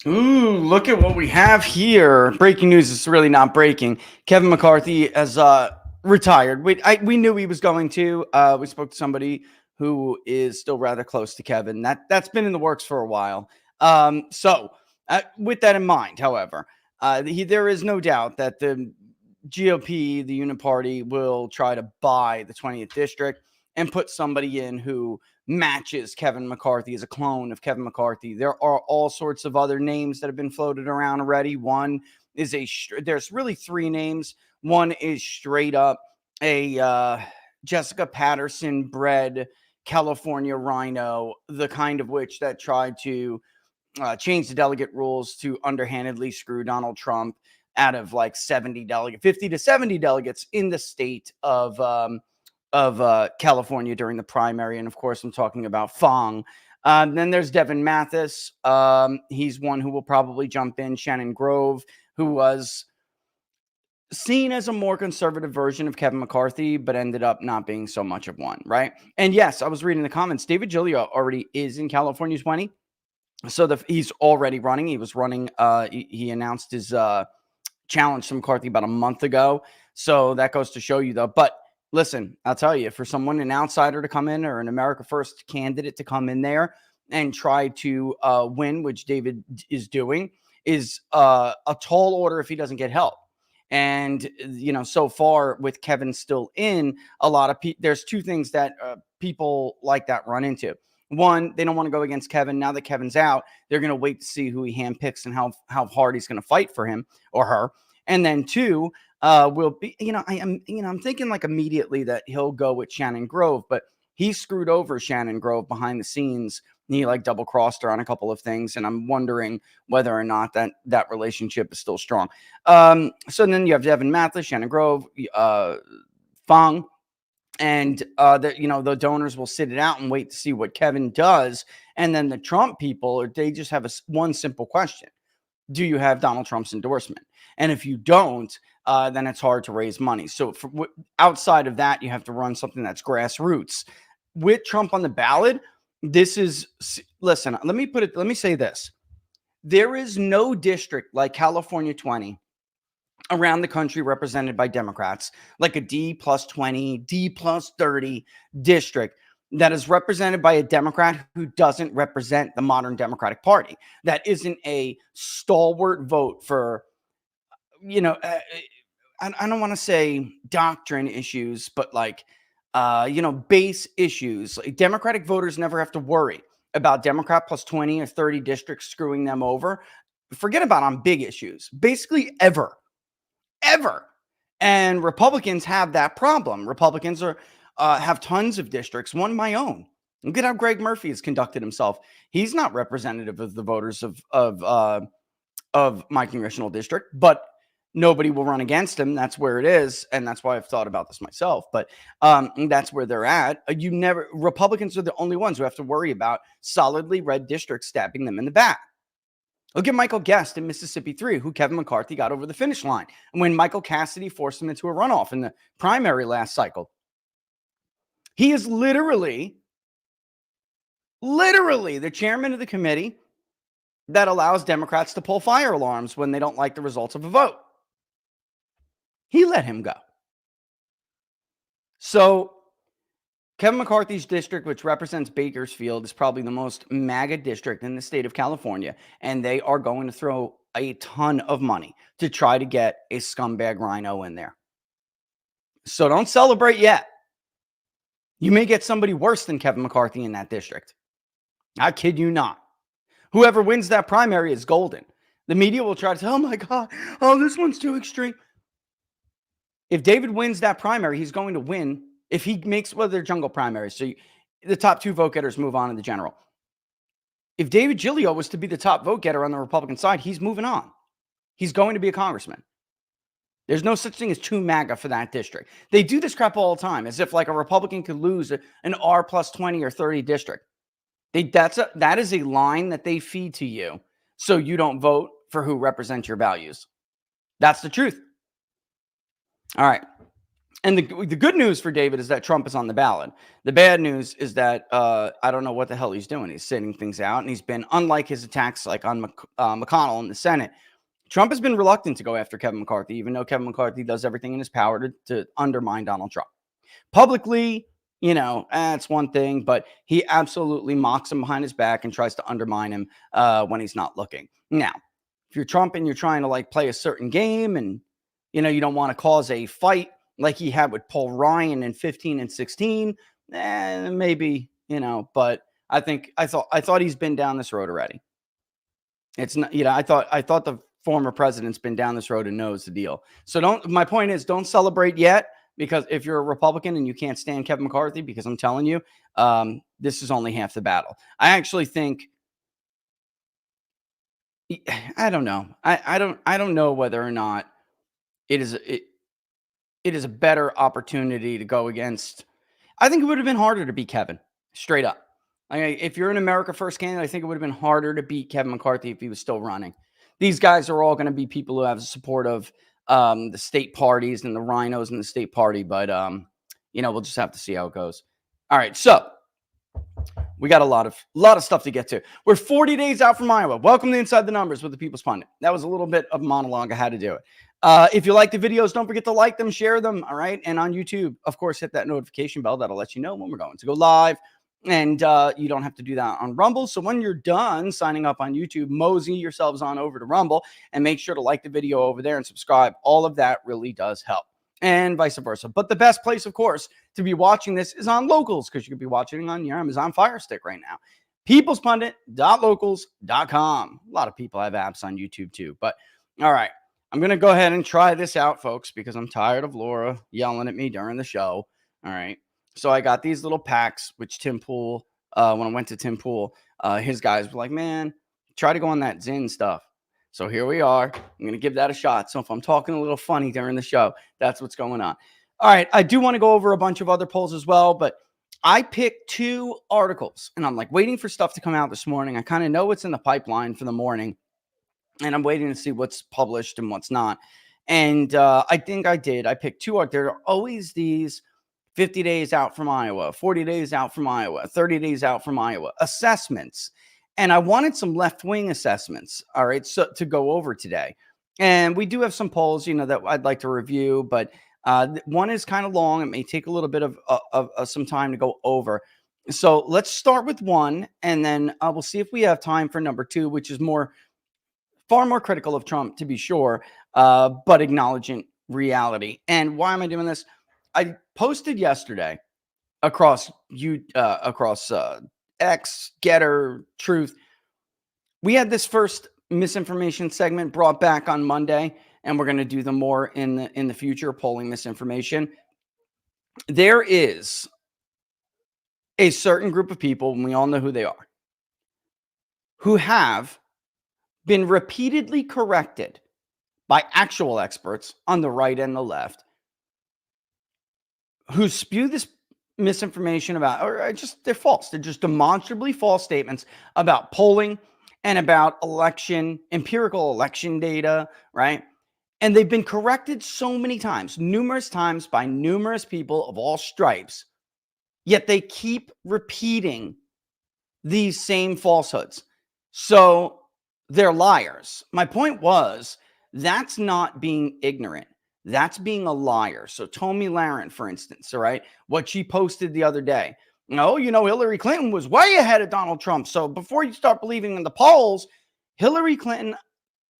Ooh, look at what we have here. Breaking news is really not breaking. Kevin McCarthy has retired. We knew he was going to. We spoke to somebody who is still rather close to Kevin. That's been in the works for a while. With that in mind, however, there is no doubt that the GOP, the Unit Party, will try to buy the 20th district and put somebody in who matches Kevin McCarthy as a clone of Kevin McCarthy. There are all sorts of other names that have been floated around already. One is there's really three names. One is straight up a Jessica Patterson bred California rhino, the kind of witch that tried to change the delegate rules to underhandedly screw Donald Trump out of like 50 to 70 delegates in the state of California during the primary. And of course, I'm talking about Fong. Then there's Devin Mathis. He's one who will probably jump in. Shannon Grove, who was seen as a more conservative version of Kevin McCarthy, but ended up not being so much of one, right? And yes, I was reading the comments. David Giglio already is in California 20. So he's already running. He was running. He announced his challenge to McCarthy about a month ago. So that goes to show you, though. But listen, I'll tell you, for someone, an outsider to come in or an America First candidate to come in there and try to win, which David is doing, is a tall order if he doesn't get help. And, so far with Kevin still in, a lot of there's two things that people like that run into. One, they don't want to go against Kevin. Now that Kevin's out, they're going to wait to see who he handpicks and how hard he's going to fight for him or her. And then two, will be, I'm thinking like immediately that he'll go with Shannon Grove, but he screwed over Shannon Grove behind the scenes. He like double crossed her on a couple of things, and I'm wondering whether or not that relationship is still strong. So then you have Devin Mathis, Shannon Grove, Fong. And the donors will sit it out and wait to see what Kevin does. And then the Trump people, they just have one simple question: do you have Donald Trump's endorsement? And if you don't, then it's hard to raise money. So outside of that, you have to run something that's grassroots. With Trump on the ballot, listen, let me say this: there is no district like California 20 around the country represented by Democrats, like a D plus 20, D plus 30 district that is represented by a Democrat who doesn't represent the modern Democratic Party. That isn't a stalwart vote for, I don't want to say doctrine issues, but like, base issues. Like Democratic voters never have to worry about Democrat plus 20 or 30 districts screwing them over. Forget about on big issues, basically ever. And Republicans have that problem. Republicans have tons of districts. One my own. Look at how Greg Murphy has conducted himself. He's not representative of the voters of my congressional district, but nobody will run against him. That's where it is, and that's why I've thought about this myself. But that's where they're at. Republicans are the only ones who have to worry about solidly red districts stabbing them in the back. Look at Michael Guest in Mississippi 3, who Kevin McCarthy got over the finish line when Michael Cassidy forced him into a runoff in the primary last cycle. He is literally the chairman of the committee that allows Democrats to pull fire alarms when they don't like the results of a vote. He let him go. So Kevin McCarthy's district, which represents Bakersfield, is probably the most MAGA district in the state of California, and they are going to throw a ton of money to try to get a scumbag rhino in there. So don't celebrate yet. You may get somebody worse than Kevin McCarthy in that district. I kid you not. Whoever wins that primary is golden. The media will try to say, oh my God, this one's too extreme. If David wins that primary, he's going to win. If he makes, they're jungle primaries, so the top two vote getters move on in the general. If David Giglio was to be the top vote getter on the Republican side, he's moving on. He's going to be a congressman. There's no such thing as too MAGA for that district. They do this crap all the time, as if like a Republican could lose an R plus 20 or 30 district. That is a line that they feed to you so you don't vote for who represents your values. That's the truth. All right. And the good news for David is that Trump is on the ballot. The bad news is that I don't know what the hell he's doing. He's sitting things out, and he's been, unlike his attacks like on McConnell in the Senate, Trump has been reluctant to go after Kevin McCarthy, even though Kevin McCarthy does everything in his power to undermine Donald Trump. Publicly, that's one thing, but he absolutely mocks him behind his back and tries to undermine him when he's not looking. Now, if you're Trump and you're trying to like play a certain game and, you don't want to cause a fight like he had with Paul Ryan in 15 and 16, maybe, but I thought he's been down this road already. It's not, I thought the former president's been down this road and knows the deal. So my point is, don't celebrate yet, because if you're a Republican and you can't stand Kevin McCarthy, because I'm telling you, this is only half the battle. I actually think, I don't know. I don't know whether or not it is a better opportunity to go against. I think it would have been harder to beat Kevin, straight up. If you're an America First candidate, I think it would have been harder to beat Kevin McCarthy if he was still running. These guys are all going to be people who have support of the state parties and the rhinos in the state party. But, we'll just have to see how it goes. All right. So we got a lot of stuff to get to. We're 40 days out from Iowa. Welcome to Inside the Numbers with the People's Pundit. That was a little bit of a monologue. I had to do it. If you like the videos, don't forget to like them, share them. All right. And on YouTube, of course, hit that notification bell. That'll let you know when we're going to go live. And you don't have to do that on Rumble. So when you're done signing up on YouTube, mosey yourselves on over to Rumble and make sure to like the video over there and subscribe. All of that really does help, and vice versa. But the best place, of course, to be watching this is on Locals, because you could be watching it on your Amazon Fire Stick right now. peoplespundit.locals.com. A lot of people have apps on YouTube too. But all right, I'm going to go ahead and try this out, folks, because I'm tired of Laura yelling at me during the show. All right. So I got these little packs, which Tim Pool, when I went to Tim Pool, his guys were like, man, try to go on that Zyn stuff. So here we are. I'm going to give that a shot. So if I'm talking a little funny during the show, that's what's going on. All right. I do want to go over a bunch of other polls as well, but I picked 2 articles, and I'm like waiting for stuff to come out this morning. I kind of know what's in the pipeline for the morning, and I'm waiting to see what's published and what's not. And I think I did. I picked 2. There are always these 50 days out from Iowa, 40 days out from Iowa, 30 days out from Iowa assessments. And I wanted some left-wing assessments, all right, so to go over today. And we do have some polls, that I'd like to review, but one is kind of long. It may take a little bit of some time to go over. So let's start with one, and then we'll see if we have time for number 2, which is far more critical of Trump, to be sure, but acknowledging reality. And why am I doing this? I posted yesterday across X, Getter, Truth. We had this first misinformation segment brought back on Monday, and we're going to do them more in the future, polling misinformation. There is a certain group of people, and we all know who they are, who have been repeatedly corrected by actual experts on the right and the left, who spew this misinformation about, or they're false. They're just demonstrably false statements about polling and about empirical election data, right? And they've been corrected so many times, numerous times by numerous people of all stripes, yet they keep repeating these same falsehoods. So they're liars. My point was, that's not being ignorant. That's being a liar. So Tomi Lahren, for instance, all right, what she posted the other day. Hillary Clinton was way ahead of Donald Trump. So before you start believing in the polls, Hillary Clinton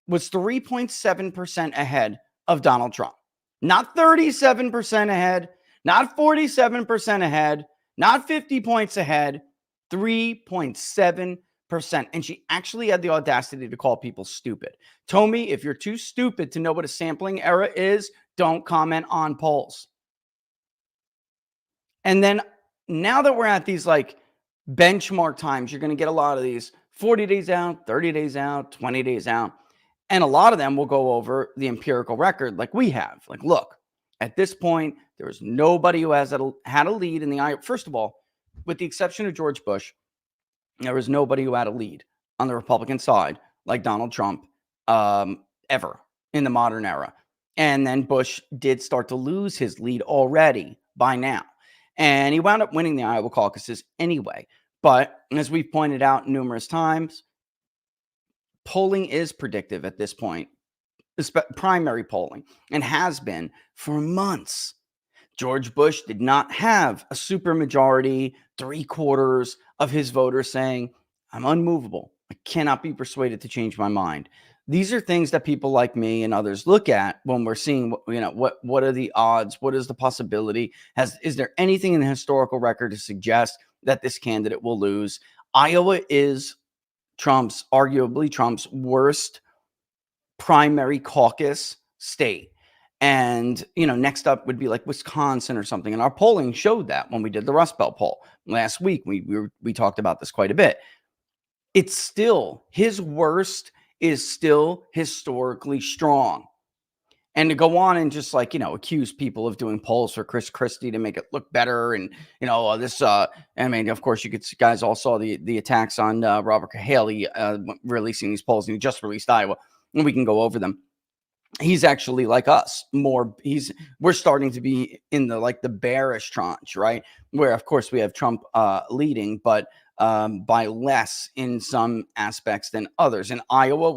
was 3.7% ahead of Donald Trump. Not 37% ahead, not 47% ahead, not 50 points ahead, 3.7%. And she actually had the audacity to call people stupid. Tomi, if you're too stupid to know what a sampling error is, don't comment on polls. And then now that we're at these like benchmark times, you're going to get a lot of these 40 days out, 30 days out, 20 days out. And a lot of them will go over the empirical record like we have. Like, look, at this point, there was nobody who had a lead in the Iowa. First of all, with the exception of George Bush, there was nobody who had a lead on the Republican side like Donald Trump ever in the modern era. And then Bush did start to lose his lead already by now. And he wound up winning the Iowa caucuses anyway. But as we've pointed out numerous times, polling is predictive at this point, primary polling, and has been for months. George Bush did not have a supermajority, 3/4 of his voters saying, I'm unmovable. I cannot be persuaded to change my mind. These are things that people like me and others look at when we're seeing, what are the odds? What is the possibility? Is there anything in the historical record to suggest that this candidate will lose? Iowa is arguably Trump's worst primary caucus state. And, next up would be like Wisconsin or something. And our polling showed that when we did the Rust Belt poll last week. We talked about this quite a bit. It's still, his worst is still historically strong. And to go on and just accuse people of doing polls for Chris Christie to make it look better. And, of course, guys all saw the attacks on Robert Cahaley releasing these polls, and he just released Iowa, and we can go over them. He's actually like us we're starting to be in the bearish tranche, right? Where of course we have Trump leading, but by less in some aspects than others. In Iowa,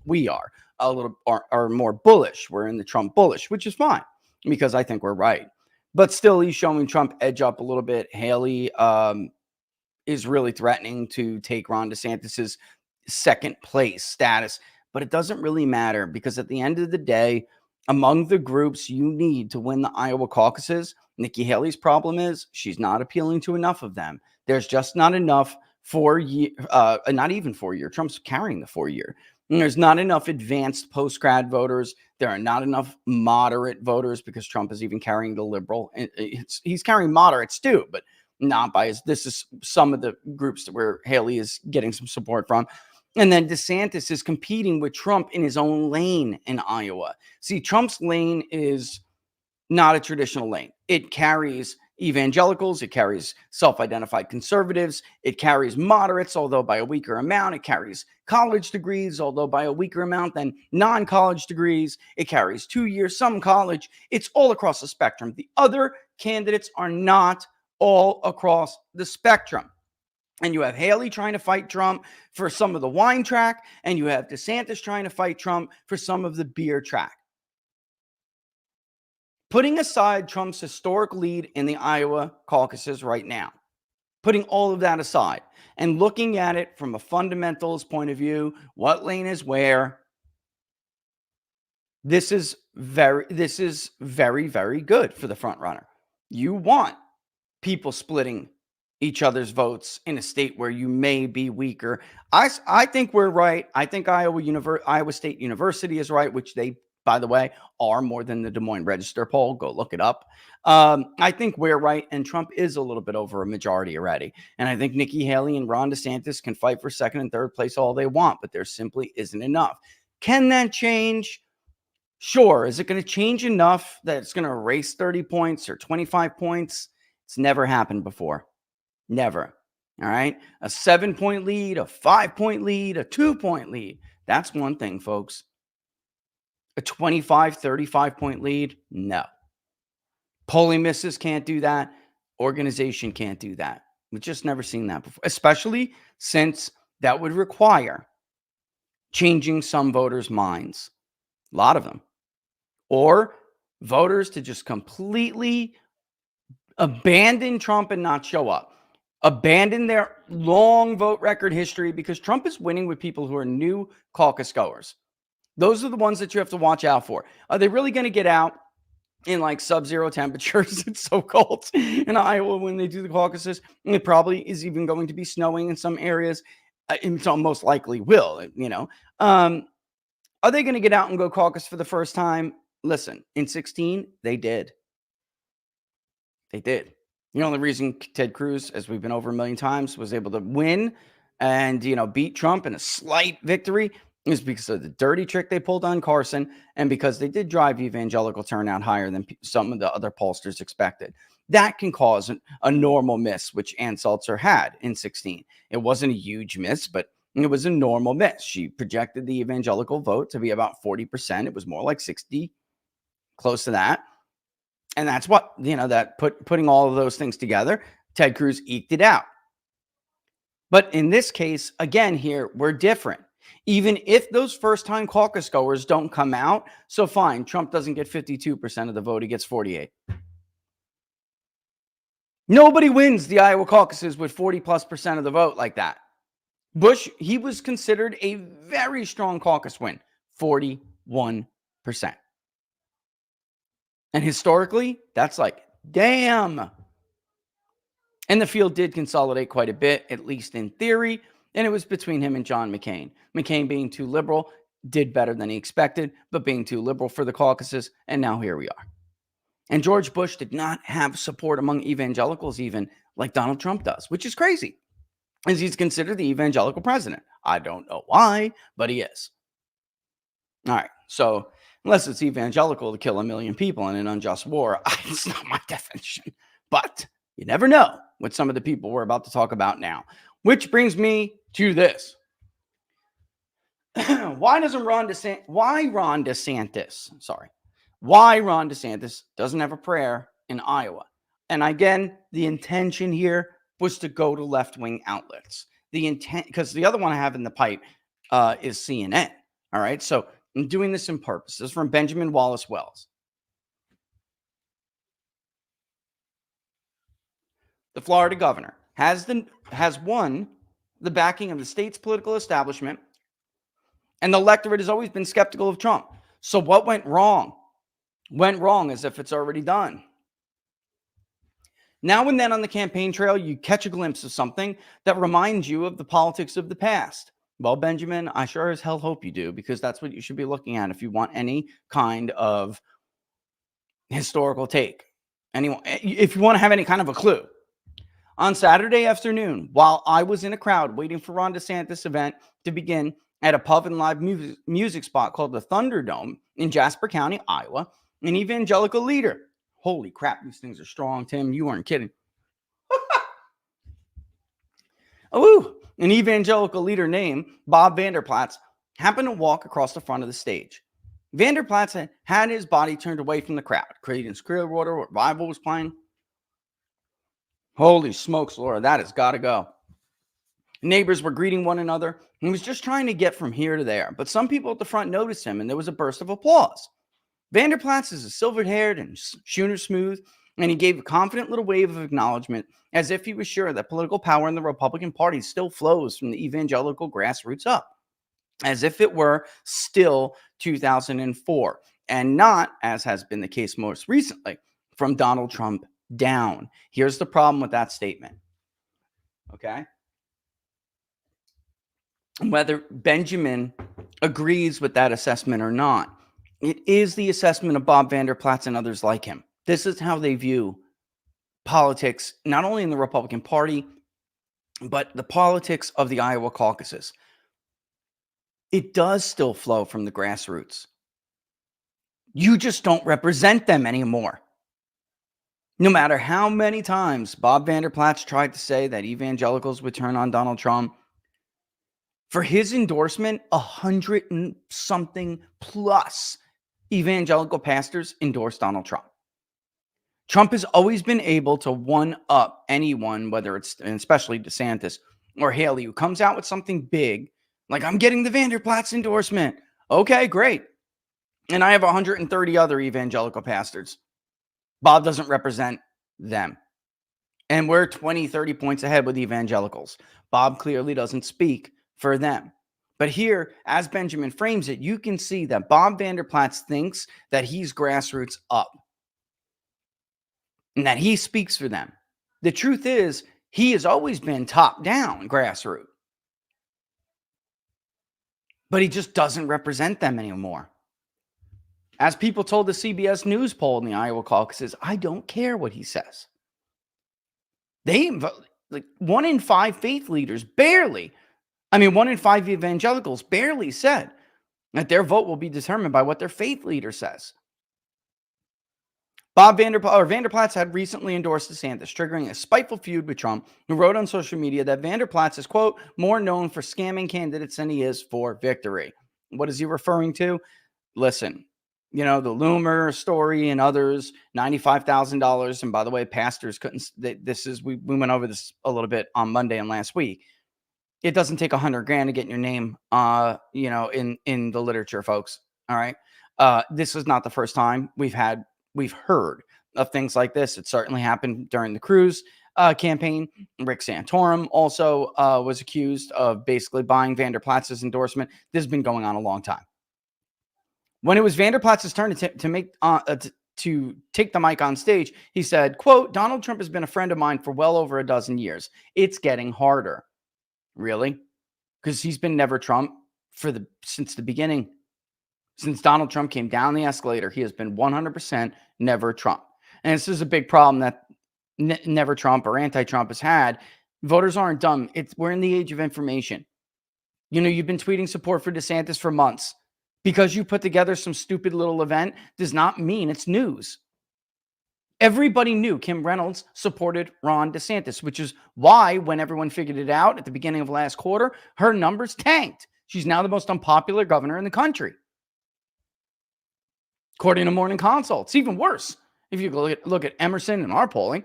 we are a little are more bullish. We're in the Trump bullish, which is fine because I think we're right. But still, he's showing Trump edge up a little bit. Haley is really threatening to take Ron DeSantis's second place status. But it doesn't really matter because at the end of the day, among the groups you need to win the Iowa caucuses, Nikki Haley's problem is she's not appealing to enough of them. There's just not enough not even 4-year. Trump's carrying the 4-year. And there's not enough advanced post-grad voters. There are not enough moderate voters because Trump is even carrying the liberal. He's carrying moderates too, but not by this is some of the groups where Haley is getting some support from. And then DeSantis is competing with Trump in his own lane in Iowa. See, Trump's lane is not a traditional lane. It carries evangelicals. It carries self-identified conservatives. It carries moderates, although by a weaker amount. It carries college degrees, although by a weaker amount than non-college degrees. It carries 2 years, some college. It's all across the spectrum. The other candidates are not all across the spectrum. And you have Haley trying to fight Trump for some of the wine track, and you have DeSantis trying to fight Trump for some of the beer track. Putting aside Trump's historic lead in the Iowa caucuses right now, putting all of that aside and looking at it from a fundamentals point of view, what lane is where, this is very, very good for the front runner. You want people splitting each other's votes in a state where you may be weaker. I think we're right. I think Iowa State University is right, which they, by the way, are more than the Des Moines Register poll. Go look it up. I think we're right, and Trump is a little bit over a majority already. And I think Nikki Haley and Ron DeSantis can fight for second and third place all they want, but there simply isn't enough. Can that change? Sure. Is it going to change enough that it's going to erase 30 points or 25 points? It's never happened before. Never. All right. A 7-point lead, a 5-point lead, a 2-point lead. That's one thing, folks. A 25, 35-point lead? No. Polling misses can't do that. Organization can't do that. We've just never seen that before, especially since that would require changing some voters' minds. A lot of them. Or voters to just completely abandon Trump and not show up. Abandon their long vote record history, because Trump is winning with people who are new caucus goers. Those are the ones that you have to watch out for. Are they really going to get out in like sub-zero temperatures? It's so cold in Iowa when they do the caucuses. It probably is even going to be snowing in some areas. It most likely will, Are they going to get out and go caucus for the first time? Listen, in 2016, they did. They did. The only reason Ted Cruz, as we've been over a million times, was able to win and, beat Trump in a slight victory is because of the dirty trick they pulled on Carson, and because they did drive evangelical turnout higher than some of the other pollsters expected. That can cause a normal miss, which Ann Salzer had in 2016. It wasn't a huge miss, but it was a normal miss. She projected the evangelical vote to be about 40%. It was more like 60, close to that. And that's what, that putting all of those things together, Ted Cruz eked it out. But in this case, again, here, we're different. Even if those first-time caucus goers don't come out, so fine, Trump doesn't get 52% of the vote, he gets 48. Nobody wins the Iowa caucuses with 40+% of the vote like that. Bush, he was considered a very strong caucus win, 41%. And historically, that's like, damn. And the field did consolidate quite a bit, at least in theory. And it was between him and John McCain. McCain being too liberal, did better than he expected, but being too liberal for the caucuses. And now here we are. And George Bush did not have support among evangelicals even like Donald Trump does, which is crazy, as he's considered the evangelical president. I don't know why, but he is. All right. So unless it's evangelical to kill 1 million people in an unjust war, it's not my definition. But you never know with some of the people we're about to talk about now. Which brings me to this. Why Ron DeSantis doesn't have a prayer in Iowa? And again, the intention here was to go to left-wing outlets. The intent, because the other one I have in the pipe is CNN. All right, so I'm doing this in purpose. This is from Benjamin Wallace Wells. The Florida governor has won the backing of the state's political establishment, and the electorate has always been skeptical of Trump. So what went wrong? Went wrong as if it's already done. Now and then on the campaign trail, you catch a glimpse of something that reminds you of the politics of the past. Well, Benjamin, I sure as hell hope you do, because that's what you should be looking at if you want any kind of historical take. If you want to have any kind of a clue. On Saturday afternoon, while I was in a crowd waiting for Ron DeSantis' event to begin at a pub and live music spot called the Thunderdome in Jasper County, Iowa, an evangelical leader. Holy crap, these things are strong, Tim. You weren't kidding. An evangelical leader named Bob Vanderplatz happened to walk across the front of the stage. Vanderplatz had his body turned away from the crowd. Creedence Clearwater Revival was playing. Holy smokes, Laura, that has got to go. Neighbors were greeting one another. He was just trying to get from here to there. But some people at the front noticed him, and there was a burst of applause. Vanderplatz is a silver-haired and schooner smooth, and he gave a confident little wave of acknowledgement as if he was sure that political power in the Republican Party still flows from the evangelical grassroots up, as if it were still 2004, and not, as has been the case most recently, from Donald Trump down. Here's the problem with that statement. Okay? Whether Benjamin agrees with that assessment or not, it is the assessment of Bob Vanderplatz and others like him. This is how they view politics, not only in the Republican Party, but the politics of the Iowa caucuses. It does still flow from the grassroots. You just don't represent them anymore. No matter how many times Bob Vanderplatz tried to say that evangelicals would turn on Donald Trump, for his endorsement, 100 and something plus evangelical pastors endorsed Donald Trump. Trump has always been able to one-up anyone, whether it's, and especially DeSantis or Haley, who comes out with something big, like, I'm getting the Vanderplatz endorsement. Okay, great. And I have 130 other evangelical pastors. Bob doesn't represent them. And we're 20, 30 points ahead with evangelicals. Bob clearly doesn't speak for them. But here, as Benjamin frames it, you can see that Bob Vanderplatz thinks that he's grassroots up and that he speaks for them. The truth is, he has always been top down grassroots, but he just doesn't represent them anymore. As people told the CBS News poll in the Iowa caucuses, I don't care what he says. Like 1 in 5 faith leaders barely, 1 in 5 evangelicals barely said that their vote will be determined by what their faith leader says. Vanderplatz had recently endorsed DeSantis, triggering a spiteful feud with Trump, who wrote on social media that Vanderplatz is, quote, more known for scamming candidates than he is for victory. What is he referring to? Listen, The Loomer story and others, $95,000. And by the way, pastors couldn't. We went over this a little bit on Monday and last week. It doesn't take $100,000 to get your name, in the literature, folks. All right. This is not the first time we've heard of things like this. It certainly happened during the Cruz campaign. Rick Santorum also was accused of basically buying Vander Platz's endorsement. This has been going on a long time. When it was Vander Platz's turn to take the mic on stage, he said, quote, "Donald Trump has been a friend of mine for well over a dozen years. It's getting harder." Really? Because he's been never Trump since the beginning. Since Donald Trump came down the escalator, he has been 100% never Trump. And this is a big problem that never Trump or anti-Trump has had. Voters aren't dumb. We're in the age of information. You've been tweeting support for DeSantis for months. Because you put together some stupid little event does not mean it's news. Everybody knew Kim Reynolds supported Ron DeSantis, which is why when everyone figured it out at the beginning of last quarter, her numbers tanked. She's now the most unpopular governor in the country. According to Morning Consult, it's even worse. If you look at Emerson and our polling,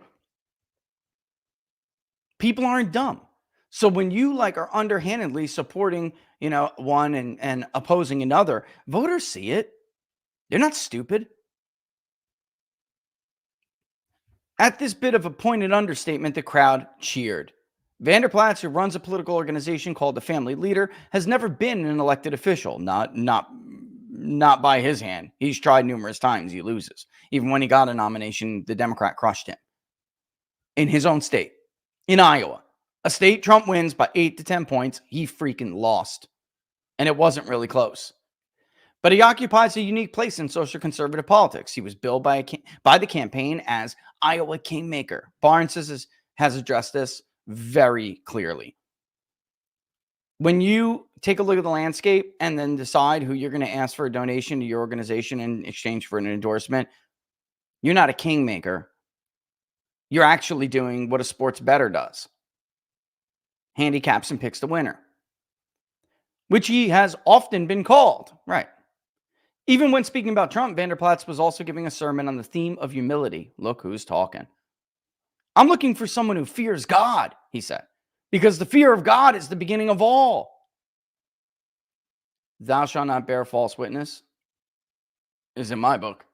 people aren't dumb. So when you are underhandedly supporting, one and opposing another, voters see it. They're not stupid. At this bit of a pointed understatement, the crowd cheered. Vander Plaats, who runs a political organization called the Family Leader, has never been an elected official. Not by his hand. He's tried numerous times. He loses. Even when he got a nomination, the Democrat crushed him. In his own state, in Iowa, a state Trump wins by 8 to 10 points, he freaking lost. And it wasn't really close. But he occupies a unique place in social conservative politics. He was billed by the campaign as Iowa Kingmaker. Barnes has addressed this very clearly. When you take a look at the landscape and then decide who you're going to ask for a donation to your organization in exchange for an endorsement, you're not a kingmaker. You're actually doing what a sports bettor does. Handicaps and picks the winner, which he has often been called. Right. Even when speaking about Trump, Vander Plaats was also giving a sermon on the theme of humility. Look who's talking. "I'm looking for someone who fears God," he said, "because the fear of God is the beginning of all. Thou shalt not bear false witness is in my book."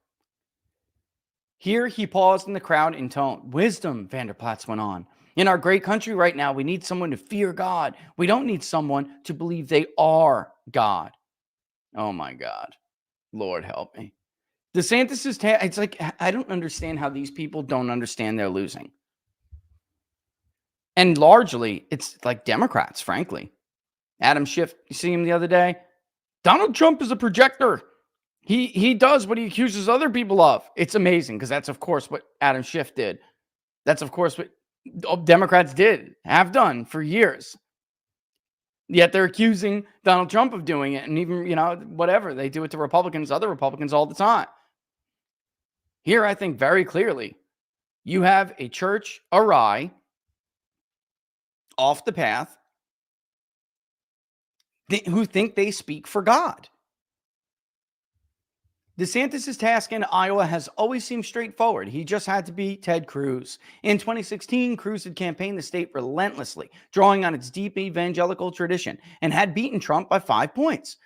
Here he paused in the crowd in tone. "Wisdom," Vander Plaats went on. "In our great country right now, we need someone to fear God. We don't need someone to believe they are God." Oh my God. Lord help me. DeSantis is, it's like, I don't understand how these people don't understand they're losing. And largely, it's like Democrats, frankly. Adam Schiff, you see him the other day? Donald Trump is a projector. He does what he accuses other people of. It's amazing because that's, of course, what Adam Schiff did. That's, of course, what Democrats have done for years. Yet they're accusing Donald Trump of doing it. And even, whatever, they do it to other Republicans all the time. Here, I think very clearly, you have a church awry, off the path, who think they speak for God. DeSantis' task in Iowa has always seemed straightforward. He just had to beat Ted Cruz. In 2016, Cruz had campaigned the state relentlessly, drawing on its deep evangelical tradition, and had beaten Trump by 5 points.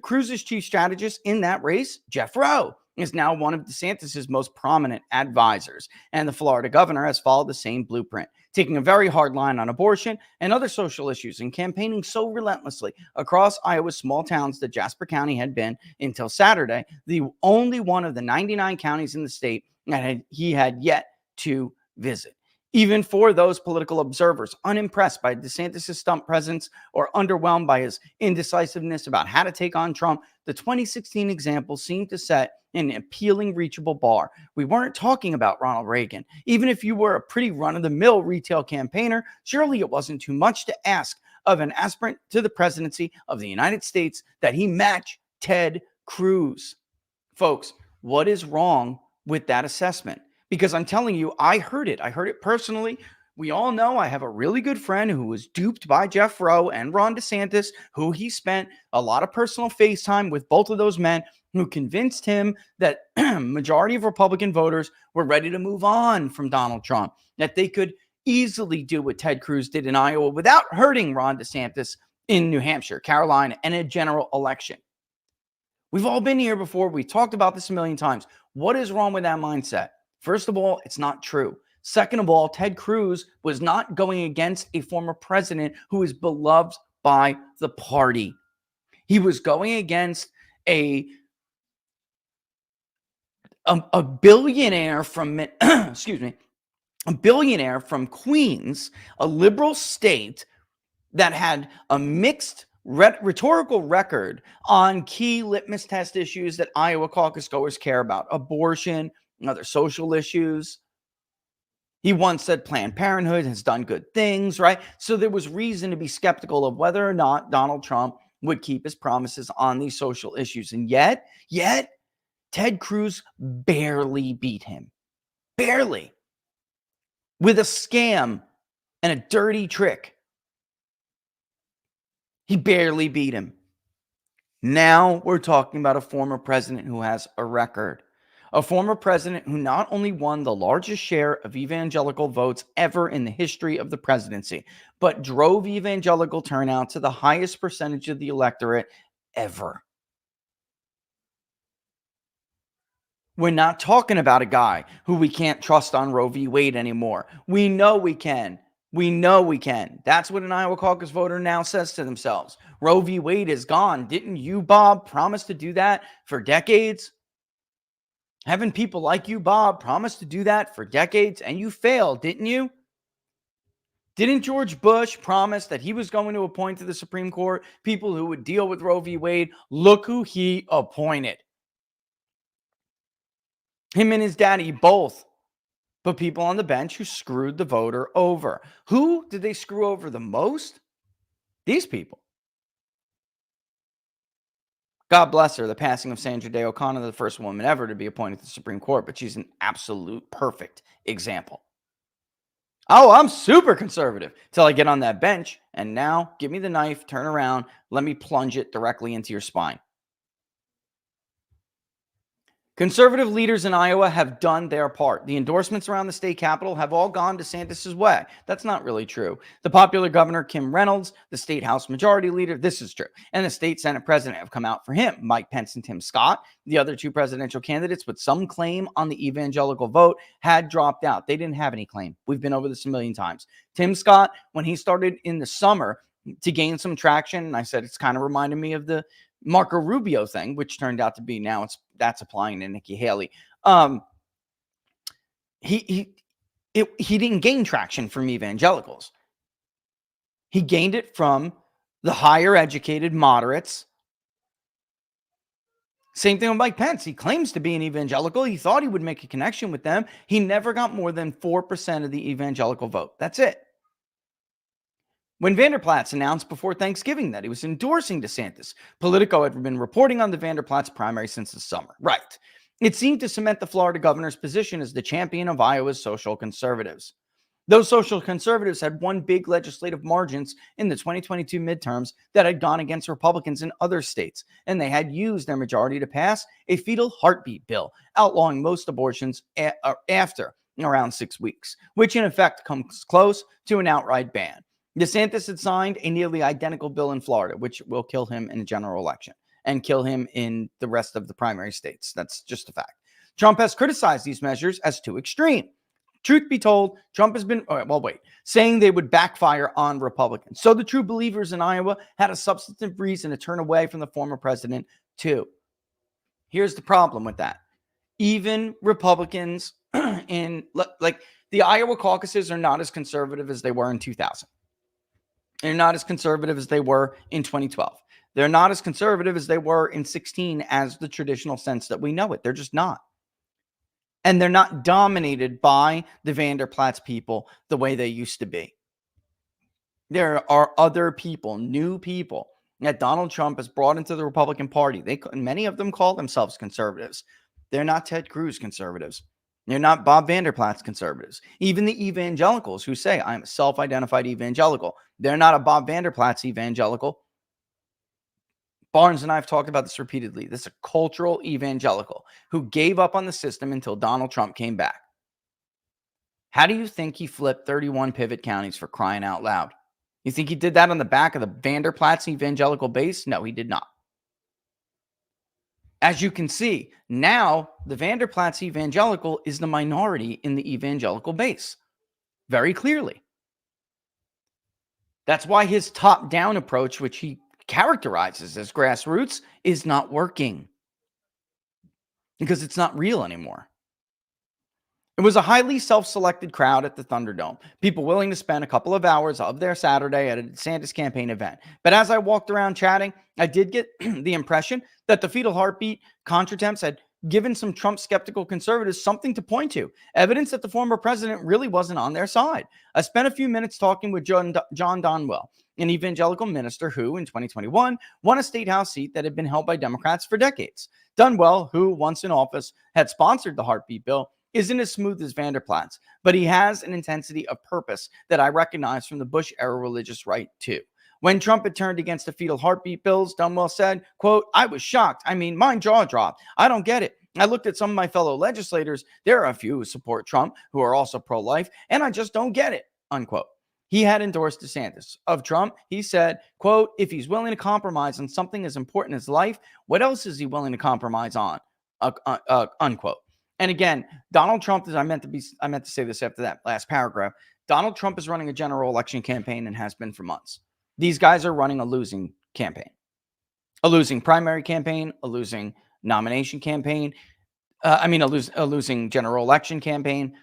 Cruz's chief strategist in that race, Jeff Rowe, is now one of DeSantis' most prominent advisors, and the Florida governor has followed the same blueprint, taking a very hard line on abortion and other social issues and campaigning so relentlessly across Iowa's small towns that Jasper County had been, until Saturday, the only one of the 99 counties in the state that he had yet to visit. Even for those political observers unimpressed by DeSantis' stump presence or underwhelmed by his indecisiveness about how to take on Trump, the 2016 example seemed to set an appealing, reachable bar. We weren't talking about Ronald Reagan. Even if you were a pretty run-of-the-mill retail campaigner, surely it wasn't too much to ask of an aspirant to the presidency of the United States that he match Ted Cruz. Folks, what is wrong with that assessment? Because I'm telling you, I heard it. I heard it personally We all know I have a really good friend who was duped by Jeff Rowe and Ron DeSantis, who he spent a lot of personal FaceTime with both of those men, who convinced him that majority of Republican voters were ready to move on from Donald Trump, that they could easily do what Ted Cruz did in Iowa without hurting Ron DeSantis in New Hampshire, Carolina, and a general election. We've all been here before. We talked about this a million times. What is wrong with that mindset? First of all, it's not true. Second of all, Ted Cruz was not going against a former president who is beloved by the party. He was going against a billionaire from excuse me, a billionaire from Queens, a liberal state that had a mixed rhetorical record on key litmus test issues that Iowa caucus goers care about: abortion and other social issues. He once said Planned Parenthood has done good things, right? So there was reason to be skeptical of whether or not Donald Trump would keep his promises on these social issues. And yet, Ted Cruz barely beat him. Barely. With a scam and a dirty trick. He barely beat him. Now we're talking about a former president who has a record. A former president who not only won the largest share of evangelical votes ever in the history of the presidency, but drove evangelical turnout to the highest percentage of the electorate ever. We're not talking about a guy who we can't trust on Roe v. Wade anymore. We know we can. We know we can. That's what an Iowa caucus voter now says to themselves. Roe v. Wade is gone. Didn't you, Bob, promise to do that for decades? Haven't people like you, Bob, promised to do that for decades? And you failed, didn't you? Didn't George Bush promise that he was going to appoint to the Supreme Court people who would deal with Roe v. Wade? Look who he appointed. Him and his daddy both put people on the bench who screwed the voter over. Who did they screw over the most? These people. God bless her, the passing of Sandra Day O'Connor, the first woman ever to be appointed to the Supreme Court, but she's an absolute perfect example. Oh, I'm super conservative till I get on that bench, and now give me the knife, turn around, let me plunge it directly into your spine. Conservative leaders in Iowa have done their part. The endorsements around the state capitol have all gone DeSantis' way. That's not really true. The popular governor, Kim Reynolds, the state House majority leader, this is true. And the state Senate president have come out for him. Mike Pence and Tim Scott, the other two presidential candidates with some claim on the evangelical vote, had dropped out. They didn't have any claim. We've been over this a million times. Tim Scott, when he started in the summer to gain some traction, and I said it's kind of reminded me of the Marco Rubio thing, which turned out to be now that's applying to Nikki Haley. He didn't gain traction from evangelicals. He gained it from the higher educated moderates. Same thing with Mike Pence. He claims to be an evangelical. He thought he would make a connection with them. He never got more than 4% of the evangelical vote. That's it. When Vanderplatz announced before Thanksgiving that he was endorsing DeSantis, Politico had been reporting on the Vanderplatz primary since the summer. Right. It seemed to cement the Florida governor's position as the champion of Iowa's social conservatives. Those social conservatives had won big legislative margins in the 2022 midterms that had gone against Republicans in other states, and they had used their majority to pass a fetal heartbeat bill outlawing most abortions after around 6 weeks, which in effect comes close to an outright ban. DeSantis had signed a nearly identical bill in Florida, which will kill him in a general election and kill him in the rest of the primary states. That's just a fact. Trump has criticized these measures as too extreme. Truth be told, Trump has been, saying they would backfire on Republicans. So the true believers in Iowa had a substantive reason to turn away from the former president too. Here's the problem with that. Even Republicans in, like, the Iowa caucuses are not as conservative as they were in 2000. They're not as conservative as they were in 2012. They're not as conservative as they were in 2016 as the traditional sense that we know it. They're just not. And they're not dominated by the Vanderplatz people the way they used to be. There are other people, new people that Donald Trump has brought into the Republican Party. Many of them call themselves conservatives. They're not Ted Cruz conservatives. They're not Bob Vanderplaat's conservatives. Even the evangelicals who say, I'm a self-identified evangelical, they're not a Bob Vanderplaat's evangelical. Barnes and I have talked about this repeatedly. This is a cultural evangelical who gave up on the system until Donald Trump came back. How do you think he flipped 31 pivot counties, for crying out loud? You think he did that on the back of the Vanderplaat's evangelical base? No, he did not. As you can see, now the Vanderplaat's evangelical is the minority in the evangelical base. Very clearly. That's why his top-down approach, which he characterizes as grassroots, is not working. Because it's not real anymore. It was a highly self-selected crowd at the Thunderdome, people willing to spend a couple of hours of their Saturday at a DeSantis campaign event. But as I walked around chatting, I did get the impression that the fetal heartbeat contretemps had given some Trump-skeptical conservatives something to point to, evidence that the former president really wasn't on their side. I spent a few minutes talking with John Donwell, an evangelical minister who, in 2021, won a state house seat that had been held by Democrats for decades. Donwell, who once in office had sponsored the heartbeat bill, isn't as smooth as Vanderplaat's, but he has an intensity of purpose that I recognize from the Bush-era religious right, too. When Trump had turned against the fetal heartbeat bills, Dunwell said, quote, I was shocked. I mean, my jaw dropped. I don't get it. I looked at some of my fellow legislators. There are a few who support Trump who are also pro-life, and I just don't get it, unquote. He had endorsed DeSantis. Of Trump, he said, quote, if he's willing to compromise on something as important as life, what else is he willing to compromise on, unquote. And again, Donald Trump, I meant to say this after that last paragraph. Donald Trump is running a general election campaign and has been for months. These guys are running a losing campaign, a losing primary campaign, a losing nomination campaign. A losing general election campaign.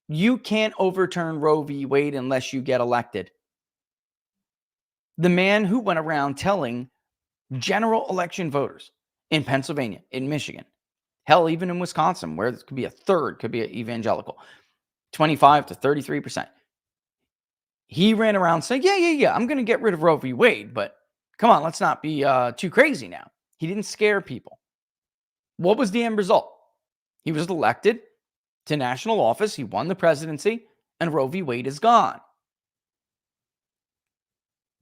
You can't overturn Roe v. Wade unless you get elected. The man who went around telling general election voters in Pennsylvania, in Michigan, hell, even in Wisconsin, where it could be a third, could be an evangelical, 25 to 33%. He ran around saying, yeah, I'm going to get rid of Roe v. Wade, but come on, let's not be too crazy now. He didn't scare people. What was the end result? He was elected to national office. He won the presidency, and Roe v. Wade is gone.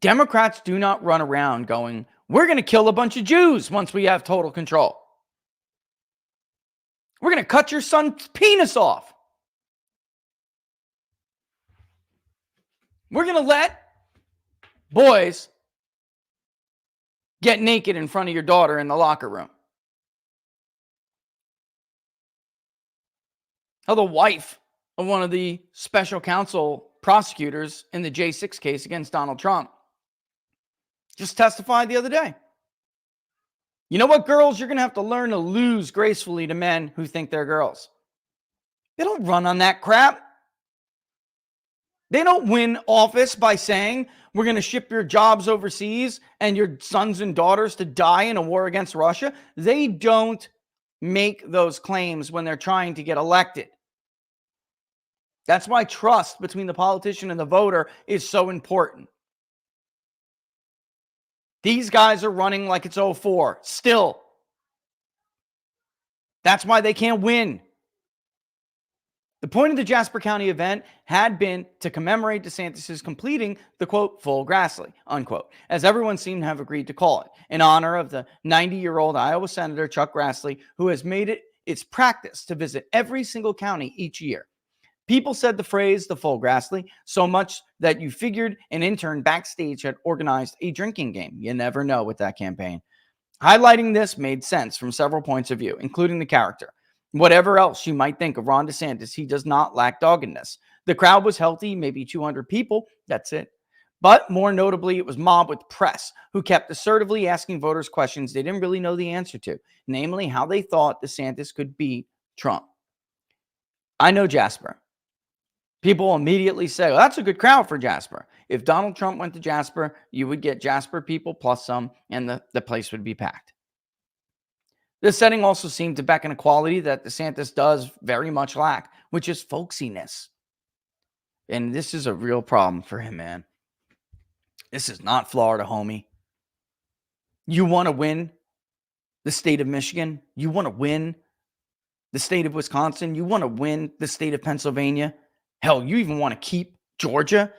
Democrats do not run around going, we're going to kill a bunch of Jews once we have total control. We're going to cut your son's penis off. We're going to let boys get naked in front of your daughter in the locker room. How the wife of one of the special counsel prosecutors in the J6 case against Donald Trump just testified the other day. You know what, girls? You're going to have to learn to lose gracefully to men who think they're girls. They don't run on that crap. They don't win office by saying, we're going to ship your jobs overseas and your sons and daughters to die in a war against Russia. They don't make those claims when they're trying to get elected. That's why trust between the politician and the voter is so important. These guys are running like it's 04 still. That's why they can't win. The point of the Jasper County event had been to commemorate DeSantis' completing the, quote, full Grassley, unquote, as everyone seemed to have agreed to call it, in honor of the 90-year-old Iowa Senator Chuck Grassley, who has made it its practice to visit every single county each year. People said the phrase, the full Grassley, so much that you figured an intern backstage had organized a drinking game. You never know with that campaign. Highlighting this made sense from several points of view, including the character. Whatever else you might think of Ron DeSantis, he does not lack doggedness. The crowd was healthy, maybe 200 people. That's it. But more notably, it was mobbed with press who kept assertively asking voters questions they didn't really know the answer to, namely how they thought DeSantis could beat Trump. I know Jasper. People immediately say, well, that's a good crowd for Jasper. If Donald Trump went to Jasper, you would get Jasper people plus some, and the place would be packed. This setting also seemed to beckon a quality that DeSantis does very much lack, which is folksiness. And this is a real problem for him, man. This is not Florida, homie. You want to win the state of Michigan? You want to win the state of Wisconsin. You want to win the state of Pennsylvania. Hell, you even want to keep Georgia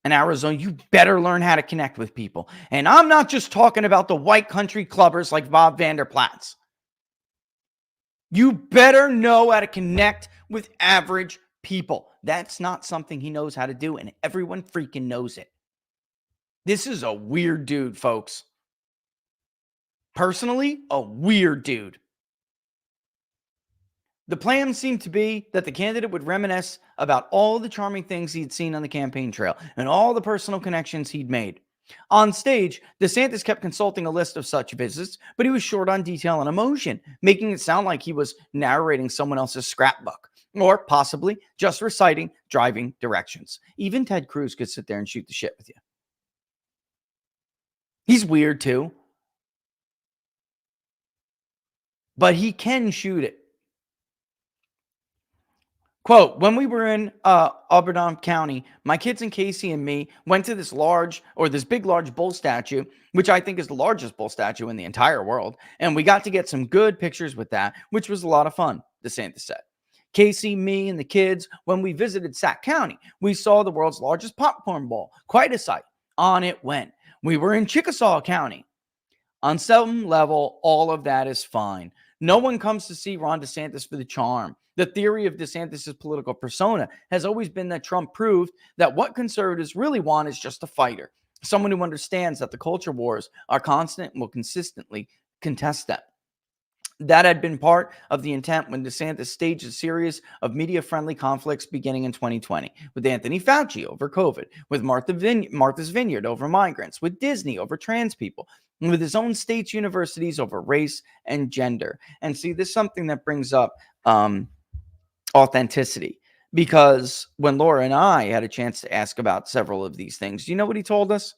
and Arizona. You better learn how to connect with people. And I'm not just talking about the white country clubbers like Bob Vanderplatz. You better know how to connect with average people. That's not something he knows how to do, and everyone freaking knows it. This is a weird dude, folks. Personally, a weird dude. The plan seemed to be that the candidate would reminisce about all the charming things he'd seen on the campaign trail and all the personal connections he'd made. On stage, DeSantis kept consulting a list of such visits, but he was short on detail and emotion, making it sound like he was narrating someone else's scrapbook, or possibly just reciting driving directions. Even Ted Cruz could sit there and shoot the shit with you. He's weird too, but he can shoot it. Quote, when we were in Auburn County, my kids and Casey and me went to this big, large bull statue, which I think is the largest bull statue in the entire world. And we got to get some good pictures with that, which was a lot of fun, DeSantis said. Casey, me, and the kids, when we visited Sac County, we saw the world's largest popcorn bowl. Quite a sight. On it went. We were in Chickasaw County. On some level, all of that is fine. No one comes to see Ron DeSantis for the charm. The theory of DeSantis' political persona has always been that Trump proved that what conservatives really want is just a fighter, someone who understands that the culture wars are constant and will consistently contest them. That had been part of the intent when DeSantis staged a series of media-friendly conflicts beginning in 2020, with Anthony Fauci over COVID, with Martha's Vineyard over migrants, with Disney over trans people, and with his own state's universities over race and gender. And see, this is something that brings up authenticity, because when Laura and I had a chance to ask about several of these things, you know what he told us?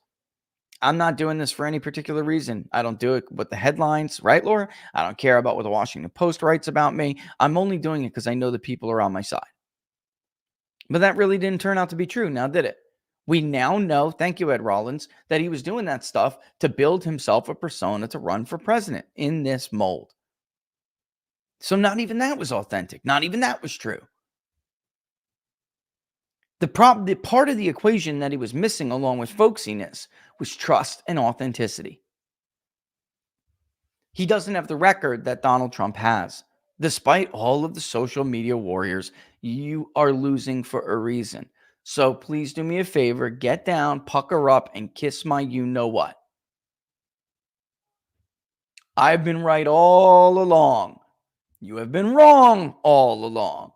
I'm not doing this for any particular reason. I don't do it with the headlines, right, Laura? I don't care about what the Washington Post writes about me. I'm only doing it because I know the people are on my side. But that really didn't turn out to be true, now did it? We now know, thank you, Ed Rollins, that he was doing that stuff to build himself a persona to run for president in this mold. So not even that was authentic. Not even that was true. The part of the equation that he was missing, along with folksiness, was trust and authenticity. He doesn't have the record that Donald Trump has. Despite all of the social media warriors, you are losing for a reason. So please do me a favor, get down, pucker up, and kiss my you-know-what. I've been right all along. You have been wrong all along.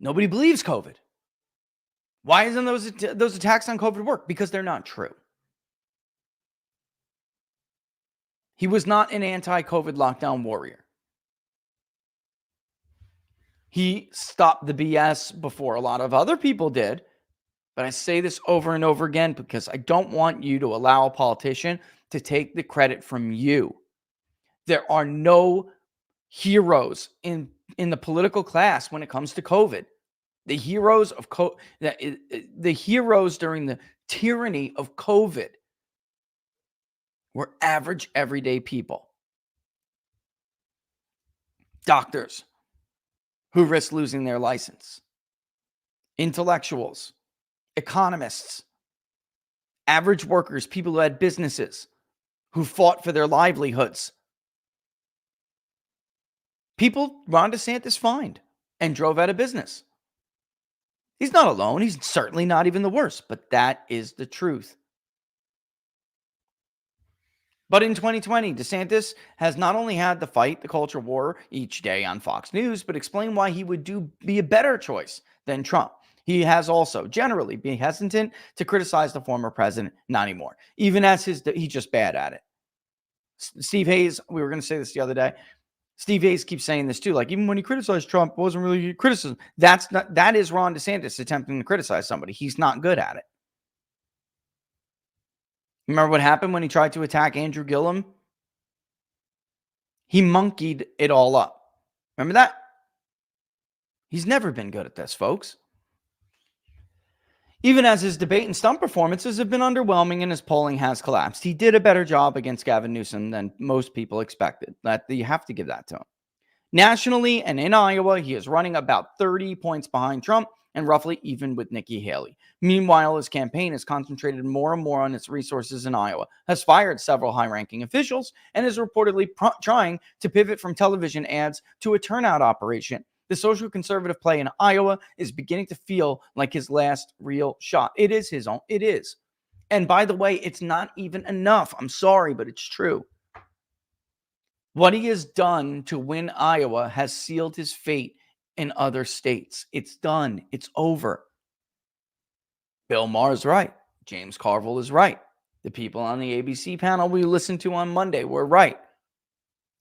Nobody believes COVID. Why isn't those attacks on COVID work? Because they're not true. He was not an anti-COVID lockdown warrior. He stopped the BS before a lot of other people did. But I say this over and over again because I don't want you to allow a politician to take the credit from you. There are no heroes in the political class when it comes to COVID. The heroes of the heroes during the tyranny of COVID were average, everyday people. Doctors who risked losing their license. Intellectuals. Economists. Average workers, people who had businesses, who fought for their livelihoods. People Ron DeSantis fined and drove out of business. He's not alone. He's certainly not even the worst, but that is the truth. But in 2020, DeSantis has not only had to fight the culture war each day on Fox News, but explain why he would be a better choice than Trump. He has also generally been hesitant to criticize the former president, not anymore, even as he's just bad at it. Steve Hayes, we were going to say this the other day. Steve Hayes keeps saying this too. Like, even when he criticized Trump, it wasn't really criticism. That is Ron DeSantis attempting to criticize somebody. He's not good at it. Remember what happened when he tried to attack Andrew Gillum? He monkeyed it all up. Remember that? He's never been good at this, folks. Even as his debate and stump performances have been underwhelming and his polling has collapsed, he did a better job against Gavin Newsom than most people expected. You have to give that to him. Nationally and in Iowa, he is running about 30 points behind Trump and roughly even with Nikki Haley. Meanwhile, his campaign has concentrated more and more on its resources in Iowa, has fired several high-ranking officials, and is reportedly trying to pivot from television ads to a turnout operation. The social conservative play in Iowa is beginning to feel like his last real shot. It is his own. It is. And by the way, it's not even enough. I'm sorry, but it's true. What he has done to win Iowa has sealed his fate in other states. It's done. It's over. Bill Maher is right. James Carville is right. The people on the ABC panel we listened to on Monday were right.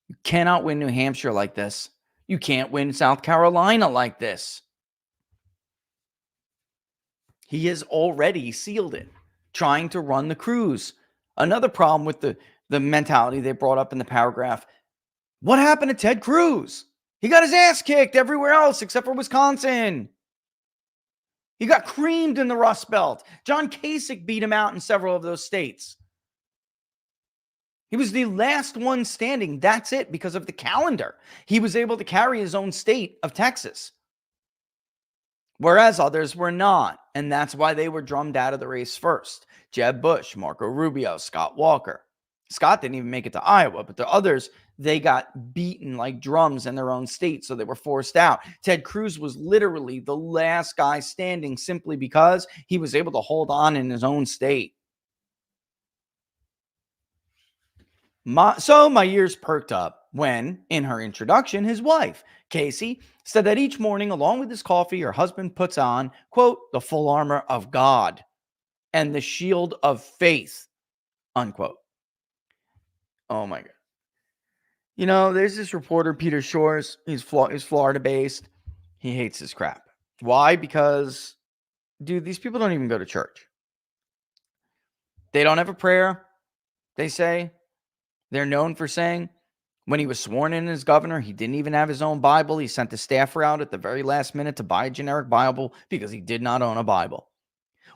You cannot win New Hampshire like this. You can't win South Carolina like this. He has already sealed it, trying to run the cruise. Another problem with the mentality they brought up in the paragraph. What happened to Ted Cruz? He got his ass kicked everywhere else except for Wisconsin. He got creamed in the Rust Belt. John Kasich beat him out in several of those states. He was the last one standing. That's it, because of the calendar. He was able to carry his own state of Texas, whereas others were not. And that's why they were drummed out of the race first. Jeb Bush, Marco Rubio, Scott Walker. Scott didn't even make it to Iowa, but the others, they got beaten like drums in their own state, so they were forced out. Ted Cruz was literally the last guy standing simply because he was able to hold on in his own state. So my ears perked up when, in her introduction, his wife, Casey, said that each morning, along with his coffee, her husband puts on, quote, the full armor of God and the shield of faith, unquote. Oh my God. You know, there's this reporter, Peter Shores. He's Florida-based. He hates his crap. Why? Because, dude, these people don't even go to church. They don't have a prayer, they say. They're known for saying when he was sworn in as governor, he didn't even have his own Bible. He sent the staffer out at the very last minute to buy a generic Bible because he did not own a Bible.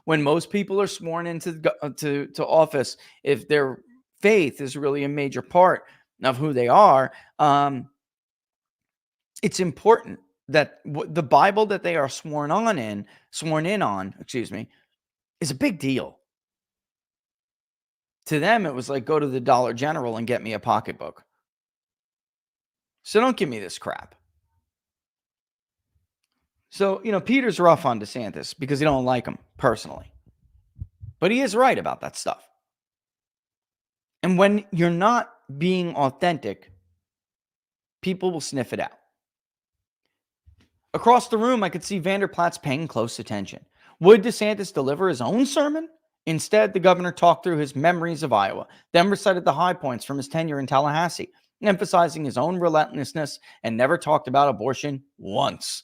When most people are sworn into to office, if their faith is really a major part of who they are, it's important that the Bible that they are sworn in on, is a big deal. To them, it was like, go to the Dollar General and get me a pocketbook. So don't give me this crap. So, Peter's rough on DeSantis because he don't like him personally. But he is right about that stuff. And when you're not being authentic, people will sniff it out. Across the room, I could see Vanderplatz paying close attention. Would DeSantis deliver his own sermon? Instead, the governor talked through his memories of Iowa, then recited the high points from his tenure in Tallahassee, emphasizing his own relentlessness, and never talked about abortion once.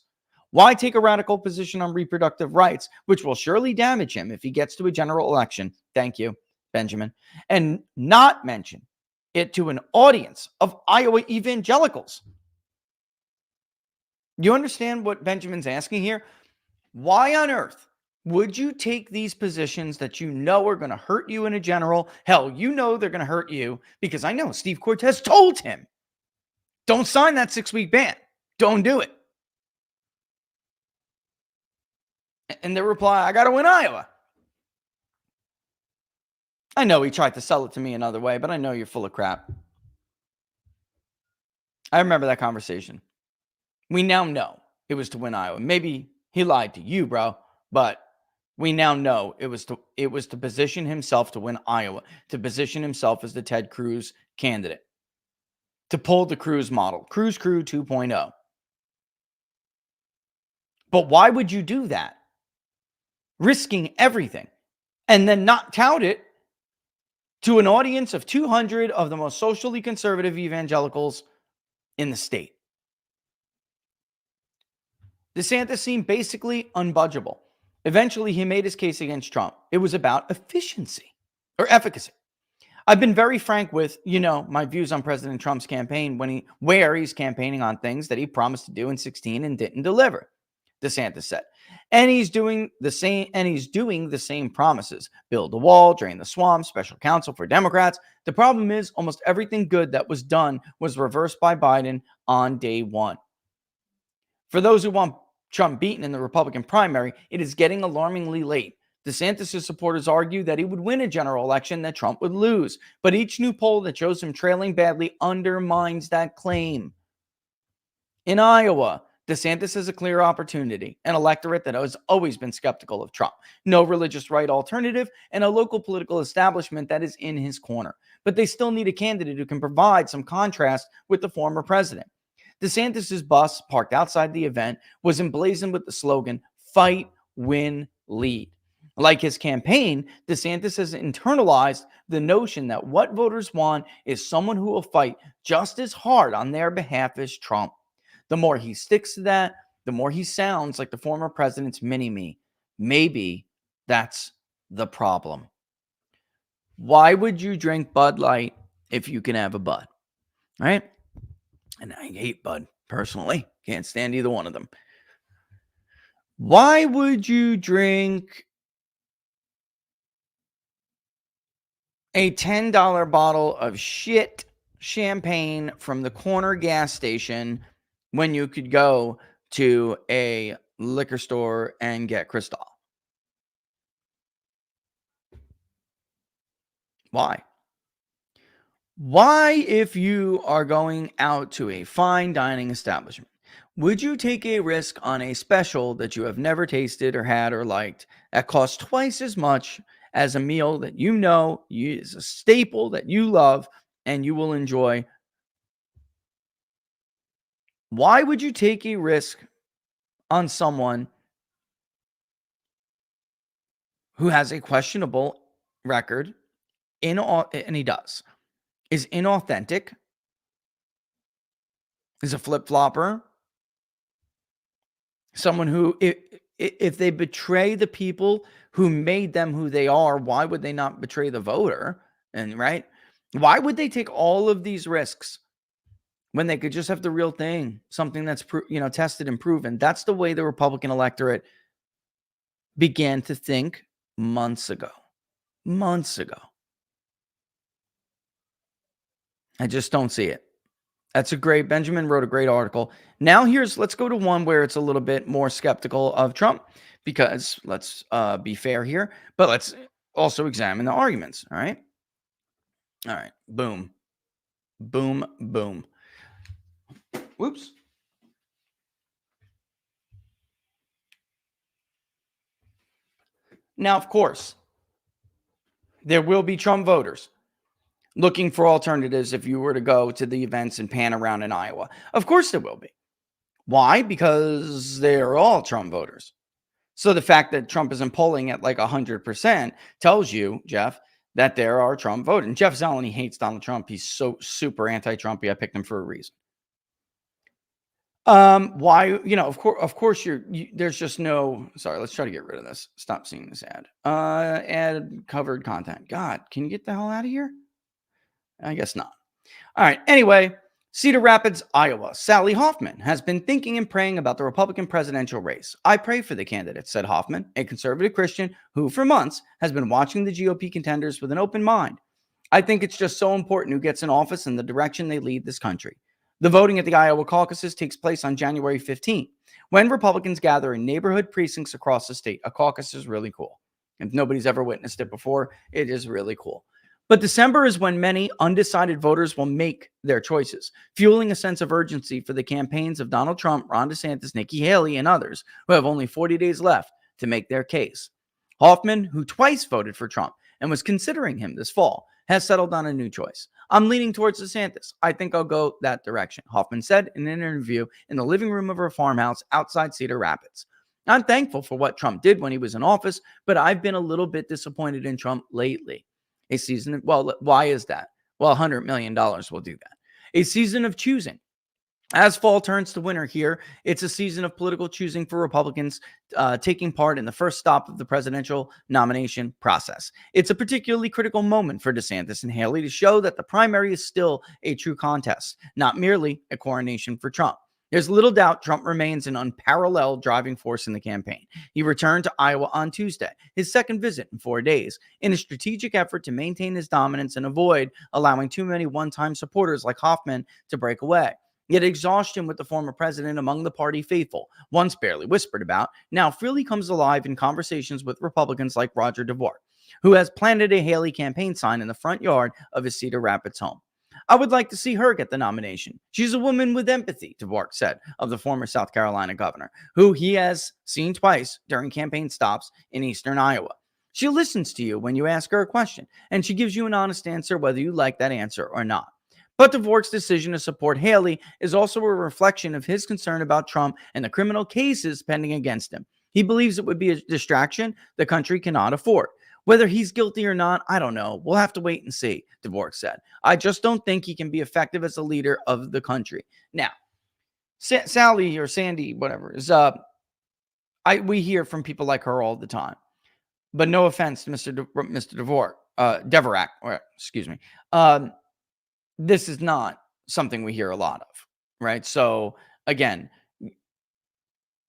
Why take a radical position on reproductive rights, which will surely damage him if he gets to a general election? Thank you, Benjamin. And not mention it to an audience of Iowa evangelicals. You understand what Benjamin's asking here? Why on earth would you take these positions that you know are going to hurt you in a general? Hell, you know they're going to hurt you because I know Steve Cortez told him, don't sign that 6-week ban. Don't do it. And the reply, I got to win Iowa. I know he tried to sell it to me another way, but I know you're full of crap. I remember that conversation. We now know it was to win Iowa. Maybe he lied to you, bro, but we now know it was to position himself to win Iowa, to position himself as the Ted Cruz candidate, to pull the Cruz model, Cruz Crew 2.0. But why would you do that? Risking everything and then not tout it to an audience of 200 of the most socially conservative evangelicals in the state. DeSantis seemed basically unbudgeable. Eventually, he made his case against Trump. It was about efficiency or efficacy. I've been very frank with, my views on President Trump's campaign where he's campaigning on things that he promised to do in 2016 and didn't deliver, DeSantis said. And he's doing the same promises. Build the wall, drain the swamp, special counsel for Democrats. The problem is almost everything good that was done was reversed by Biden on day one. For those who want Trump beaten in the Republican primary, it is getting alarmingly late. DeSantis' supporters argue that he would win a general election, that Trump would lose. But each new poll that shows him trailing badly undermines that claim. In Iowa, DeSantis has a clear opportunity, an electorate that has always been skeptical of Trump, no religious right alternative, and a local political establishment that is in his corner. But they still need a candidate who can provide some contrast with the former president. DeSantis' bus, parked outside the event, was emblazoned with the slogan, "Fight, Win, Lead." Like his campaign, DeSantis has internalized the notion that what voters want is someone who will fight just as hard on their behalf as Trump. The more he sticks to that, the more he sounds like the former president's mini-me. Maybe that's the problem. Why would you drink Bud Light if you can have a Bud? Right? And I hate Bud, personally. Can't stand either one of them. Why would you drink a $10 bottle of shit champagne from the corner gas station when you could go to a liquor store and get Cristal? Why? Why, if you are going out to a fine dining establishment, would you take a risk on a special that you have never tasted or had or liked that costs twice as much as a meal that you know is a staple that you love and you will enjoy? Why would you take a risk on someone who has a questionable record, and he does, is inauthentic, is a flip-flopper, someone who, if they betray the people who made them who they are, why would they not betray the voter? And right? Why would they take all of these risks when they could just have the real thing, something that's tested and proven? That's the way the Republican electorate began to think months ago. Months ago. I just don't see it. Benjamin wrote a great article. Now let's go to one where it's a little bit more skeptical of Trump, because let's be fair here, but let's also examine the arguments. All right. Boom. Boom, boom. Whoops. Now, of course, there will be Trump voters looking for alternatives if you were to go to the events and pan around in Iowa. Of course there will be. Why? Because they're all Trump voters. So the fact that Trump isn't polling at like 100% tells you, Jeff, that there are Trump voters. And Jeff Zeleny hates Donald Trump. He's so super anti-Trumpy. I picked him for a reason. Why? Of course, there's just no. Sorry, let's try to get rid of this. Stop seeing this ad. Ad covered content. God, can you get the hell out of here? I guess not. All right. Anyway, Cedar Rapids, Iowa. Sally Hoffman has been thinking and praying about the Republican presidential race. I pray for the candidate, said Hoffman, a conservative Christian who for months has been watching the GOP contenders with an open mind. I think it's just so important who gets in office and the direction they lead this country. The voting at the Iowa caucuses takes place on January 15th, when Republicans gather in neighborhood precincts across the state. A caucus is really cool. If nobody's ever witnessed it before, it is really cool. But December is when many undecided voters will make their choices, fueling a sense of urgency for the campaigns of Donald Trump, Ron DeSantis, Nikki Haley, and others who have only 40 days left to make their case. Hoffman, who twice voted for Trump and was considering him this fall, has settled on a new choice. I'm leaning towards DeSantis. I think I'll go that direction, Hoffman said in an interview in the living room of her farmhouse outside Cedar Rapids. I'm thankful for what Trump did when he was in office, but I've been a little bit disappointed in Trump lately. Why is that? Well, $100 million will do that. A season of choosing. As fall turns to winter here, it's a season of political choosing for Republicans taking part in the first stop of the presidential nomination process. It's a particularly critical moment for DeSantis and Haley to show that the primary is still a true contest, not merely a coronation for Trump. There's little doubt Trump remains an unparalleled driving force in the campaign. He returned to Iowa on Tuesday, his second visit in 4 days, in a strategic effort to maintain his dominance and avoid allowing too many one-time supporters like Hoffman to break away. Yet exhaustion with the former president among the party faithful, once barely whispered about, now freely comes alive in conversations with Republicans like Roger DeVore, who has planted a Haley campaign sign in the front yard of his Cedar Rapids home. I would like to see her get the nomination. She's a woman with empathy, DeVore said of the former South Carolina governor, who he has seen twice during campaign stops in eastern Iowa. She listens to you when you ask her a question, and she gives you an honest answer whether you like that answer or not. But DeVore's decision to support Haley is also a reflection of his concern about Trump and the criminal cases pending against him. He believes it would be a distraction the country cannot afford. Whether he's guilty or not, I don't know. We'll have to wait and see, DeVore said. I just don't think he can be effective as a leader of the country. Now, Sally or Sandy, whatever, is we hear from people like her all the time. But no offense to Mr. DeVore, Devorak, or excuse me. This is not something we hear a lot of, right? So again,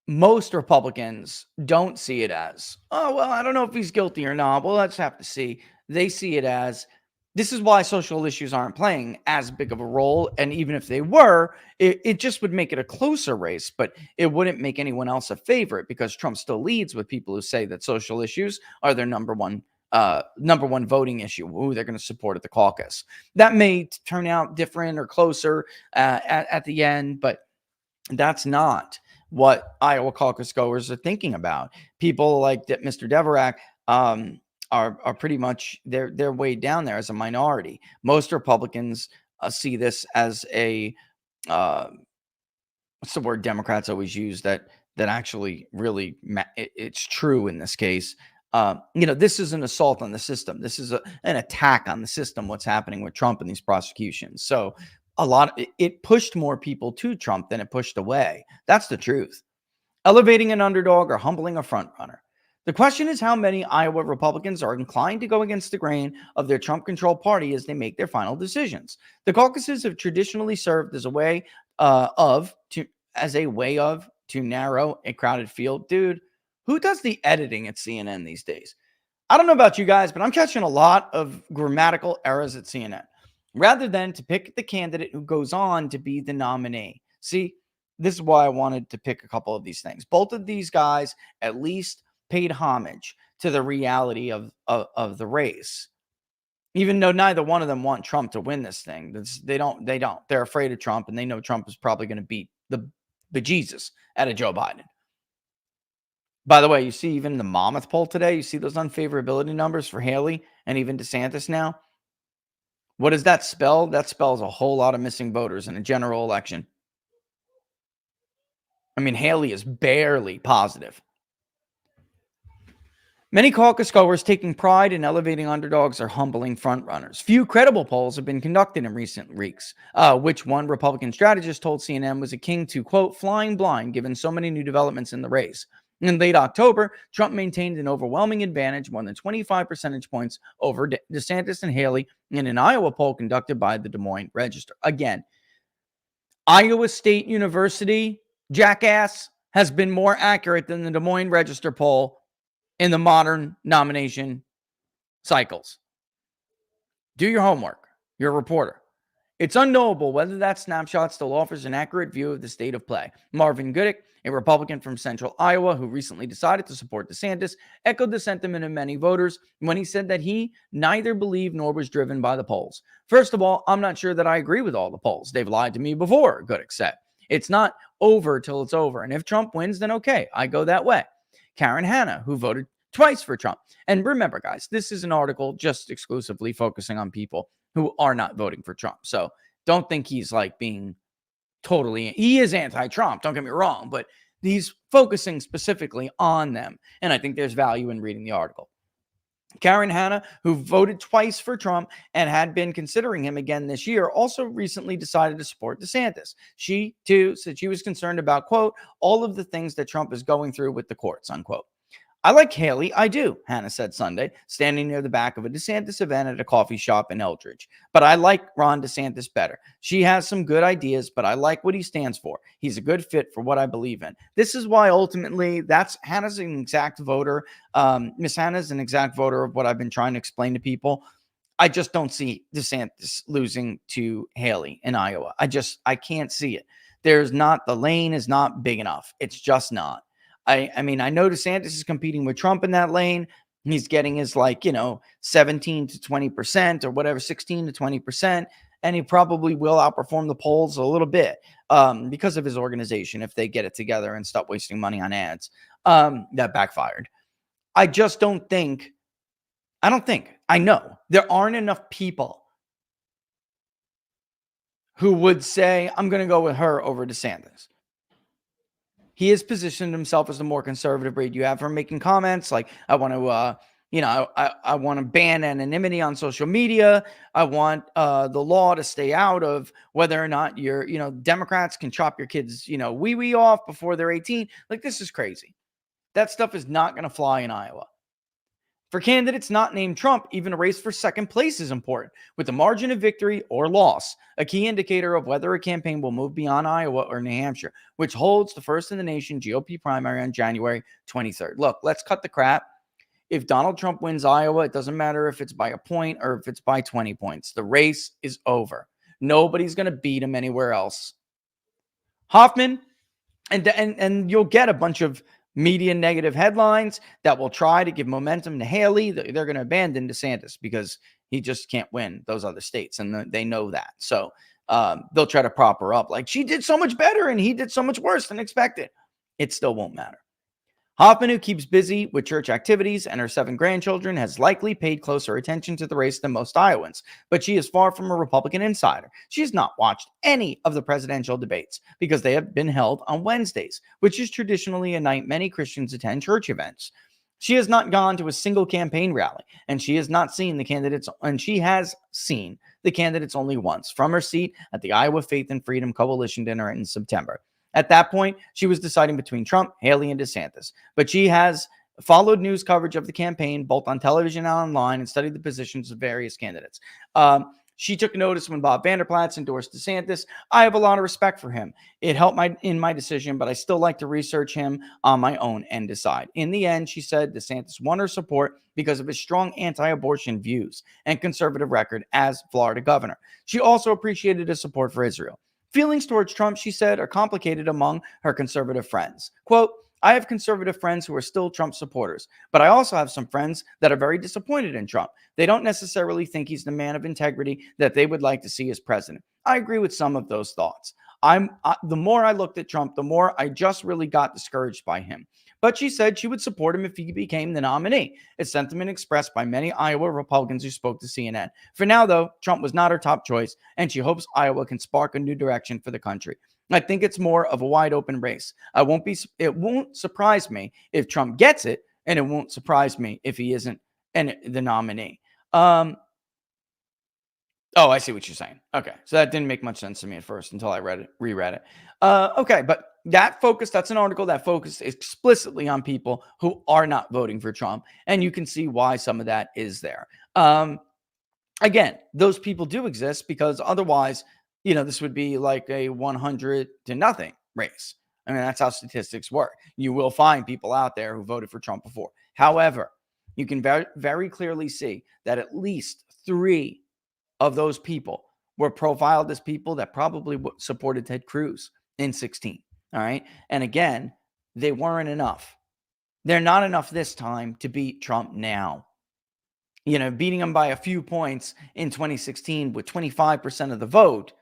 most Republicans don't see it as, oh, well, I don't know if he's guilty or not. Well, let's have to see. They see it as, this is why social issues aren't playing as big of a role. And even if they were, it just would make it a closer race, but it wouldn't make anyone else a favorite because Trump still leads with people who say that social issues are their number one voting issue, who they're going to support at the caucus. That may turn out different or closer at the end, but that's not what Iowa caucus goers are thinking about. People like Mr. Devorak are pretty much, they're way down there as a minority. Most Republicans see this as a what's the word Democrats always use that actually really it's true in this case. This is an assault on the system. This is an attack on the system, what's happening with Trump and these prosecutions. So it pushed more people to Trump than it pushed away. That's the truth. Elevating an underdog or humbling a frontrunner. The question is how many Iowa Republicans are inclined to go against the grain of their Trump-controlled party as they make their final decisions. The caucuses have traditionally served as a way to narrow a crowded field. Dude, who does the editing at CNN these days? I don't know about you guys, but I'm catching a lot of grammatical errors at CNN. Rather than to pick the candidate who goes on to be the nominee. See, this is why I wanted to pick a couple of these things. Both of these guys at least paid homage to the reality of the race. Even though neither one of them want Trump to win this thing. They don't. They're afraid of Trump, and they know Trump is probably going to beat the bejesus out of Joe Biden. By the way, you see even the Monmouth poll today, you see those unfavorability numbers for Haley and even DeSantis now? What does that spell? That spells a whole lot of missing voters in a general election. I mean, Haley is barely positive. Many caucus goers taking pride in elevating underdogs are humbling frontrunners. Few credible polls have been conducted in recent weeks, which one Republican strategist told CNN was akin to, quote, flying blind given so many new developments in the race. In late October, Trump maintained an overwhelming advantage, more than 25 percentage points over DeSantis and Haley in an Iowa poll conducted by the Des Moines Register. Again, Iowa State University, jackass, has been more accurate than the Des Moines Register poll in the modern nomination cycles. Do your homework. You're a reporter. It's unknowable whether that snapshot still offers an accurate view of the state of play. Marvin Goodich, a Republican from central Iowa who recently decided to support DeSantis, echoed the sentiment of many voters when he said that he neither believed nor was driven by the polls. First of all, I'm not sure that I agree with all the polls. They've lied to me before, Goodich said. It's not over till it's over. And if Trump wins, then okay, I go that way. Karen Hanna, who voted twice for Trump. And remember, guys, this is an article just exclusively focusing on people who are not voting for Trump. So don't think he's like being totally, he is anti-Trump, don't get me wrong, but he's focusing specifically on them. And I think there's value in reading the article. Karen Hanna, who voted twice for Trump and had been considering him again this year, also recently decided to support DeSantis. She, too, said she was concerned about, quote, all of the things that Trump is going through with the courts, unquote. I like Haley. I do, Hannah said Sunday, standing near the back of a DeSantis event at a coffee shop in Eldridge. But I like Ron DeSantis better. She has some good ideas, but I like what he stands for. He's a good fit for what I believe in. This is why ultimately that's Hannah's an exact voter. Miss Hannah's an exact voter of what I've been trying to explain to people. I just don't see DeSantis losing to Haley in Iowa. I can't see it. The lane is not big enough. It's just not. I mean, I know DeSantis is competing with Trump in that lane. He's getting his 17 to 20% or whatever, 16 to 20%. And he probably will outperform the polls a little bit because of his organization if they get it together and stop wasting money on ads. That backfired. I just don't think, I know there aren't enough people who would say, I'm going to go with her over DeSantis. He has positioned himself as the more conservative breed. You have her making comments like, I want to, I want to ban anonymity on social media. I want the law to stay out of whether or not Democrats can chop your kids, wee off before they're 18. Like, this is crazy. That stuff is not going to fly in Iowa. For candidates not named Trump, even a race for second place is important, with the margin of victory or loss, a key indicator of whether a campaign will move beyond Iowa or New Hampshire, which holds the first in the nation GOP primary on January 23rd. Look, let's cut the crap. If Donald Trump wins Iowa, it doesn't matter if it's by a point or if it's by 20 points. The race is over. Nobody's going to beat him anywhere else. Hoffman, and you'll get a bunch of media negative headlines that will try to give momentum to Haley. They're going to abandon DeSantis because he just can't win those other states, and they know that. So they'll try to prop her up like she did so much better and he did so much worse than expected. It still won't matter. Hoffman, who keeps busy with church activities and her 7 grandchildren, has likely paid closer attention to the race than most Iowans, but she is far from a Republican insider. She has not watched any of the presidential debates because they have been held on Wednesdays, which is traditionally a night many Christians attend church events. She has not gone to a single campaign rally, and she has seen the candidates only once from her seat at the Iowa Faith and Freedom Coalition dinner in September. At that point, she was deciding between Trump, Haley, and DeSantis. But she has followed news coverage of the campaign, both on television and online, and studied the positions of various candidates. She took notice when Bob Vanderplaats endorsed DeSantis. I have a lot of respect for him. It helped in my decision, but I still like to research him on my own and decide. In the end, she said DeSantis won her support because of his strong anti-abortion views and conservative record as Florida governor. She also appreciated his support for Israel. Feelings towards Trump, she said, are complicated among her conservative friends. Quote, I have conservative friends who are still Trump supporters, but I also have some friends that are very disappointed in Trump. They don't necessarily think he's the man of integrity that they would like to see as president. I agree with some of those thoughts. The more I looked at Trump, the more I just really got discouraged by him. But she said she would support him if he became the nominee. It's sentiment expressed by many Iowa Republicans who spoke to CNN. For now, though, Trump was not her top choice, and she hopes Iowa can spark a new direction for the country. I think it's more of a wide open race. It won't surprise me if Trump gets it, and it won't surprise me if he isn't the nominee. Oh, I see what you're saying. Okay. So that didn't make much sense to me at first until I reread it. Okay. But that's an article that focused explicitly on people who are not voting for Trump. And you can see why some of that is there. Again, those people do exist because otherwise, this would be like a 100 to nothing race. I mean, that's how statistics work. You will find people out there who voted for Trump before. However, you can very, very clearly see that at least 3 of those people were profiled as people that probably supported Ted Cruz in 16. All right. And again, they weren't enough. They're not enough this time to beat Trump now. Beating him by a few points in 2016 with 25% of the vote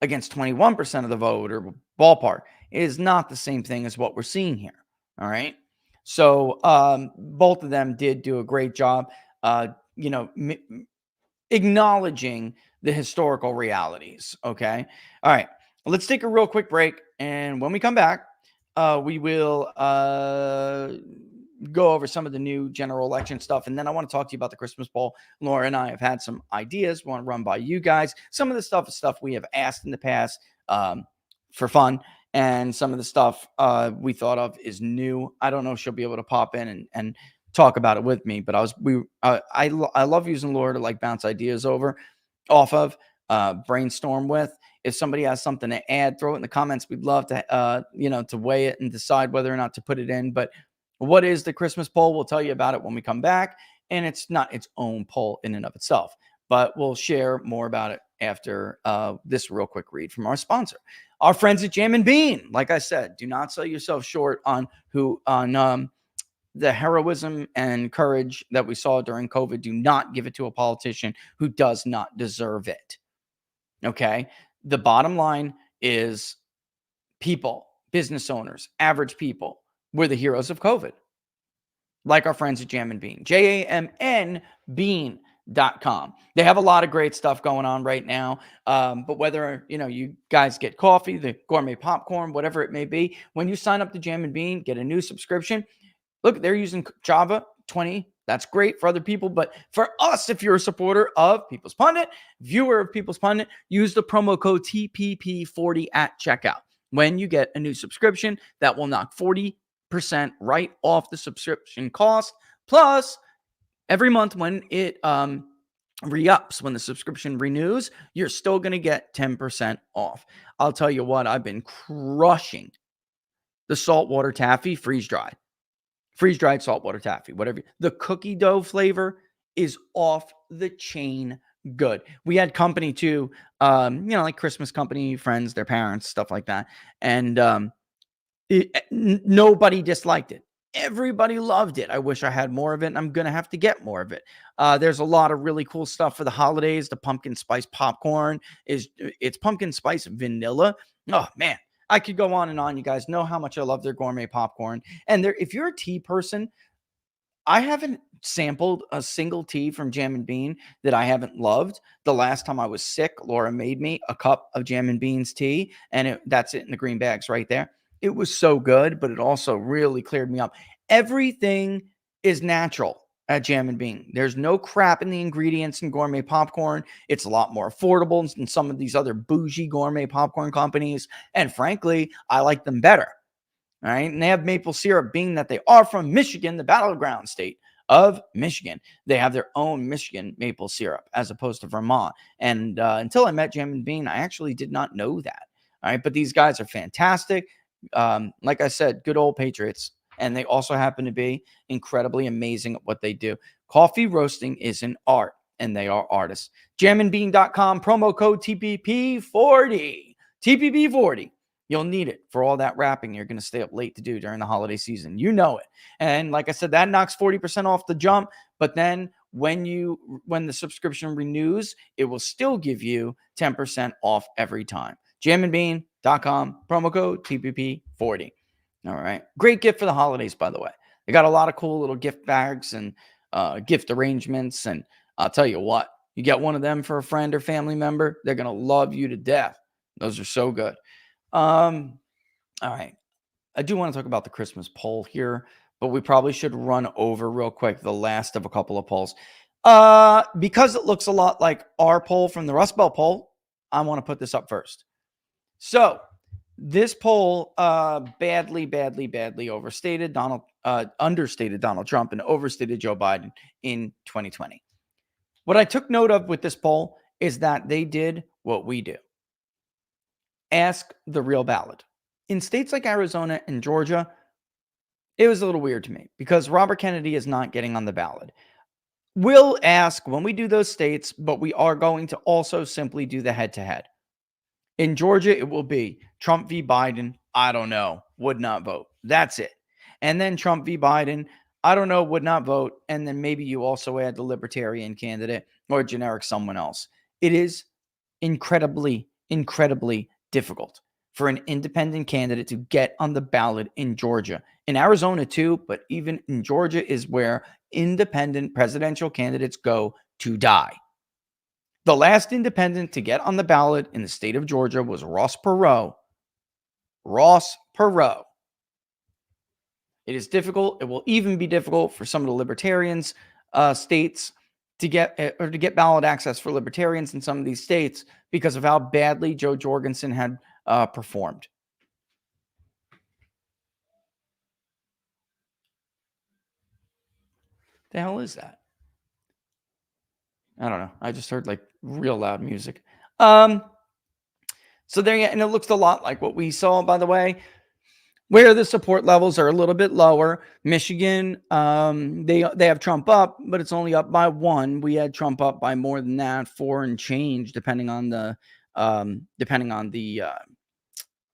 against 21% of the vote or ballpark is not the same thing as what we're seeing here. All right. So both of them did do a great job, acknowledging the historical realities. Okay. All right. Let's take a real quick break. And when we come back, we will go over some of the new general election stuff. And then I want to talk to you about the Christmas poll. Laura and I have had some ideas we want to run by you guys. Some of the stuff is stuff we have asked in the past for fun. and some of the stuff we thought of is new. I don't know if she'll be able to pop in and talk about it with me, but I love using Laura to like bounce ideas off of, brainstorm with. If somebody has something to add, throw it in the comments. We'd love to to weigh it and decide whether or not to put it in. But what is the Christmas poll? We'll tell you about it when we come back, and it's not its own poll in and of itself, but we'll share more about it after this real quick read from our sponsor, our friends at Jam and Bean. Like I said, do not sell yourself short on the heroism and courage that we saw during COVID. Do not give it to a politician who does not deserve it. Okay. The bottom line is people, business owners, average people were the heroes of COVID. Like our friends at Jam and Bean, JAMN Bean.com. They have a lot of great stuff going on right now. But whether, you guys get coffee, the gourmet popcorn, whatever it may be, when you sign up to Jam and Bean, get a new subscription. Look, they're using Java 20. That's great for other people. But for us, if you're a supporter of People's Pundit, viewer of People's Pundit, use the promo code TPP40 at checkout. When you get a new subscription, that will knock 40% right off the subscription cost. Plus, every month when it re-ups, when the subscription renews, you're still going to get 10% off. I'll tell you what, I've been crushing the saltwater taffy freeze-dried saltwater taffy, whatever. The cookie dough flavor is off the chain good. We had company too, like Christmas company, friends, their parents, stuff like that. And nobody disliked it. Everybody loved it. I wish I had more of it, and I'm going to have to get more of it. There's a lot of really cool stuff for the holidays. The pumpkin spice popcorn it's pumpkin spice vanilla. Oh, man. I could go on and on. You guys know how much I love their gourmet popcorn. And if you're a tea person, I haven't sampled a single tea from Jam and Bean that I haven't loved. The last time I was sick, Laura made me a cup of Jam and Bean's tea, and that's it in the green bags right there. It was so good, but it also really cleared me up. Everything is natural at Jam and Bean. There's no crap in the ingredients in gourmet popcorn. It's a lot more affordable than some of these other bougie gourmet popcorn companies. And frankly, I like them better. All right. And they have maple syrup, being that they are from Michigan, the battleground state of Michigan. They have their own Michigan maple syrup as opposed to Vermont. And until I met Jam and Bean, I actually did not know that. All right. But these guys are fantastic. Like I said, good old patriots. And they also happen to be incredibly amazing at what they do. Coffee roasting is an art, and they are artists. Jamandbean.com, promo code TPP40. TPP40. You'll need it for all that wrapping you're going to stay up late to do during the holiday season. You know it. And like I said, that knocks 40% off the jump. But then when the subscription renews, it will still give you 10% off every time. Jamandbean.com, promo code TPP40. All right. Great gift for the holidays, by the way. They got a lot of cool little gift bags and gift arrangements. And I'll tell you what, you get one of them for a friend or family member, they're going to love you to death. Those are so good. All right. I do want to talk about the Christmas poll here, but we probably should run over real quick the last of a couple of polls. Because it looks a lot like our poll from the Rust Belt poll, I want to put this up first. So this poll badly understated Donald Trump and overstated Joe Biden in 2020. What I took note of with this poll is that they did what we do. Ask the real ballot. In states like Arizona and Georgia, it was a little weird to me because Robert Kennedy is not getting on the ballot. We'll ask when we do those states, but we are going to also simply do the head-to-head. In Georgia, it will be Trump v. Biden. I don't know. Would not vote. That's it. And then Trump v. Biden. I don't know. Would not vote. And then maybe you also add the libertarian candidate or generic someone else. It is incredibly difficult for an independent candidate to get on the ballot in Georgia. In Arizona too, but even in Georgia is where independent presidential candidates go to die. The last independent to get on the ballot in the state of Georgia was Ross Perot. It is difficult. It will even be difficult for some of the libertarians states to get ballot access for libertarians in some of these states because of how badly Joe Jorgensen had performed. The hell is that? I don't know. I just heard like real loud music. So there, and it looks a lot like what we saw, by the way, where the support levels are a little bit lower. Michigan, they have Trump up, but it's only up by 1. We had Trump up by more than that, 4 and change, depending on the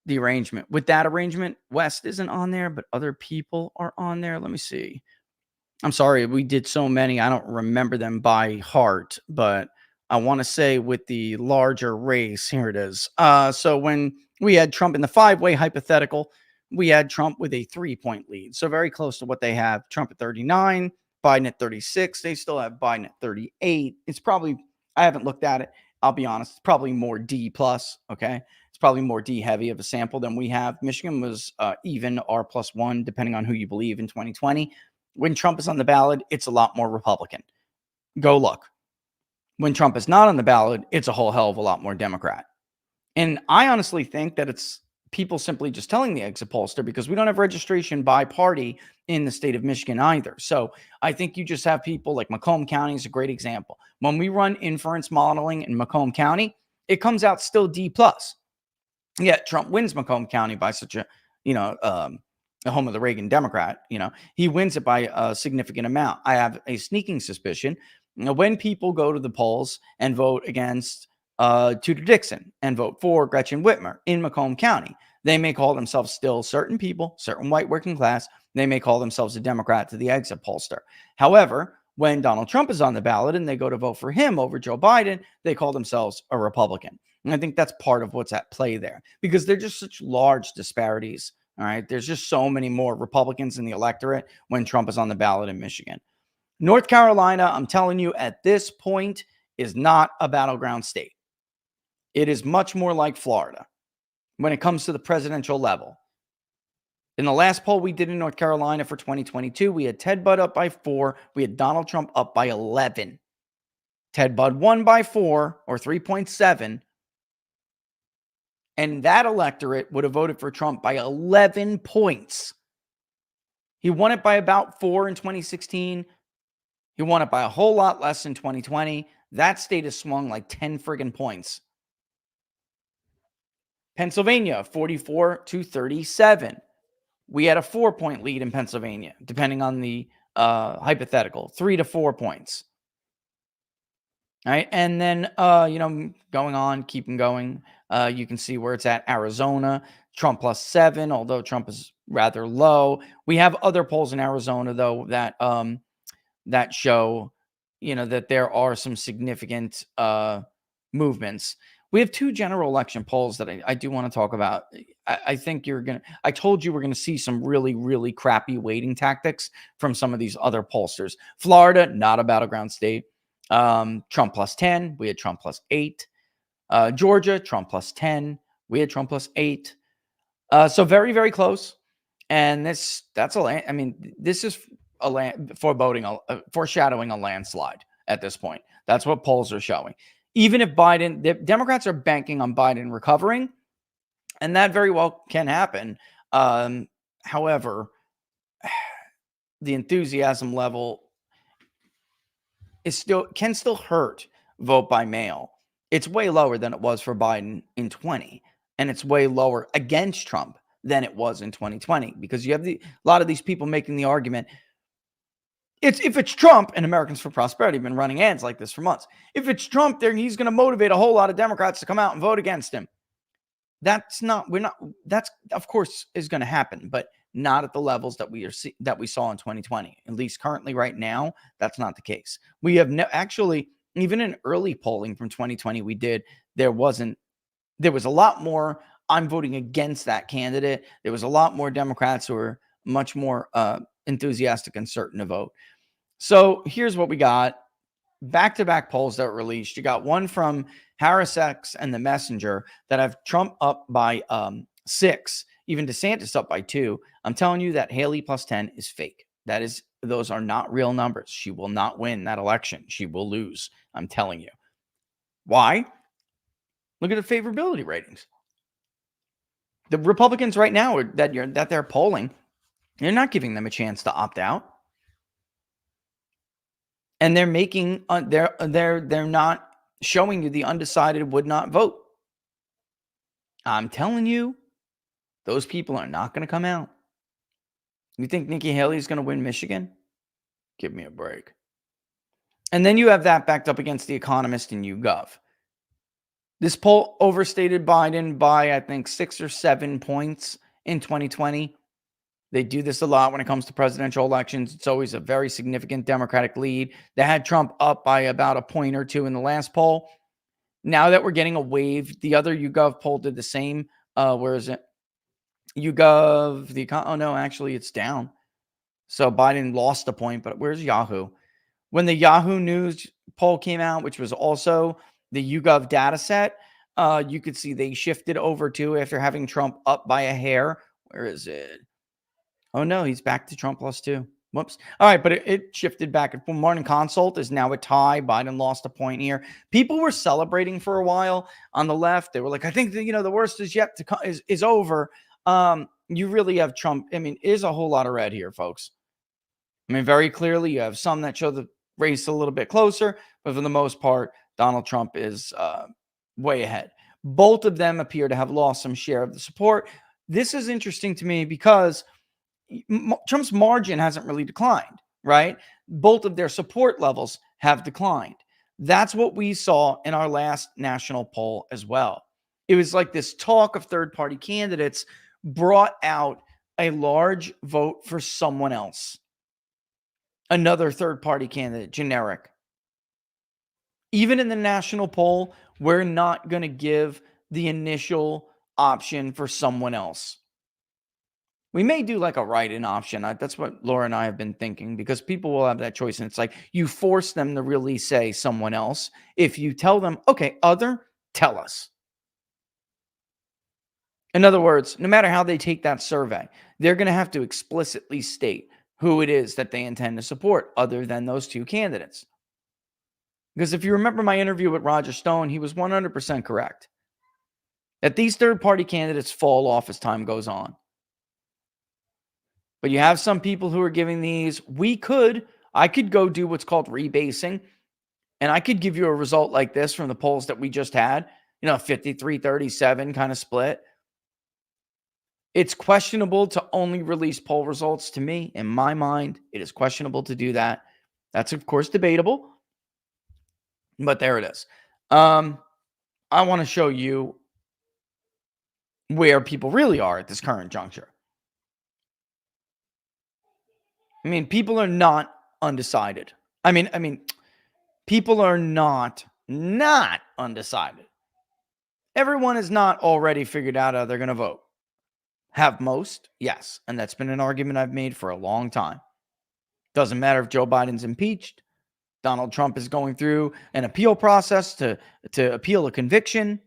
the arrangement. With that arrangement, West isn't on there, but other people are on there. Let me see. I'm sorry, we did so many. I don't remember them by heart, but I want to say with the larger race, here it is. So when we had Trump in the 5-way hypothetical, we had Trump with a 3-point lead. So very close to what they have. Trump at 39, Biden at 36. They still have Biden at 38. It's probably, I haven't looked at it. I'll be honest, it's probably more D plus. Okay. It's probably more D heavy of a sample than we have. Michigan was even R plus 1, depending on who you believe in 2020. When Trump is on the ballot, it's a lot more Republican. Go look. When Trump is not on the ballot, it's a whole hell of a lot more Democrat. And I honestly think that it's people simply just telling the exit pollster because we don't have registration by party in the state of Michigan either. So I think you just have people like Macomb County is a great example. When we run inference modeling in Macomb County, it comes out still D plus. Yet Trump wins Macomb County by such a, the home of the Reagan Democrat, he wins it by a significant amount. I have a sneaking suspicion when people go to the polls and vote against Tudor Dixon and vote for Gretchen Whitmer in Macomb County, they may call themselves still certain people, certain white working class. They may call themselves a Democrat to the exit pollster. However, when Donald Trump is on the ballot and they go to vote for him over Joe Biden, they call themselves a Republican. And I think that's part of what's at play there because they're just such large disparities. All right. There's just so many more Republicans in the electorate when Trump is on the ballot in Michigan. North Carolina, I'm telling you, at this point, is not a battleground state. It is much more like Florida when it comes to the presidential level. In the last poll we did in North Carolina for 2022, we had Ted Budd up by 4. We had Donald Trump up by 11. Ted Budd won by 4 or 3.7. And that electorate would have voted for Trump by 11 points. He won it by about 4 in 2016. He won it by a whole lot less in 2020. That state has swung like 10 friggin' points. Pennsylvania, 44 to 37. We had a 4-point lead in Pennsylvania, depending on the hypothetical, 3 to 4 points. All right. And then, going on, keeping going. You can see where it's at. Arizona, Trump plus 7, although Trump is rather low. We have other polls in Arizona, though, that show, that there are some significant movements. We have 2 general election polls that I do want to talk about. I think I told you we're going to see some really, really crappy weighting tactics from some of these other pollsters. Florida, not a battleground state. Trump plus 10. We had Trump plus 8. Georgia, Trump plus 10. We had Trump plus 8. So very, very close. And this is foreshadowing a landslide at this point. That's what polls are showing. Even if the Democrats are banking on Biden recovering, and that very well can happen. However, the enthusiasm level can still hurt vote by mail. It's way lower than it was for Biden in 20, and it's way lower against Trump than it was in 2020 because you have a lot of these people making the argument. If it's Trump, and Americans for Prosperity have been running ads like this for months. If it's Trump, then he's going to motivate a whole lot of Democrats to come out and vote against him. That's of course is going to happen, but not at the levels that we saw in 2020. At least currently right now, that's not the case. We have actually, even in early polling from 2020, there was a lot more I'm voting against that candidate. There was a lot more Democrats who were much more enthusiastic and certain to vote. So here's what we got. Back-to-back polls that were released. You got one from Harris X and The Messenger that have Trump up by 6, even DeSantis up by 2. I'm telling you that Haley plus 10 is fake. Those are not real numbers. She will not win that election. She will lose. I'm telling you. Why? Look at the favorability ratings. The Republicans right now that they're polling, they're not giving them a chance to opt out. And they're making they're not showing you the undecided would not vote. I'm telling you, those people are not going to come out. You think Nikki Haley is going to win Michigan? Give me a break. And then you have that backed up against The Economist and YouGov. This poll overstated Biden by, I think, 6 or 7 points in 2020. They do this a lot when it comes to presidential elections. It's always a very significant Democratic lead. They had Trump up by about a point or two in the last poll. Now that we're getting a wave, the other YouGov poll did the same. Where is it? YouGov, oh no, actually it's down. So Biden lost a point, but where's Yahoo? When the Yahoo News poll came out, which was also the YouGov data set, you could see they shifted over to after having Trump up by a hair. Where is it? Oh, no, he's back to Trump +2. Whoops. All right, but it shifted back. Morning Consult is now a tie. Biden lost a point here. People were celebrating for a while on the left. They were like, I think that, the worst is yet to come, is over. You really have Trump. I mean, is a whole lot of red here, folks. I mean, very clearly, you have some that show the race a little bit closer, but for the most part, Donald Trump is way ahead. Both of them appear to have lost some share of the support. This is interesting to me because Trump's margin hasn't really declined, right? Both of their support levels have declined. That's what we saw in our last national poll as well. It was like this talk of third-party candidates brought out a large vote for someone else. Another third-party candidate, generic. Even in the national poll, we're not going to give the initial option for someone else. We may do like a write-in option. That's what Laura and I have been thinking, because people will have that choice. And it's like you force them to really say someone else. If you tell them, okay, tell us. In other words, no matter how they take that survey, they're going to have to explicitly state who it is that they intend to support other than those two candidates. Because if you remember my interview with Roger Stone, he was 100% correct that these third-party candidates fall off as time goes on. But you have some people who are giving these. I could go do what's called rebasing, and I could give you a result like this from the polls that we just had, 53-37 kind of split. It's questionable to only release poll results. To me, in my mind, it is questionable to do that. That's, of course, debatable, but there it is. I want to show you where people really are at this current juncture. I mean, people are not undecided. I mean, people are not undecided. Everyone is not already figured out how they're going to vote. Have most? Yes. And that's been an argument I've made for a long time. Doesn't matter if Joe Biden's impeached. Donald Trump is going through an appeal process to appeal a conviction.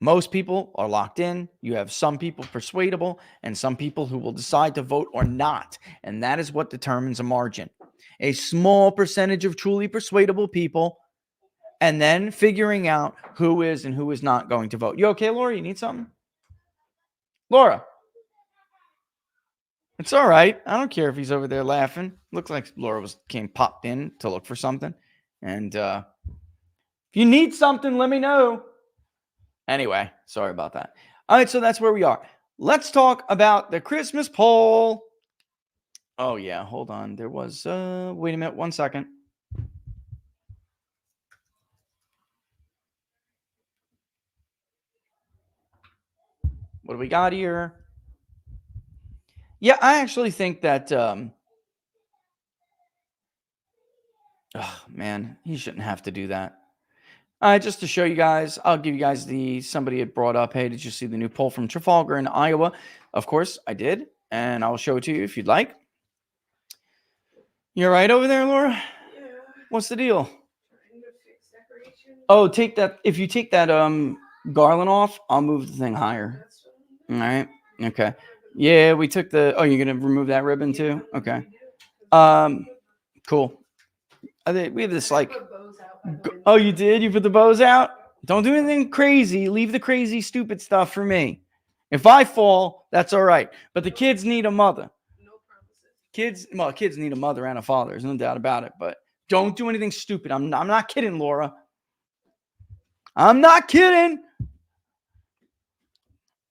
Most people are locked in. You have some people persuadable and some people who will decide to vote or not. And that is what determines a margin. A small percentage of truly persuadable people, and then figuring out who is and who is not going to vote. You okay, Laura? You need something? Laura. It's all right. I don't care if he's over there laughing. Looks like Laura came popped in to look for something. And if you need something, let me know. Anyway, sorry about that. All right, so that's where we are. Let's talk about the Christmas poll. Oh, yeah, hold on. There was, wait a minute, 1 second. What do we got here? Yeah, I actually think that, oh, man, he shouldn't have to do that. Just to show you guys, I'll give you guys somebody had brought up, hey, did you see the new poll from Trafalgar in Iowa? Of course, I did, and I'll show it to you if you'd like. You're right over there, Laura? Yeah. What's the deal? Trying to fix decorations. Oh, take that. If you take that garland off, I'll move the thing higher. All right. Okay. Yeah, we took the. Oh, you're gonna remove that ribbon too? Okay. Cool. We have this like. Oh, you did? You put the bows out? Don't do anything crazy. Leave the crazy, stupid stuff for me. If I fall, that's all right. But the kids need a mother. No promises. Kids need a mother and a father. There's no doubt about it. But don't do anything stupid. I'm not kidding, Laura. I'm not kidding.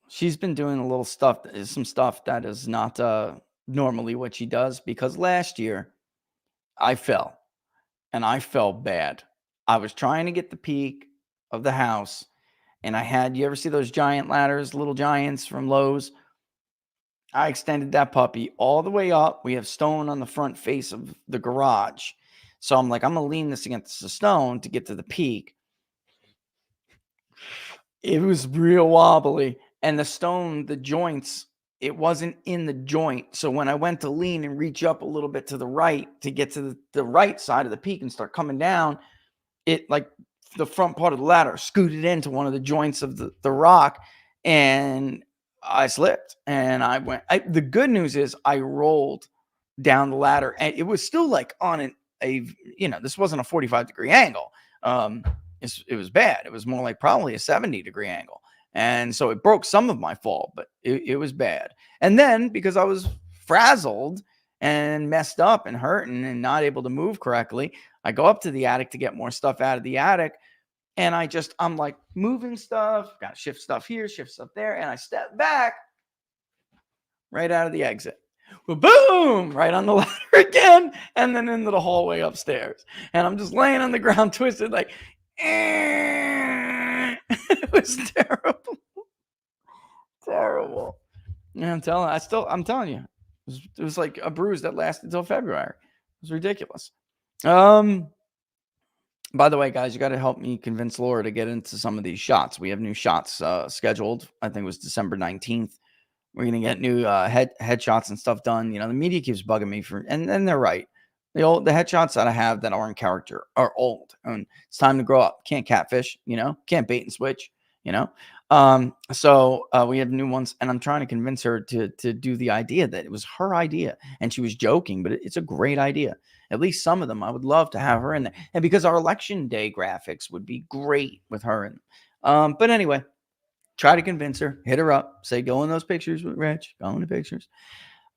She's been doing some stuff that is not normally what she does, because last year I fell, and I fell bad. I was trying to get the peak of the house, and you ever see those giant ladders, Little Giants from Lowe's? I extended that puppy all the way up. We have stone on the front face of the garage. So I'm like, I'm going to lean this against the stone to get to the peak. It was real wobbly. And the stone, the joints, it wasn't in the joint. So when I went to lean and reach up a little bit to the right to get to the right side of the peak and start coming down, it, like, the front part of the ladder scooted into one of the joints of the rock, and I slipped, and the good news is I rolled down the ladder, and it was still like on this wasn't a 45-degree angle. It was bad. It was more like probably a 70-degree angle. And so it broke some of my fall, but it was bad. And then, because I was frazzled and messed up and hurting and not able to move correctly, I go up to the attic to get more stuff out of the attic. And I'm like moving stuff, got to shift stuff here, shift stuff there. And I step back right out of the exit. Well, boom, right on the ladder again. And then into the hallway upstairs. And I'm just laying on the ground, twisted like, it was terrible. Terrible. Yeah, I'm telling you, it was like a bruise that lasted until February. It was ridiculous. By the way, guys, you got to help me convince Laura to get into some of these shots. We have new shots scheduled. I think it was December 19th. We're going to get new headshots and stuff done. The media keeps bugging me and they're right. The headshots that I have that are in character are old, and it's time to grow up. Can't catfish, can't bait and switch, So we have new ones, and I'm trying to convince her to do the idea that it was her idea, and she was joking, but it's a great idea. At least some of them, I would love to have her in there, and because our election day graphics would be great with her in them. But anyway, try to convince her, hit her up, say, go in those pictures with Rich, go in the pictures.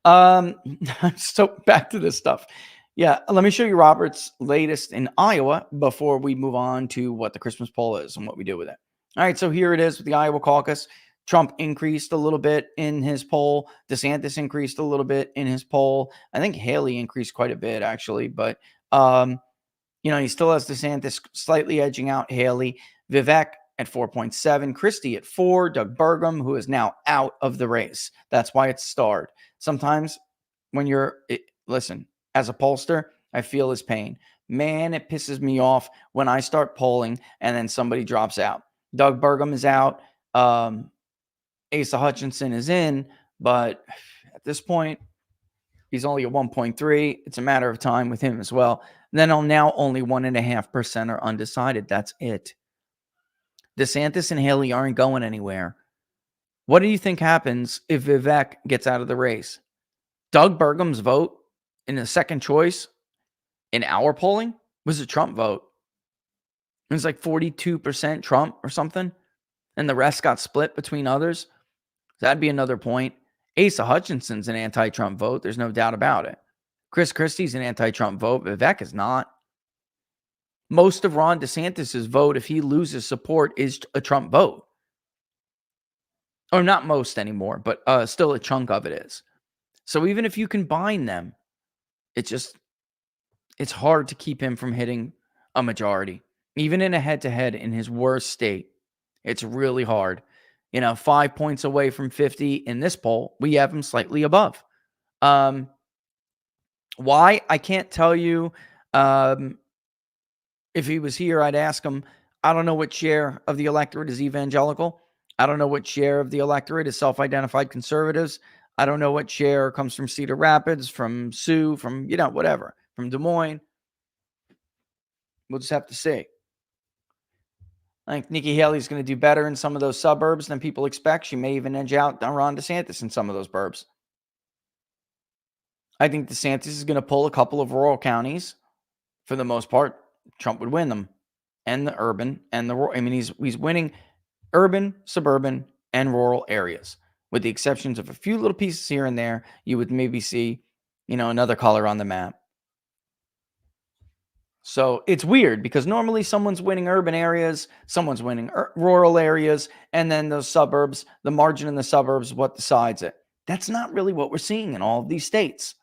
So back to this stuff. Yeah, let me show you Robert's latest in Iowa before we move on to what the Christmas poll is and what we do with it. All right, so here it is with the Iowa caucus. Trump increased a little bit in his poll. DeSantis increased a little bit in his poll. I think Haley increased quite a bit, actually. But, he still has DeSantis slightly edging out Haley. Vivek at 4.7. Christie at 4. Doug Burgum, who is now out of the race. That's why it's starred. Sometimes when listen, as a pollster, I feel his pain. Man, it pisses me off when I start polling and then somebody drops out. Doug Burgum is out. Asa Hutchinson is in, but at this point, he's only at 1.3. It's a matter of time with him as well. And then now only 1.5% are undecided. That's it. DeSantis and Haley aren't going anywhere. What do you think happens if Vivek gets out of the race? Doug Burgum's vote in the second choice in our polling was a Trump vote. It was like 42% Trump or something. And the rest got split between others. That'd be another point. Asa Hutchinson's an anti-Trump vote. There's no doubt about it. Chris Christie's an anti-Trump vote. Vivek is not. Most of Ron DeSantis' vote, if he loses support, is a Trump vote. Or not most anymore, but still a chunk of it is. So even if you combine them, it's hard to keep him from hitting a majority. Even in a head-to-head in his worst state, it's really hard. 5 points away from 50 in this poll, we have him slightly above. Why? I can't tell you. If he was here, I'd ask him. I don't know what share of the electorate is evangelical. I don't know what share of the electorate is self-identified conservatives. I don't know what share comes from Cedar Rapids, from Sioux, from, whatever, from Des Moines. We'll just have to see. I think Nikki Haley's going to do better in some of those suburbs than people expect. She may even edge out Ron DeSantis in some of those burbs. I think DeSantis is going to pull a couple of rural counties. For the most part, Trump would win them. And the urban and the rural. I mean, he's winning urban, suburban, and rural areas. With the exceptions of a few little pieces here and there, you would maybe see, another color on the map. So it's weird because normally someone's winning urban areas, someone's winning rural areas, and then those suburbs, the margin in the suburbs, what decides it. That's not really what we're seeing in all of these states.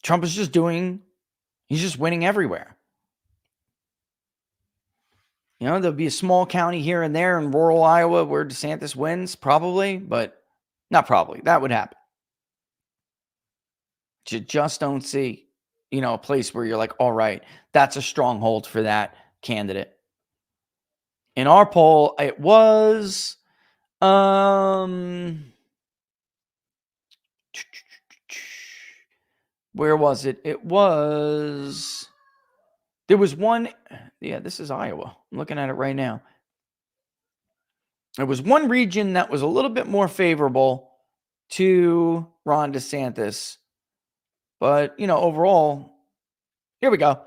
Trump is he's just winning everywhere. There'll be a small county here and there in rural Iowa where DeSantis wins, probably, but not probably. That would happen. You just don't see, a place where you're like, all right, that's a stronghold for that candidate. In our poll, it was, where was it? It was, there was one, this is Iowa. I'm looking at it right now. There was one region that was a little bit more favorable to Ron DeSantis. But, overall, here we go.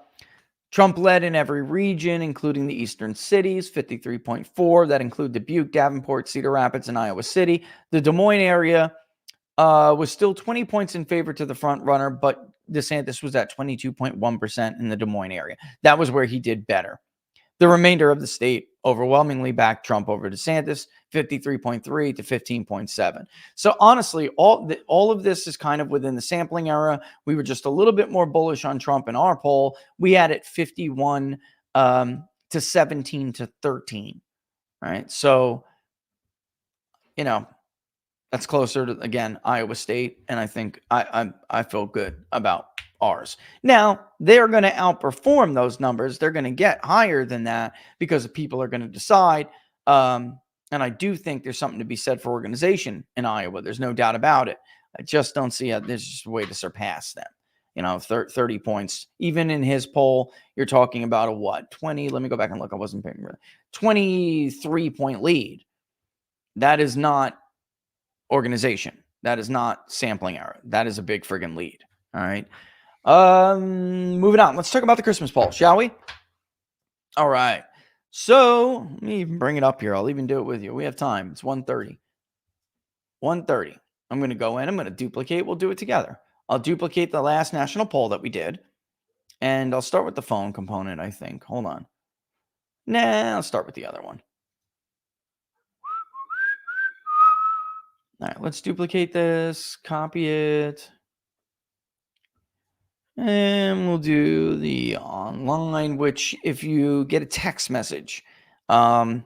Trump led in every region, including the eastern cities, 53.4. That include Dubuque, Davenport, Cedar Rapids, and Iowa City. The Des Moines area was still 20 points in favor to the front runner, but DeSantis was at 22.1% in the Des Moines area. That was where he did better. The remainder of the state overwhelmingly backed Trump over DeSantis, 53.3 to 15.7. So honestly, all of this is kind of within the sampling era. We were just a little bit more bullish on Trump in our poll. We had it 51 to 17 to 13. Right. So, that's closer to, again, Iowa State. And I think I feel good about ours. Now, they're going to outperform those numbers. They're going to get higher than that because people are going to decide. And I do think there's something to be said for organization in Iowa. There's no doubt about it. I just don't see there's just a way to surpass them. 30 points. Even in his poll, you're talking about a what? 20. Let me go back and look. I wasn't paying really. 23-point lead. That is not organization. That is not sampling error. That is a big friggin' lead. All right. Moving on. Let's talk about the Christmas poll, shall we? All right. So let me even bring it up here. I'll even do it with you. We have time. It's 1:30. 1:30. I'm going to go in. I'm going to duplicate. We'll do it together. I'll duplicate the last national poll that we did. And I'll start with the phone component, I think. Hold on. Nah, I'll start with the other one. All right, let's duplicate this, copy it. And we'll do the online, which if you get a text message, what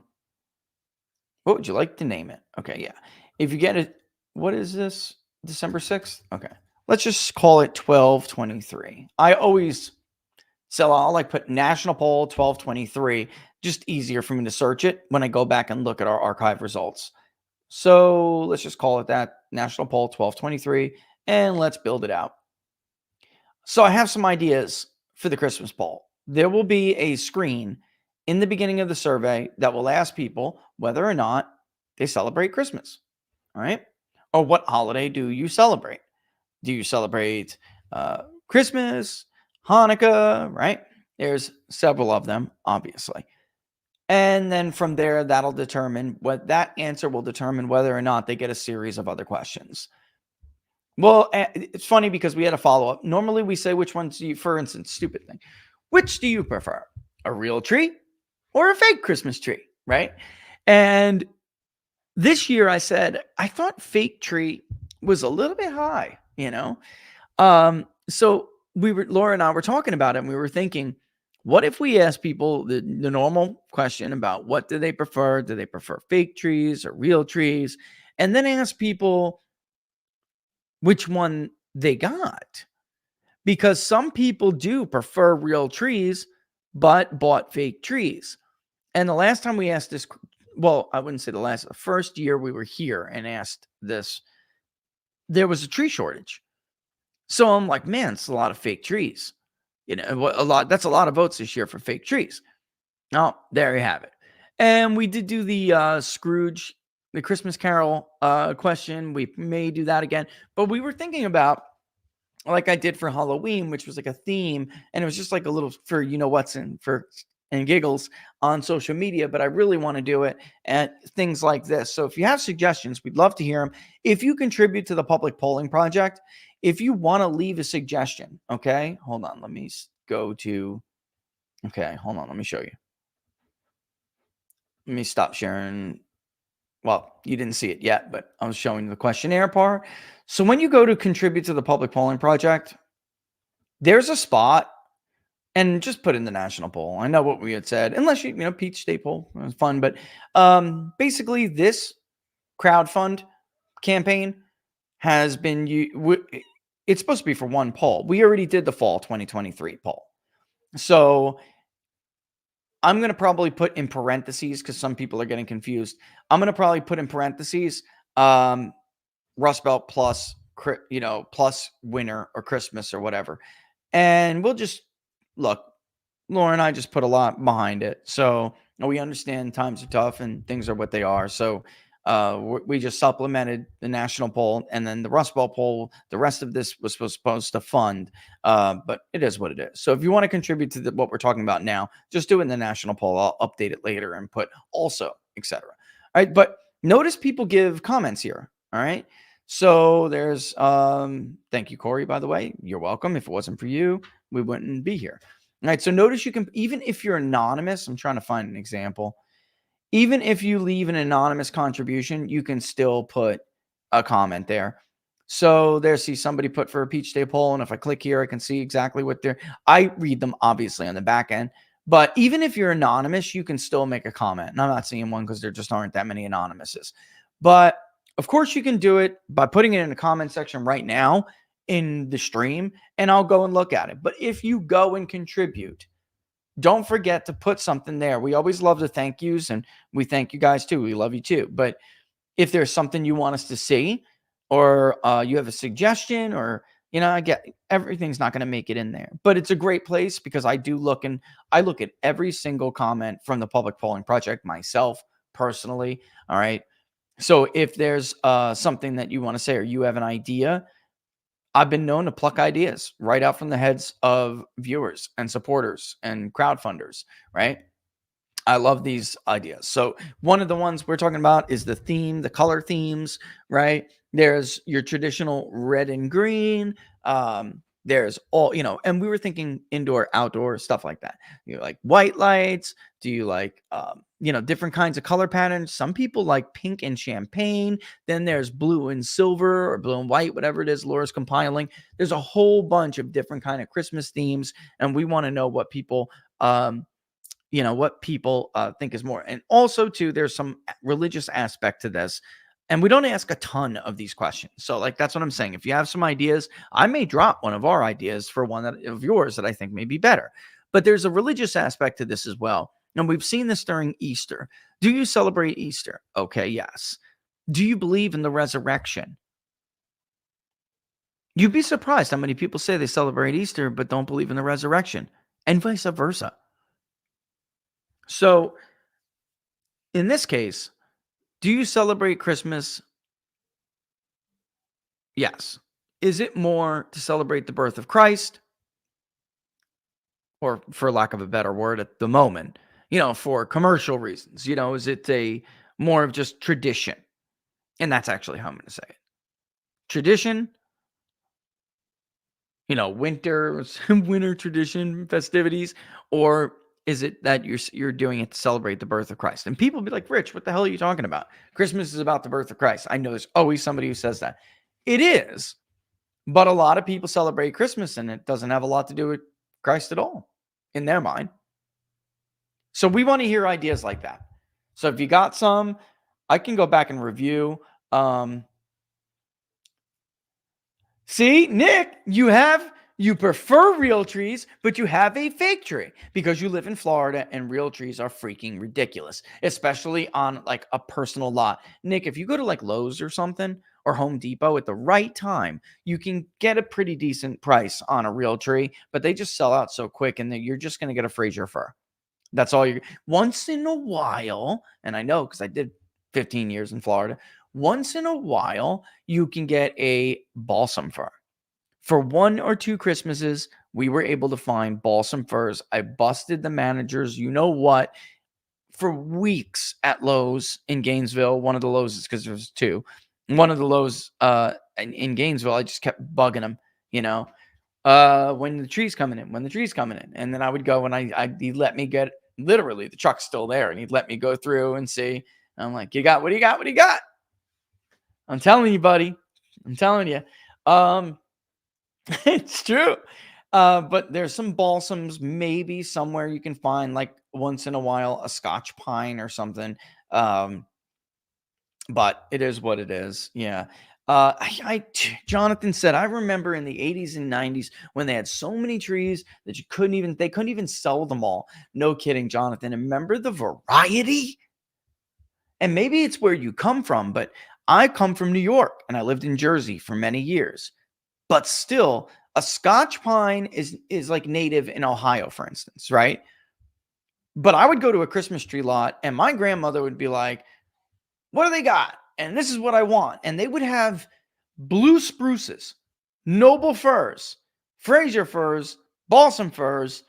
would you like to name it? Okay, yeah. If you get it, what is this? December 6th? Okay. Let's just call it 1223. I always I'll put national poll 1223, just easier for me to search it when I go back and look at our archive results. So let's just call it that, national poll 1223, and let's build it out. So I have some ideas for the Christmas poll. There will be a screen in the beginning of the survey that will ask people whether or not they celebrate Christmas, all right? Or what holiday do you celebrate? Do you celebrate Christmas, Hanukkah, right? There's several of them, obviously. And then from there, that answer will determine whether or not they get a series of other questions. Well, it's funny because we had a follow-up. Normally we say which ones do you, for instance, stupid thing. Which do you prefer? A real tree or a fake Christmas tree, right? And this year I said, I thought fake tree was a little bit high, So Laura and I were talking about it and we were thinking, what if we ask people the normal question about what do they prefer? Do they prefer fake trees or real trees? And then ask people which one they got. Because some people do prefer real trees, but bought fake trees. And the last time we asked this, well, I wouldn't say the first year we were here and asked this, there was a tree shortage. So I'm like, man, it's a lot of fake trees. That's a lot of votes this year for fake trees. Oh, there you have it. And we did do the Scrooge, the Christmas Carol question. We may do that again. But we were thinking about, like I did for Halloween, which was like a theme. And it was just like a little for what's in for and giggles on social media, but I really want to do it at things like this. So if you have suggestions, we'd love to hear them. If you contribute to the public polling project, if you want to leave a suggestion, okay, hold on, let me go to, okay, hold on, let me show you. Let me stop sharing. Well, you didn't see it yet, but I was showing you the questionnaire part. So when you go to contribute to the public polling project, there's a spot, and just put in the national poll. I know what we had said, unless Peach State poll, it was fun, but basically this crowdfund campaign has been, it's supposed to be for one poll. We already did the fall 2023 poll. So I'm going to probably put in parentheses, because some people are getting confused. I'm going to probably put in parentheses, Rust Belt plus, plus winter or Christmas or whatever. And we'll just look, Laura and I just put a lot behind it. So we understand times are tough and things are what they are. So we just supplemented the national poll, and then the Rust Belt poll. The rest of this was supposed to fund, but it is what it is. So if you want to contribute to what we're talking about now, just do it in the national poll. I'll update it later and put also, etc. All right, but notice people give comments here. All right. So there's thank you, Corey, by the way. You're welcome. If it wasn't for you, we wouldn't be here. All right. So notice you can, even if you're anonymous, I'm trying to find an example. Even if you leave an anonymous contribution, you can still put a comment there. So see somebody put for a Peach Day poll, and if I click here, I can see exactly what I read them obviously on the back end. But even if you're anonymous, you can still make a comment. And I'm not seeing one because there just aren't that many anonymouses. But of course, you can do it by putting it in the comment section right now in the stream, and I'll go and look at it. But if you go and contribute, don't forget to put something there. We always love the thank yous, and we thank you guys too. We love you too. But if there's something you want us to see, or you have a suggestion, or I get, everything's not going to make it in there. But it's a great place, because I look at every single comment from the public polling project myself personally. All right. So if there's something that you want to say, or you have an idea, I've been known to pluck ideas right out from the heads of viewers and supporters and crowdfunders, right? I love these ideas. So one of the ones we're talking about is the color themes, right? There's your traditional red and green. There's all, and we were thinking indoor, outdoor, stuff like that. You like white lights? Do you like, different kinds of color patterns? Some people like pink and champagne. Then there's blue and silver, or blue and white, whatever it is Laura's compiling. There's a whole bunch of different kind of Christmas themes, and we want to know what people, think is more. And also too, there's some religious aspect to this. And we don't ask a ton of these questions. So that's what I'm saying. If you have some ideas, I may drop one of our ideas for one of yours that I think may be better. But there's a religious aspect to this as well. And we've seen this during Easter. Do you celebrate Easter? Okay, yes. Do you believe in the resurrection? You'd be surprised how many people say they celebrate Easter but don't believe in the resurrection, and vice versa. So in this case, do you celebrate Christmas? Yes. Is it more to celebrate the birth of Christ? Or, for lack of a better word at the moment, for commercial reasons? Is it a more of just tradition? And that's actually how I'm going to say it. Tradition, winter tradition, festivities, or is it that you're doing it to celebrate the birth of Christ? And people be like, Rich, what the hell are you talking about? Christmas is about the birth of Christ. I know there's always somebody who says that. It is, but a lot of people celebrate Christmas, and it doesn't have a lot to do with Christ at all in their mind. So we want to hear ideas like that. So if you got some, I can go back and review. See, Nick, you prefer real trees, but you have a fake tree because you live in Florida and real trees are freaking ridiculous, especially on a personal lot. Nick, if you go to Lowe's or something, or Home Depot at the right time, you can get a pretty decent price on a real tree, but they just sell out so quick, and you're just going to get a Fraser fir. That's all once in a while, and I know because I did 15 years in Florida, once in a while, you can get a balsam fir. For 1 or 2 Christmases, we were able to find balsam firs. I busted the managers, you know what, for weeks at Lowe's in Gainesville. One of the Lowe's, because there's 2. One of the Lowe's in Gainesville, I just kept bugging them, when the tree's coming in, when the tree's coming in. And then I would go and he'd let me get, literally, the truck's still there, and he'd let me go through and see. And I'm like, what do you got? What do you got? I'm telling you, buddy. I'm telling you. It's true. But there's some balsams, maybe somewhere you can find, like, once in a while, a Scotch pine or something. Um, but it is what it is. Yeah. Jonathan said, I remember in the 80s and 90s when they had so many trees that they couldn't even sell them all. No kidding, Jonathan. And remember the variety? And maybe it's where you come from, but I come from New York and I lived in Jersey for many years. But still, a Scotch pine is like native in Ohio, for instance, right? But I would go to a Christmas tree lot and my grandmother would be like, what do they got? And this is what I want. And they would have blue spruces, noble firs, Fraser firs, balsam firs,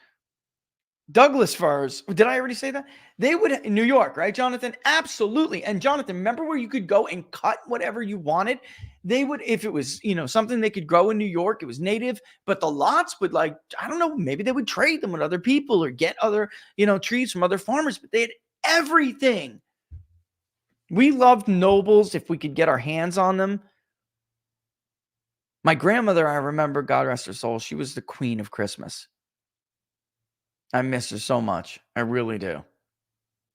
Douglas firs. Did I already say that? They would, in New York, right, Jonathan? Absolutely. And Jonathan, remember where you could go and cut whatever you wanted? They would, if it was, something they could grow in New York, it was native, but the lots would, like, I don't know, maybe they would trade them with other people or get other, trees from other farmers, but they had everything. We loved nobles if we could get our hands on them. My grandmother, I remember, God rest her soul, she was the queen of Christmas. I miss her so much. I really do.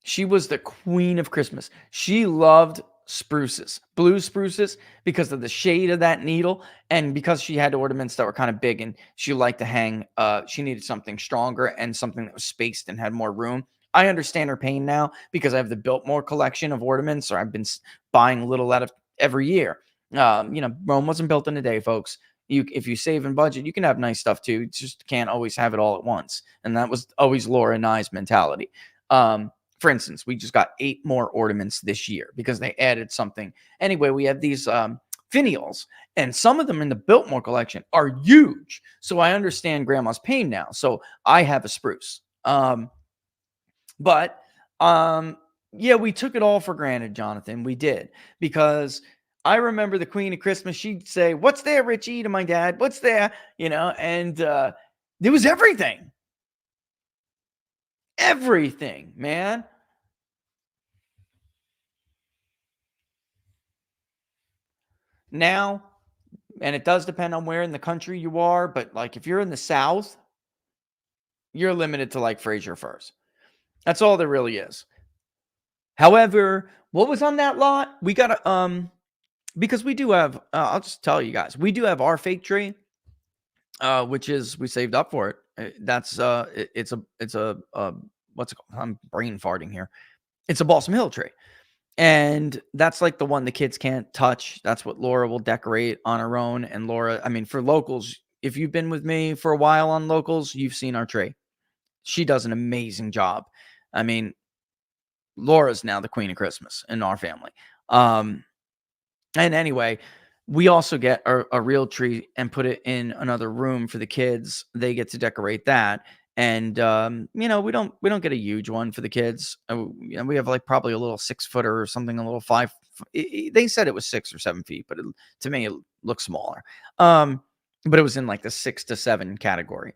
She was the queen of Christmas. She loved spruces, blue spruces, because of the shade of that needle and because she had ornaments that were kind of big and she liked to hang. She needed something stronger and something that was spaced and had more room. I understand her pain now because I have the Biltmore collection of ornaments, or I've been buying a little out of every year. Rome wasn't built in a day, folks. If you save and budget, you can have nice stuff too. You just can't always have it all at once. And that was always Laura and I's mentality. For instance, we just got 8 more ornaments this year because they added something. Anyway, we have these finials, and some of them in the Biltmore collection are huge. So I understand grandma's pain now. So I have a spruce. But yeah, we took it all for granted, Jonathan. We did, because I remember the Queen of Christmas. She'd say, "What's there, Richie?" to my dad. "What's there?" And there was everything. Everything, man. Now, and it does depend on where in the country you are, but like if you're in the South, you're limited to like Fraser firs. That's all there really is. However, what was on that lot? We got to because we do have I'll just tell you guys, we do have our fake tree, which is, we saved up for it. That's it's a what's it called? I'm brain farting here. It's a Balsam Hill tree. And that's like the one the kids can't touch. That's what Laura will decorate on her own. And Laura, I mean, for locals, if you've been with me for a while on locals, you've seen our tree. She does an amazing job. I mean, Laura's now the queen of Christmas in our family. And anyway, we also get a real tree and put it in another room for the kids. They get to decorate that. And we don't get a huge one for the kids. We have like probably a little 6-footer or something, a little 5. They said it was 6 or 7 feet, but to me it looks smaller. But it was in like the 6 to 7 category.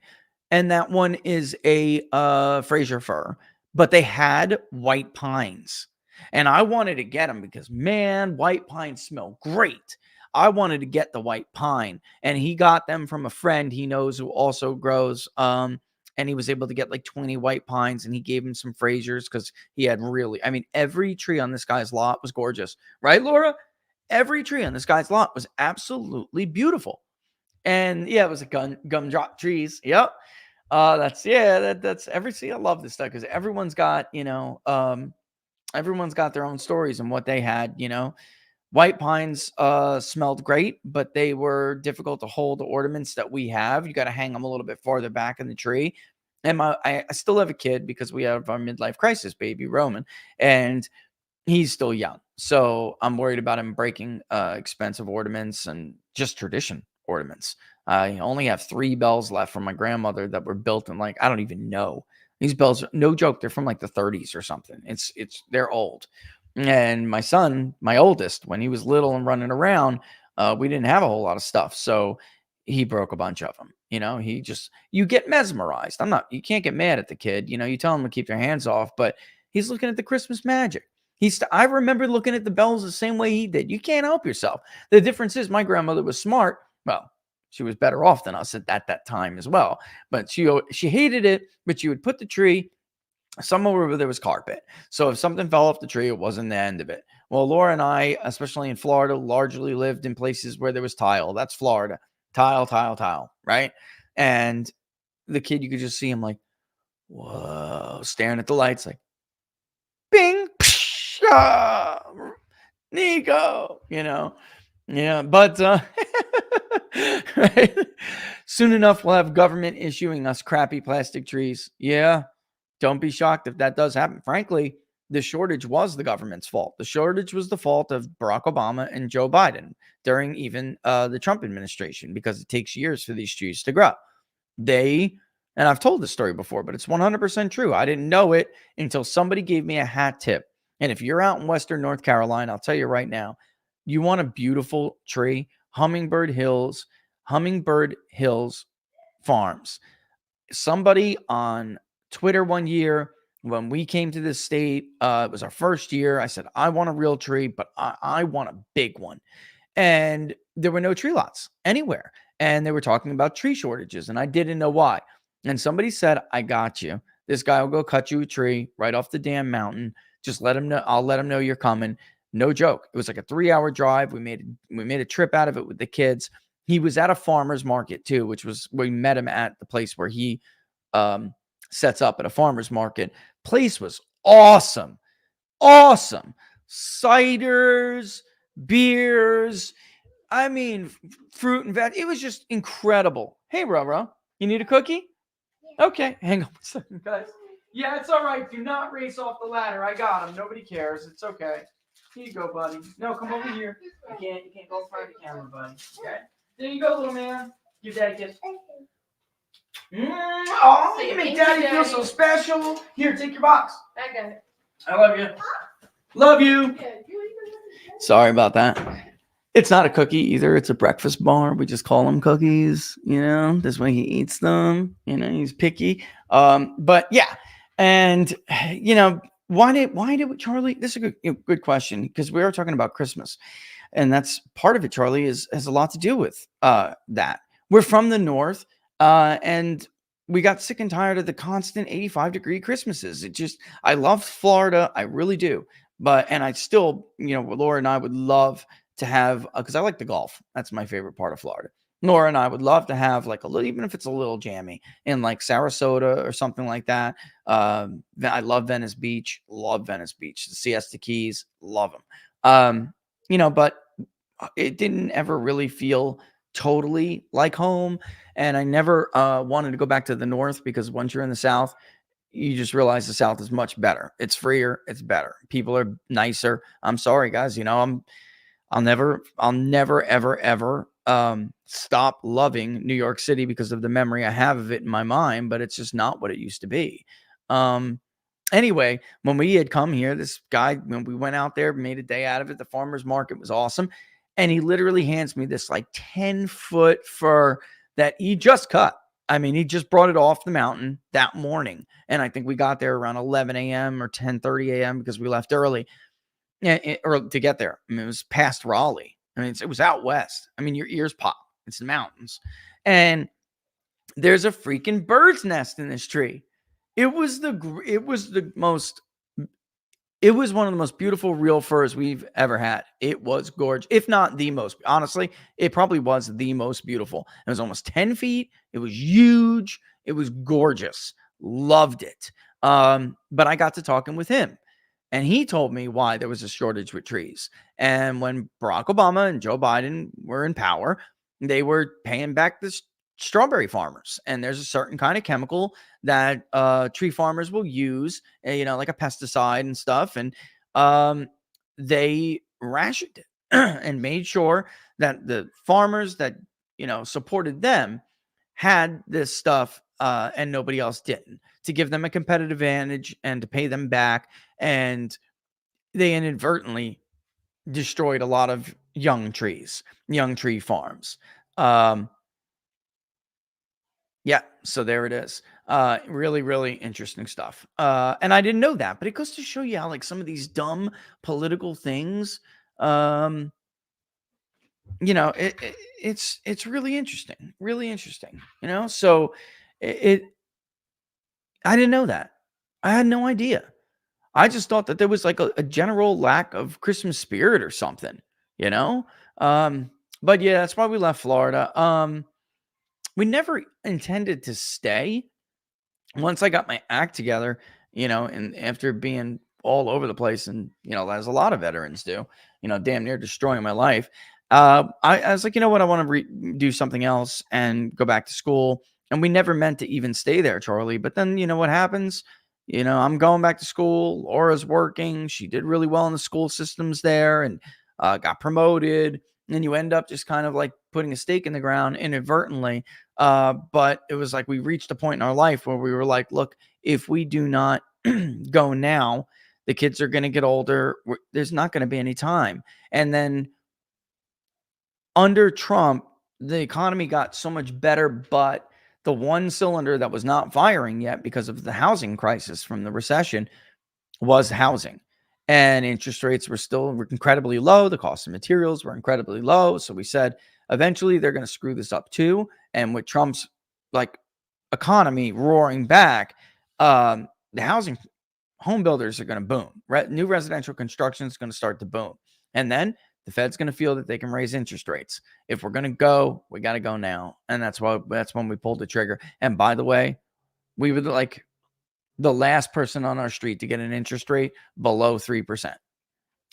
And that one is a Fraser fir, but they had white pines. And I wanted to get them because, man, white pines smell great. I wanted to get the white pine, and he got them from a friend he knows who also grows. And he was able to get like 20 white pines, and he gave him some Frasers because he had every tree on this guy's lot was gorgeous. Right, Laura? Every tree on this guy's lot was absolutely beautiful. And yeah, it was a gumdrop trees. Yep. That's every, see, I love this stuff because everyone's got, everyone's got their own stories and what they had. White pines smelled great, but they were difficult to hold the ornaments that we have. You got to hang them a little bit farther back in the tree. And I still have a kid because we have our midlife crisis baby, Roman, and he's still young. So I'm worried about him breaking expensive ornaments and just tradition ornaments. I only have 3 bells left from my grandmother that were built in, like, I don't even know. These bells, no joke, they're from like the 30s or something. They're old. And my son, my oldest, when he was little and running around, we didn't have a whole lot of stuff. So he broke a bunch of them. You get mesmerized. You can't get mad at the kid. You tell him to keep their hands off, but he's looking at the Christmas magic. I remember looking at the bells the same way he did. You can't help yourself. The difference is my grandmother was smart. Well, she was better off than us at that time as well. But she hated it, but she would put the tree somewhere where there was carpet. So if something fell off the tree, it wasn't the end of it. Well, Laura and I, especially in Florida, largely lived in places where there was tile. That's Florida. Tile, tile, tile, right? And the kid, you could just see him like, whoa, staring at the lights like, bing, psh, ah, Nico, Yeah, but right? Soon enough, we'll have government issuing us crappy plastic trees. Yeah, don't be shocked if that does happen. Frankly, the shortage was the government's fault. The shortage was the fault of Barack Obama and Joe Biden during even the Trump administration, because it takes years for these trees to grow. And I've told this story before, but it's 100% true. I didn't know it until somebody gave me a hat tip. And if you're out in Western North Carolina, I'll tell you right now, you want a beautiful tree, Hummingbird Hills Farms. Somebody on Twitter one year, when we came to this state, it was our first year. I said, I want a real tree, but I want a big one. And there were no tree lots anywhere. And they were talking about tree shortages, and I didn't know why. And somebody said, I got you. This guy will go cut you a tree right off the damn mountain. Just let him know. I'll let him know you're coming. No joke. It was like a 3-hour drive. We made a trip out of it with the kids. He was at a farmer's market too, which was, we met him at the place where he sets up at a farmer's market. Place was awesome. Awesome. Ciders, beers. I mean, fruit and veg. It was just incredible. Hey, Roro, you need a cookie? Okay, hang on 1 second, guys. Yeah, it's all right. Do not race off the ladder. I got him. Nobody cares. It's okay. Here you go, buddy. No, come over here. You can't go in front of the camera, buddy. Okay. There you go, little man. Give daddy a kiss. Oh, you make daddy feel so special. Here, take your box. I got it. I love you. Love you. Sorry about that. It's not a cookie either. It's a breakfast bar. We just call them cookies. This way he eats them. He's picky. But yeah, and why did Charlie? This is a good question, because we are talking about Christmas, and that's part of it. Charlie has a lot to do with that. We're from the north, and we got sick and tired of the constant 85-degree Christmases. I love Florida, I really do. And I still, Laura and I would love to have, because I like the golf. That's my favorite part of Florida. Laura and I would love to have like a little, even if it's a little jammy, in like Sarasota or something like that. I love Venice Beach. Love Venice Beach. The Siesta Keys. Love them. But it didn't ever really feel totally like home. And I never wanted to go back to the north, because once you're in the south, you just realize the south is much better. It's freer. It's better. People are nicer. I'm sorry, guys. I'll never, ever stop loving New York City because of the memory I have of it in my mind, but it's just not what it used to be. Anyway, when we had come here, this guy, when we went out there, made a day out of it. The farmer's market was awesome. And he literally hands me this like 10-foot fir that he just cut. I mean, he just brought it off the mountain that morning. And I think we got there around 11 a.m. or 10:30 a.m. because we left early. Or to get there. I mean, it was past Raleigh. I mean, it was out west. I mean, your ears pop. It's the mountains. And there's a freaking bird's nest in this tree. It was one of the most beautiful real firs we've ever had. It was gorgeous. If not the most, honestly, it probably was the most beautiful. It was almost 10 feet. It was huge. It was gorgeous. Loved it. But I got to talking with him. And he told me why there was a shortage with trees. And when Barack Obama and Joe Biden were in power, they were paying back the strawberry farmers. And there's a certain kind of chemical that tree farmers will use, like a pesticide and stuff. And they rationed it and made sure that the farmers that supported them had this stuff and nobody else didn't, to give them a competitive advantage and to pay them back. And they inadvertently destroyed a lot of young tree farms. Um, yeah, so there it is. Really, really interesting stuff. And I didn't know that, but it goes to show you how, like, some of these dumb political things, um, it's really interesting, really interesting. So it I didn't know that. I had no idea. I just thought that there was like a general lack of Christmas spirit or something, you know? Um, but yeah, that's why we left Florida. We never intended to stay. Once I got my act together, and after being all over the place, and as a lot of veterans do, damn near destroying my life, I was like, you know what, I want to do something else and go back to school. And we never meant to even stay there, Charlie. But then what happens? I'm going back to school. Laura's working. She did really well in the school systems there, and got promoted. And you end up just kind of like putting a stake in the ground inadvertently. But it was like we reached a point in our life where we were like, look, if we do not go now, the kids are going to get older. There's not going to be any time. And then under Trump, the economy got so much better, but the one cylinder that was not firing yet because of the housing crisis from the recession was housing. And interest rates were still incredibly low. The cost of materials were incredibly low. So we said, eventually they're going to screw this up too. And with Trump's like economy roaring back, the housing home builders are going to boom. New residential construction is going to start to boom. And then the Fed's going to feel that they can raise interest rates. If we're going to go, we got to go now. And that's when we pulled the trigger. And by the way, we were like the last person on our street to get an interest rate below 3%.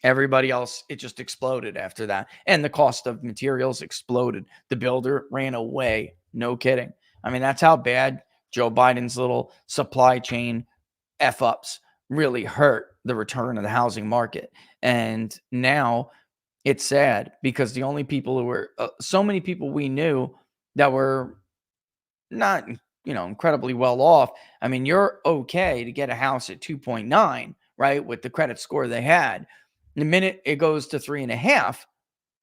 Everybody else, it just exploded after that. And the cost of materials exploded. The builder ran away. No kidding. I mean, that's how bad Joe Biden's little supply chain F-ups really hurt the return of the housing market. And now it's sad because the only people who were, so many people we knew that were not, incredibly well off. I mean, you're okay to get a house at 2.9, right? With the credit score they had. The minute it goes to 3.5,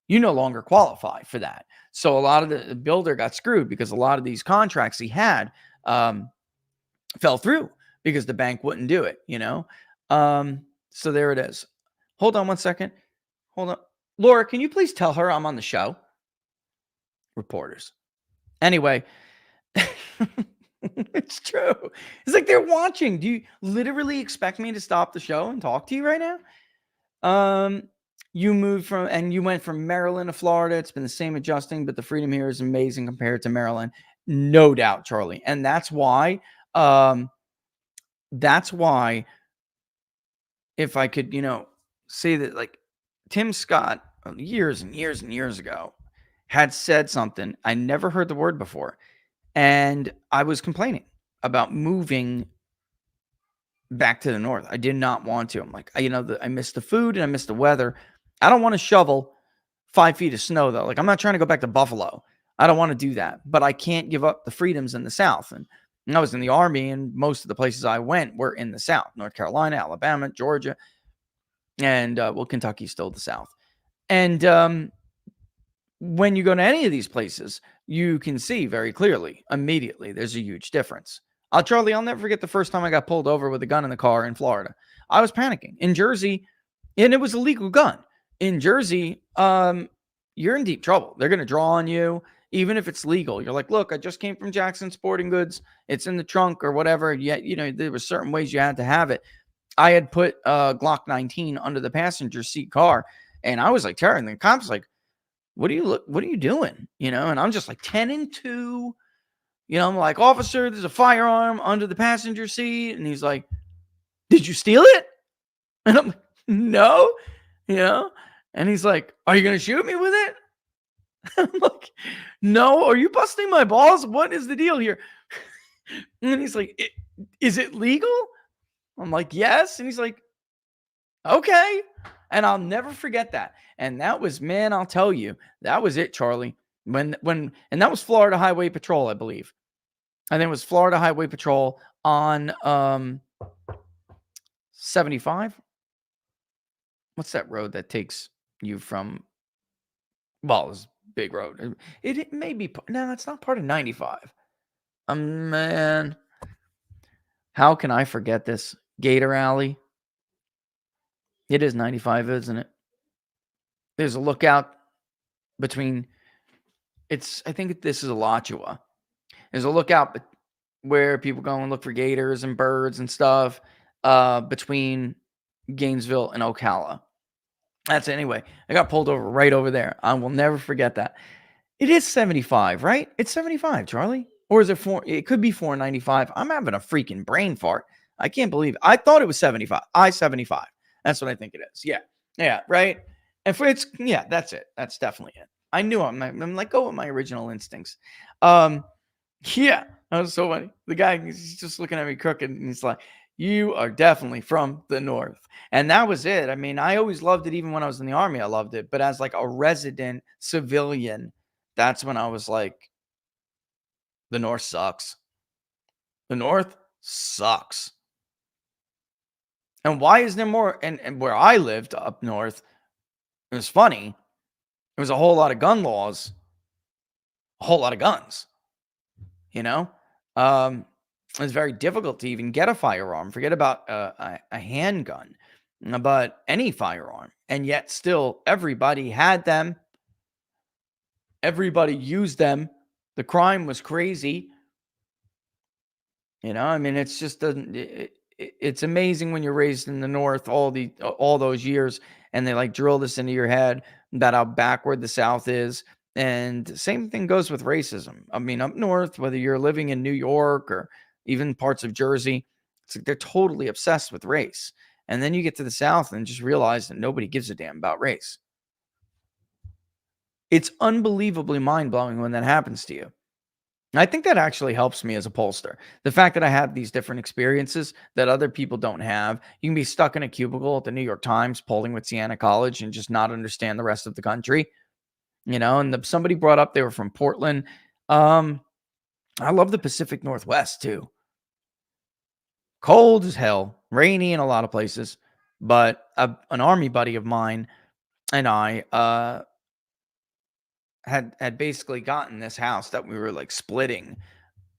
you no longer qualify for that. So a lot of the builder got screwed because a lot of these contracts he had fell through because the bank wouldn't do it, So there it is. Hold on one second. Hold on. Laura, can you please tell her I'm on the show? Reporters. Anyway, it's true. It's like they're watching. Do you literally expect me to stop the show and talk to you right now? You went from Maryland to Florida. It's been the same adjusting, but the freedom here is amazing compared to Maryland. No doubt, Charlie. And that's why, if I could, say that, like, Tim Scott years and years and years ago had said something. I never heard the word before. And I was complaining about moving back to the north. I did not want to. I'm like, I miss the food and I miss the weather. I don't want to shovel 5 feet of snow, though. Like, I'm not trying to go back to Buffalo. I don't want to do that. But I can't give up the freedoms in the South. And I was in the Army, and most of the places I went were in the South. North Carolina, Alabama, Georgia, and, Kentucky's still the South. And when you go to any of these places, you can see very clearly, immediately, there's a huge difference. Charlie, I'll never forget the first time I got pulled over with a gun in the car in Florida. I was panicking. In Jersey, and it was a legal gun. In Jersey, you're in deep trouble. They're going to draw on you, even if it's legal. You're like, look, I just came from Jackson Sporting Goods. It's in the trunk or whatever. Yet, there were certain ways you had to have it. I had put a Glock 19 under the passenger seat car, and I was like tearing. The cop's like, what are you doing? And I'm just like 10 and 2. I'm like, officer, there's a firearm under the passenger seat. And he's like, did you steal it? And I'm like, no, and he's like, are you going to shoot me with it? I'm like, no, are you busting my balls? What is the deal here? And he's like, is it legal? I'm like, yes. And he's like, okay. And I'll never forget that. And that was, man, I'll tell you, that was it, Charlie. and that was Florida Highway Patrol, I believe. I think it was Florida Highway Patrol on 75. What's that road that takes you from? Well, it's a big road. It may be. No, it's not part of 95. Man, how can I forget this? Gator Alley. It is 95, isn't it? There's a lookout between. I think this is Alachua. There's a lookout where people go and look for gators and birds and stuff between Gainesville and Ocala. That's it. Anyway, I got pulled over right over there. I will never forget that. It is 75, right? It's 75, Charlie. Or is it 4? It could be 495. I'm having a freaking brain fart. I can't believe it. I thought it was 75. I-75. That's what I think it is. Yeah. Yeah, right? And yeah, that's it. That's definitely it. I knew I'm like, go with my original instincts. Yeah, that was so funny. The guy, he's just looking at me crooked, and he's like, you are definitely from the North. And that was it. I mean, I always loved it. Even when I was in the Army, I loved it. But as like a resident civilian, that's when I was like, the North sucks. The North sucks. And why is there more? And where I lived up north, it was funny. There was a whole lot of gun laws, a whole lot of guns, you know? It was very difficult to even get a firearm. Forget about a handgun, but any firearm. And yet still everybody had them. Everybody used them. The crime was crazy. You know, I mean, it's just it's amazing when you're raised in the North all those years, and they like drill this into your head about how backward the South is. And same thing goes with racism. I mean, up north, whether you're living in New York or even parts of Jersey, it's like they're totally obsessed with race. And then you get to the South and just realize that nobody gives a damn about race. It's unbelievably mind-blowing when that happens to you. I think that actually helps me as a pollster. The fact that I have these different experiences that other people don't have. You can be stuck in a cubicle at the New York Times polling with Siena College and just not understand the rest of the country. You know, and somebody brought up they were from Portland. I love the Pacific Northwest too. Cold as hell, rainy in a lot of places. But an Army buddy of mine and I had basically gotten this house that we were like splitting.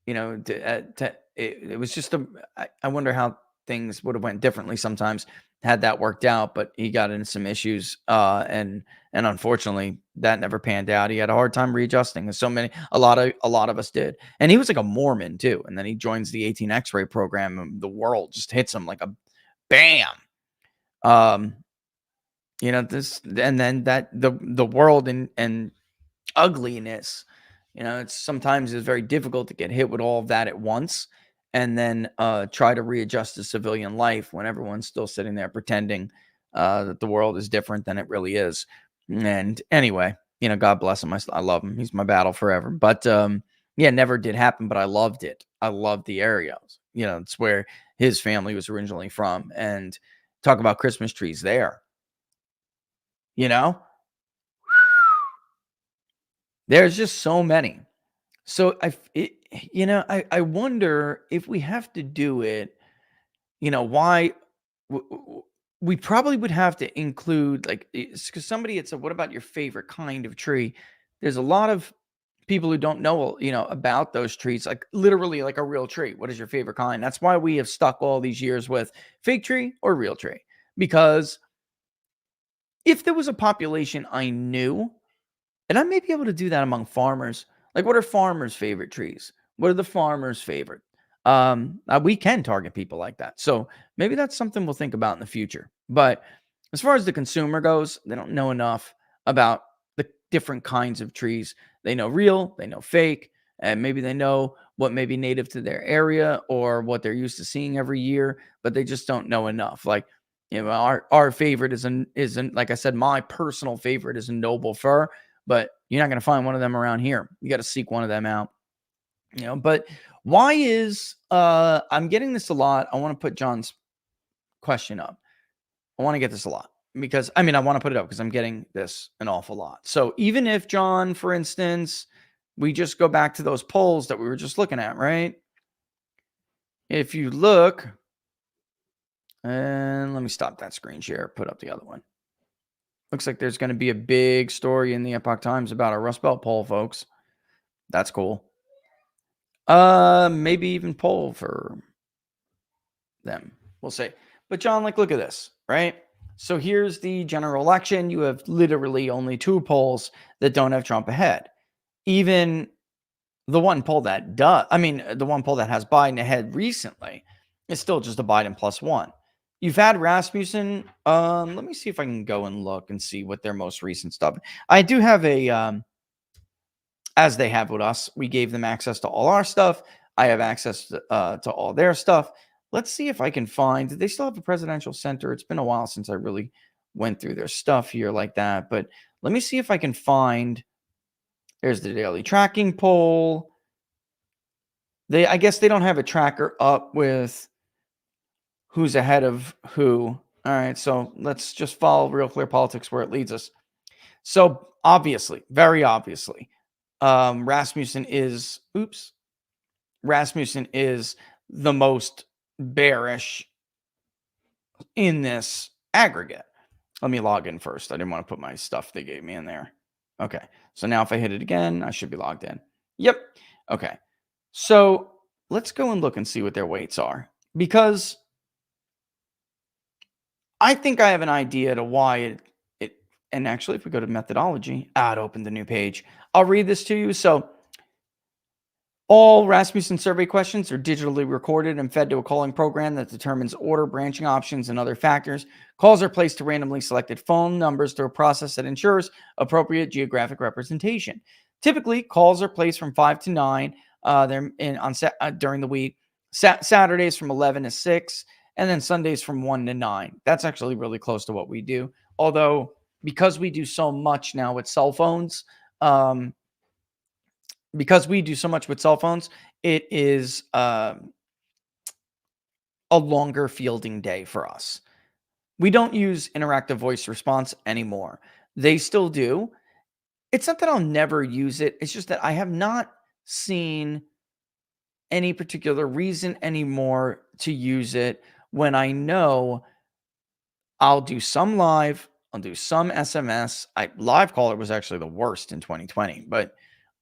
You know, it was just I wonder how things would have went differently sometimes had that worked out, but he got into some issues, and unfortunately that never panned out. He had a hard time readjusting, and a lot of us did. And he was like a Mormon too, and then he joins the 18 X-ray program, and the world just hits him like a bam. You know, this, and then that the world and ugliness. You know, it's sometimes it's very difficult to get hit with all of that at once and then try to readjust to civilian life when everyone's still sitting there pretending that the world is different than it really is. And anyway, you know, God bless him. I love him. He's my battle forever. But yeah, never did happen, but I loved it. I loved the area. You know, it's where his family was originally from. And talk about Christmas trees there. You know, there's just so many. So I wonder if we have to do it, you know, why we probably would have to include like, because somebody had said, what about your favorite kind of tree? There's a lot of people who don't know, you know, about those trees, like literally like a real tree. What is your favorite kind? That's why we have stuck all these years with fake tree or real tree, because if there was a population I knew, and I may be able to do that among farmers. Like, what are farmers' favorite trees? What are the farmers' favorite? We can target people like that. So maybe that's something we'll think about in the future. But as far as the consumer goes, they don't know enough about the different kinds of trees. They know real, they know fake, and maybe they know what may be native to their area or what they're used to seeing every year, but they just don't know enough. Like, you know, our favorite isn't like I said, my personal favorite is a noble fir, but you're not going to find one of them around here. You got to seek one of them out, you know. But why is I'm getting this a lot. I want to put John's question up. I want to get this a lot. because I mean, I want to put it up because I'm getting this an awful lot. So even if John, for instance, we just go back to those polls that we were just looking at, right? If you look, and let me stop that screen share, put up the other one. Looks like there's going to be a big story in the Epoch Times about our Rust Belt poll, folks. That's cool. Maybe even poll for them. We'll see. But John, like, look at this, right? So here's the general election. You have literally only 2 polls that don't have Trump ahead. Even the one poll that does, the one poll that has Biden ahead recently is still just a Biden +1. You've had Rasmussen. Let me see if I can go and look and see what their most recent stuff. I do have a, as they have with us, we gave them access to all our stuff. I have access to all their stuff. Let's see if I can find. They still have a presidential center. It's been a while since I really went through their stuff here like that. But let me see if I can find. There's the daily tracking poll. I guess they don't have a tracker up with who's ahead of who. All right, so let's just follow Real Clear Politics where it leads us. So obviously, very obviously, Rasmussen is the most bearish in this aggregate. Let me log in first. I didn't want to put my stuff they gave me in there. Okay, so now if I hit it again, I should be logged in. Yep. Okay, so let's go and look and see what their weights are, because I think I have an idea to why it and actually, if we go to methodology, it opened a new page. I'll read this to you. So all Rasmussen survey questions are digitally recorded and fed to a calling program that determines order, branching options, and other factors. Calls are placed to randomly selected phone numbers through a process that ensures appropriate geographic representation. Typically, calls are placed from 5 to 9 during the week. Saturdays from 11 to 6, and then Sundays from 1 to 9. That's actually really close to what we do. Although, because we do so much now with cell phones, it is a longer fielding day for us. We don't use interactive voice response anymore. They still do. It's not that I'll never use it. It's just that I have not seen any particular reason anymore to use it when I know I'll do some live, I'll do some SMS. Live caller was actually the worst in 2020, but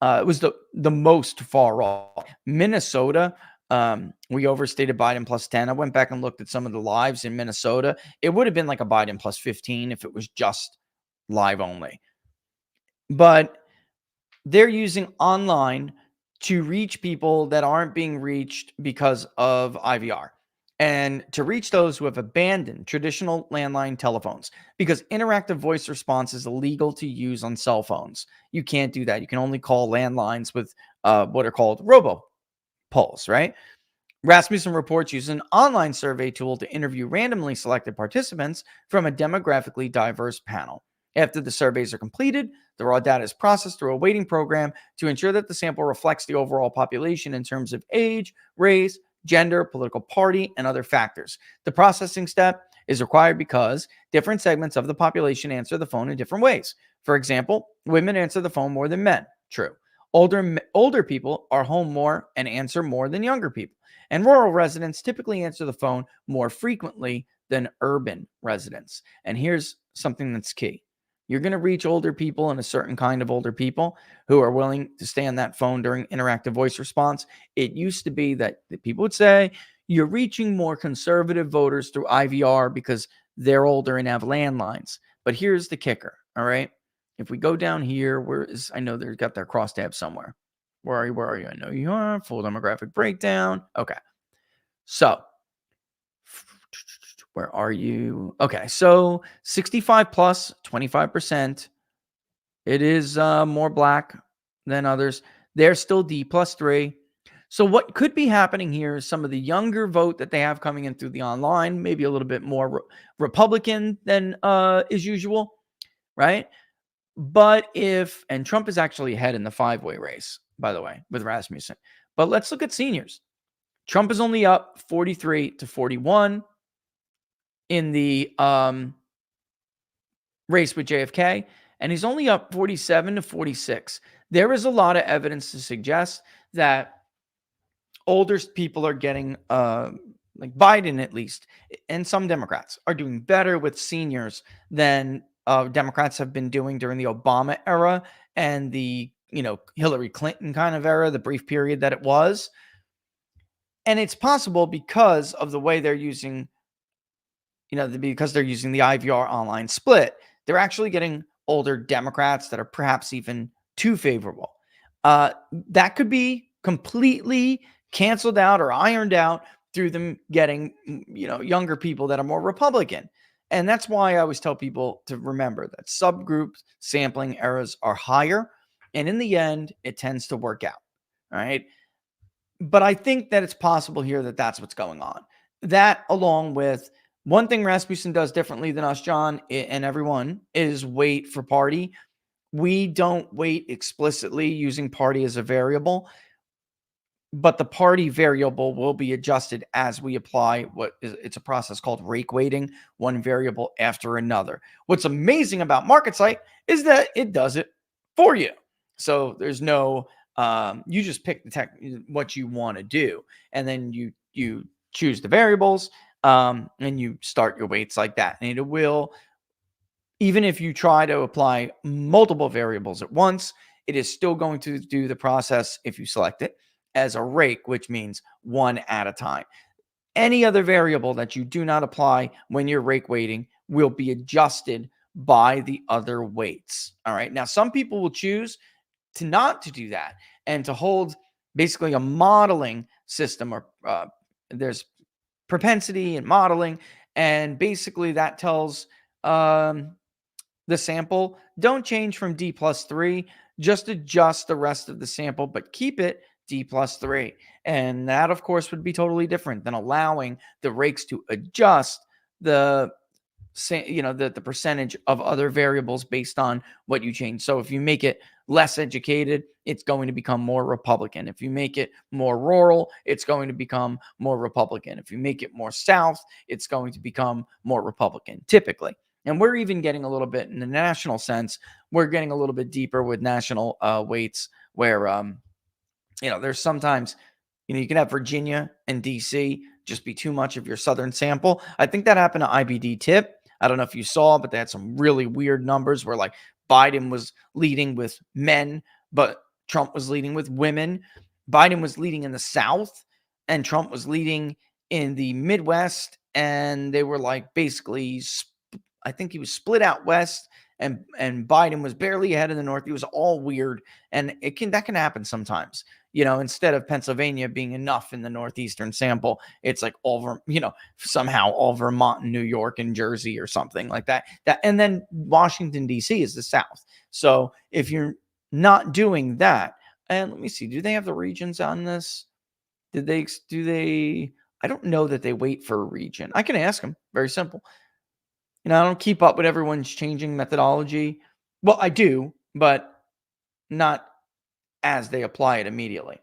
it was the most far off. Minnesota, we overstated Biden +10. I went back and looked at some of the lives in Minnesota. It would have been like a Biden +15 if it was just live only. But they're using online to reach people that aren't being reached because of IVR, and to reach those who have abandoned traditional landline telephones, because interactive voice response is illegal to use on cell phones. You can't do that. You can only call landlines with what are called robopolls, right? Rasmussen reports uses an online survey tool to interview randomly selected participants from a demographically diverse panel. After the surveys are completed, the raw data is processed through a weighting program to ensure that the sample reflects the overall population in terms of age, race, gender, political party, and other factors. The processing step is required because different segments of the population answer the phone in different ways. For example, women answer the phone more than men. True. Older people are home more and answer more than younger people. And rural residents typically answer the phone more frequently than urban residents. And here's something that's key. You're going to reach older people and a certain kind of older people who are willing to stay on that phone during interactive voice response. It used to be that people would say you're reaching more conservative voters through IVR because they're older and have landlines. But here's the kicker, all right? If we go down here, I know they've got their crosstab somewhere. Where are you? I know you are. Full demographic breakdown. Okay. So, where are you? Okay. So, 65 plus, 25%. It is more black than others. They're still D+3. So, what could be happening here is some of the younger vote that they have coming in through the online, maybe a little bit more Republican than is usual, right? But and Trump is actually ahead in the 5-way race, by the way, with Rasmussen. But let's look at seniors. Trump is only up 43 to 41 in the race with JFK, and he's only up 47 to 46. There is a lot of evidence to suggest that older people are getting, like Biden at least, and some Democrats are doing better with seniors than Democrats have been doing during the Obama era and the Hillary Clinton kind of era, the brief period that it was. And it's possible because of the way they're using, because they're using the IVR online split, they're actually getting older Democrats that are perhaps even too favorable. That could be completely canceled out or ironed out through them getting, younger people that are more Republican. And that's why I always tell people to remember that subgroup sampling errors are higher. And in the end, it tends to work out. All right. But I think that it's possible here that that's what's going on. That, along with one thing Rasmussen does differently than us, John, and everyone, is wait for party. We don't wait explicitly using party as a variable, but the party variable will be adjusted as we apply it's a process called rake weighting, one variable after another. What's amazing about MarketSite is that it does it for you. So there's no, you just pick what you want to do, and then you choose the variables, and you start your weights like that. And it will, even if you try to apply multiple variables at once, it is still going to do the process, if you select it, as a rake, which means one at a time. Any other variable that you do not apply when you're rake weighting will be adjusted by the other weights. All right. Now, some people will choose not to do that and to hold basically a modeling system, or there's propensity and modeling. And basically that tells the sample, don't change from D+3, just adjust the rest of the sample, but keep it D+3. And that, of course, would be totally different than allowing the rakes to adjust the percentage of other variables based on what you change. So if you make it less educated, it's going to become more Republican. If you make it more rural, it's going to become more Republican. If you make it more South, it's going to become more Republican, typically. And we're even getting a little bit in the national sense. We're getting a little bit deeper with national weights where, there's sometimes, you can have Virginia and DC just be too much of your Southern sample. I think that happened to IBD tip. I don't know if you saw, but they had some really weird numbers where like Biden was leading with men, but Trump was leading with women. Biden was leading in the South and Trump was leading in the Midwest. And they were like basically, I think he was split out west, and Biden was barely ahead in the north. It was all weird, and that can happen sometimes. Instead of Pennsylvania being enough in the northeastern sample, it's like over, somehow all Vermont and New York and Jersey or something like that. And then Washington D.C. is the South. So if you're not doing that, and let me see, do they have the regions on this? Do they? I don't know that they wait for a region. I can ask them. Very simple. I don't keep up with everyone's changing methodology. Well, I do, but not as they apply it immediately.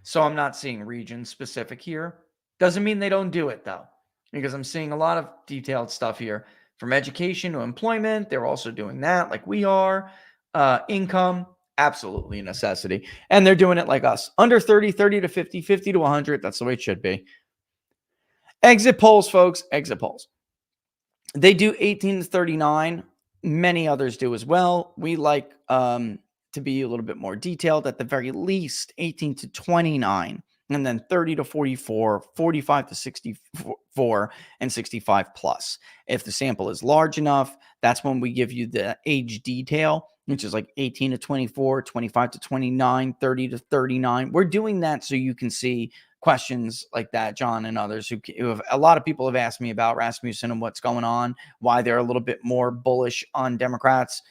So I'm not seeing region specific here. Doesn't mean they don't do it though, because I'm seeing a lot of detailed stuff here from education to employment. They're also doing that like we are. Income, absolutely a necessity. And they're doing it like us. Under 30, 30 to 50, 50 to 100. That's the way it should be. Exit polls, folks. Exit polls. They do 18 to 39. Many others do as well. We like to be a little bit more detailed, at the very least 18 to 29, and then 30 to 44, 45 to 64, and 65 plus. If the sample is large enough, that's when we give you the age detail, which is like 18 to 24, 25 to 29, 30 to 39. We're doing that so you can see questions like that, John, and others who have, a lot of people have asked me about Rasmussen and what's going on, why they're a little bit more bullish on Democrats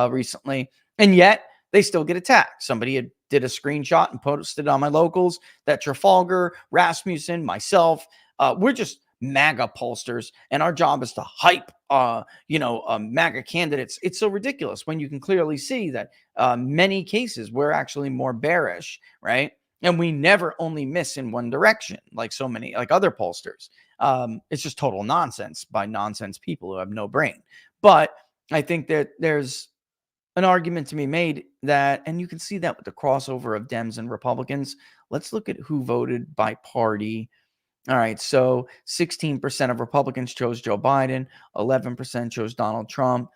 recently, and yet they still get attacked. Somebody did a screenshot and posted on my locals that Trafalgar, Rasmussen, myself, we're just MAGA pollsters, and our job is to hype, MAGA candidates. It's so ridiculous when you can clearly see that many cases we're actually more bearish, right? And we never only miss in one direction, like so many, like other pollsters. It's just total nonsense by nonsense people who have no brain. But I think that there's an argument to be made that, and you can see that with the crossover of Dems and Republicans. Let's look at who voted by party. All right, so 16% of Republicans chose Joe Biden, 11% chose Donald Trump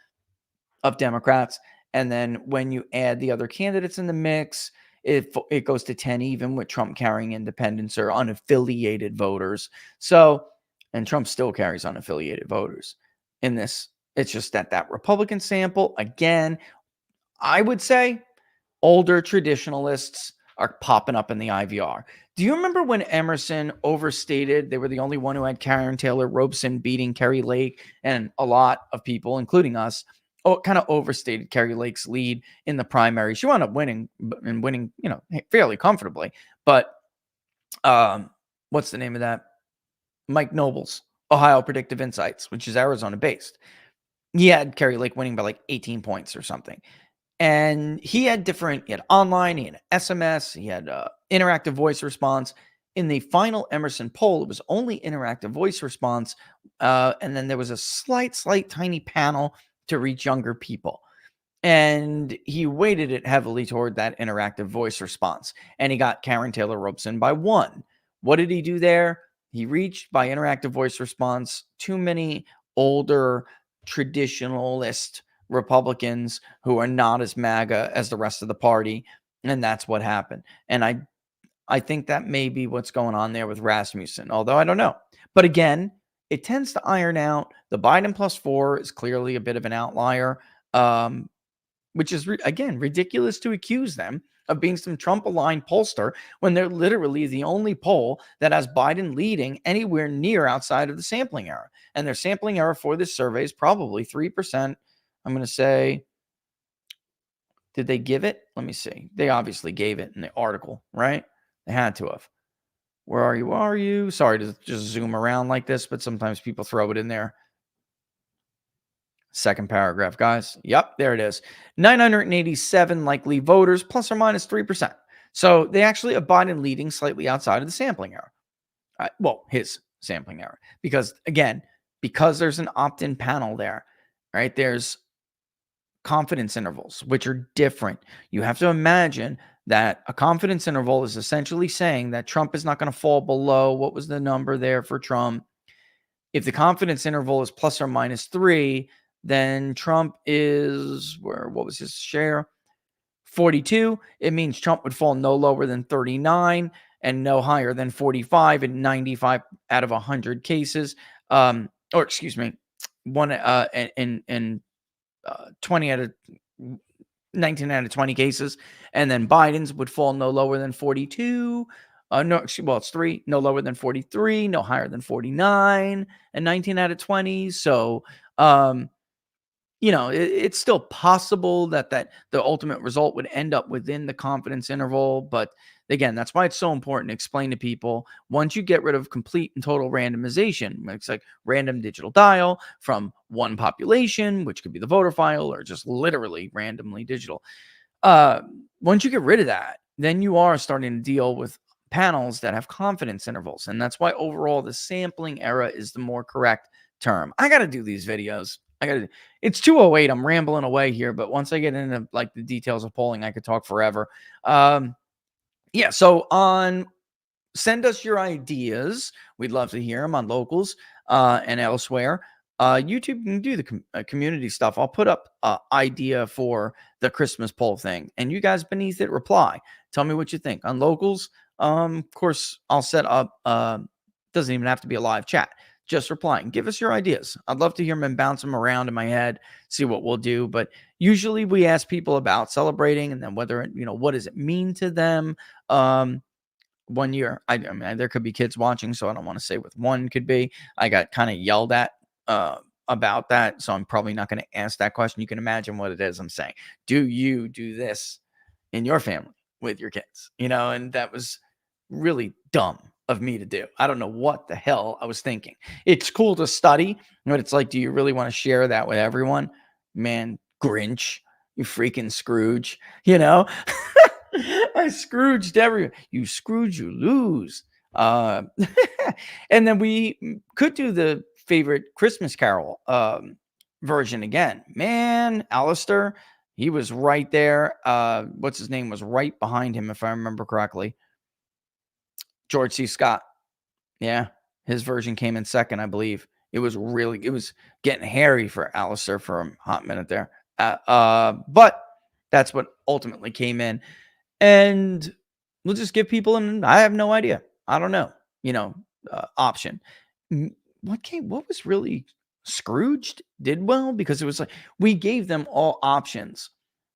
of Democrats. And then when you add the other candidates in the mix, it goes to 10 even, with Trump carrying independents or unaffiliated voters. So, and Trump still carries unaffiliated voters in this. It's just that Republican sample, again, I would say older traditionalists are popping up in the IVR. Do you remember when Emerson overstated? They were the only one who had Karen Taylor Robson beating Kerry Lake, and a lot of people, including us, kind of overstated Kerry Lake's lead in the primary. She wound up winning, and winning, fairly comfortably. But what's the name of that? Mike Noble's Ohio Predictive Insights, which is Arizona based. He had Kerry Lake winning by like 18 points or something. And he had online, he had SMS, he had interactive voice response. In the final Emerson poll, it was only interactive voice response. And then there was a slight, tiny panel to reach younger people. And he weighted it heavily toward that interactive voice response. And he got Karen Taylor Robson by 1. What did he do there? He reached by interactive voice response too many older traditionalist Republicans who are not as MAGA as the rest of the party. And that's what happened. And I think that may be what's going on there with Rasmussen, although I don't know. But again, it tends to iron out. The Biden +4 is clearly a bit of an outlier, which is, again, ridiculous to accuse them of being some Trump-aligned pollster when they're literally the only poll that has Biden leading anywhere near outside of the sampling error. And their sampling error for this survey is probably 3%. I'm going to say, did they give it? Let me see. They obviously gave it in the article, right? They had to have. Where are you? Where are you? Sorry to just zoom around like this, but sometimes people throw it in there. Second paragraph, guys. Yep, there it is. 987 likely voters, plus or minus 3%. So they actually have Biden leading slightly outside of the sampling error. Well, his sampling error. Because, again, because there's an opt-in panel there, right? There's confidence intervals, which are different. You have to imagine that a confidence interval is essentially saying that Trump is not going to fall below, what was the number there for Trump? If the confidence interval is plus or minus 3, then Trump is, what was his share? 42. It means Trump would fall no lower than 39 and no higher than 45 in 95 out of 100 cases. Or excuse me, 20 out of 19 out of 20 cases. And then Biden's would fall no lower than 42. It's 3, no lower than 43, no higher than 49, and 19 out of 20. So, it's still possible that the ultimate result would end up within the confidence interval. But again, that's why it's so important to explain to people, once you get rid of complete and total randomization, it's like random digital dial from one population, which could be the voter file, or just literally randomly digital. Once you get rid of that, then you are starting to deal with panels that have confidence intervals. And that's why overall the sampling error is the more correct term. I got to do these videos. It's 2:08. I'm rambling away here, but once I get into like the details of polling, I could talk forever. So send us your ideas. We'd love to hear them on Locals and elsewhere. YouTube can do the community stuff. I'll put up an idea for the Christmas poll thing, and you guys beneath it reply. Tell me what you think on Locals. Of course, I'll set up. Doesn't even have to be a live chat. Just replying. Give us your ideas. I'd love to hear them and bounce them around in my head, see what we'll do. But usually we ask people about celebrating and then whether, what does it mean to them? 1 year, I mean, there could be kids watching, so I don't want to say what one could be. I got kind of yelled at about that, so I'm probably not going to ask that question. You can imagine what it is I'm saying. Do you do this in your family with your kids? And that was really dumb of me to do. I don't know what the hell I was thinking. It's cool to study, but it's like, do you really want to share that with everyone? Man, Grinch, you freaking Scrooge, I Scrooged everyone. You Scrooge, you lose. Uh, and then we could do the favorite Christmas Carol version again. Man, Alistair, he was right there. What's his name was right behind him, if I remember correctly. George C. Scott. Yeah, his version came in second, I believe. It was getting hairy for Alistair for a hot minute there. But that's what ultimately came in. And we'll just give people I have no idea. I don't know, option. What was really Scrooged did well because it was like we gave them all options.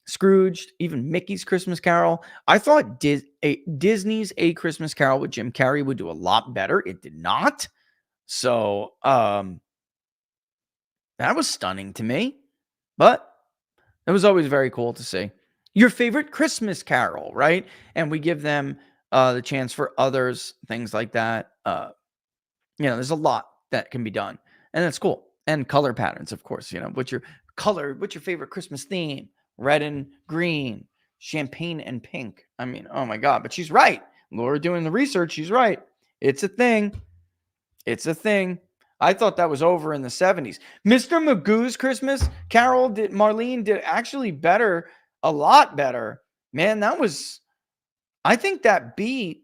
Scrooged, even Mickey's Christmas Carol. I thought Disney's A Christmas Carol with Jim Carrey would do a lot better. It did not. So, that was stunning to me, but it was always very cool to see. Your favorite Christmas Carol, right? And we give them the chance for others, things like that. There's a lot that can be done, and that's cool. And color patterns, of course. What's your favorite Christmas theme? Red and green, champagne and pink. I mean, oh my God, but she's right. Laura doing the research, she's right. It's a thing. It's a thing. I thought that was over in the 70s. Mr. Magoo's Christmas Carol Marlene did actually better, a lot better. Man, I think that beat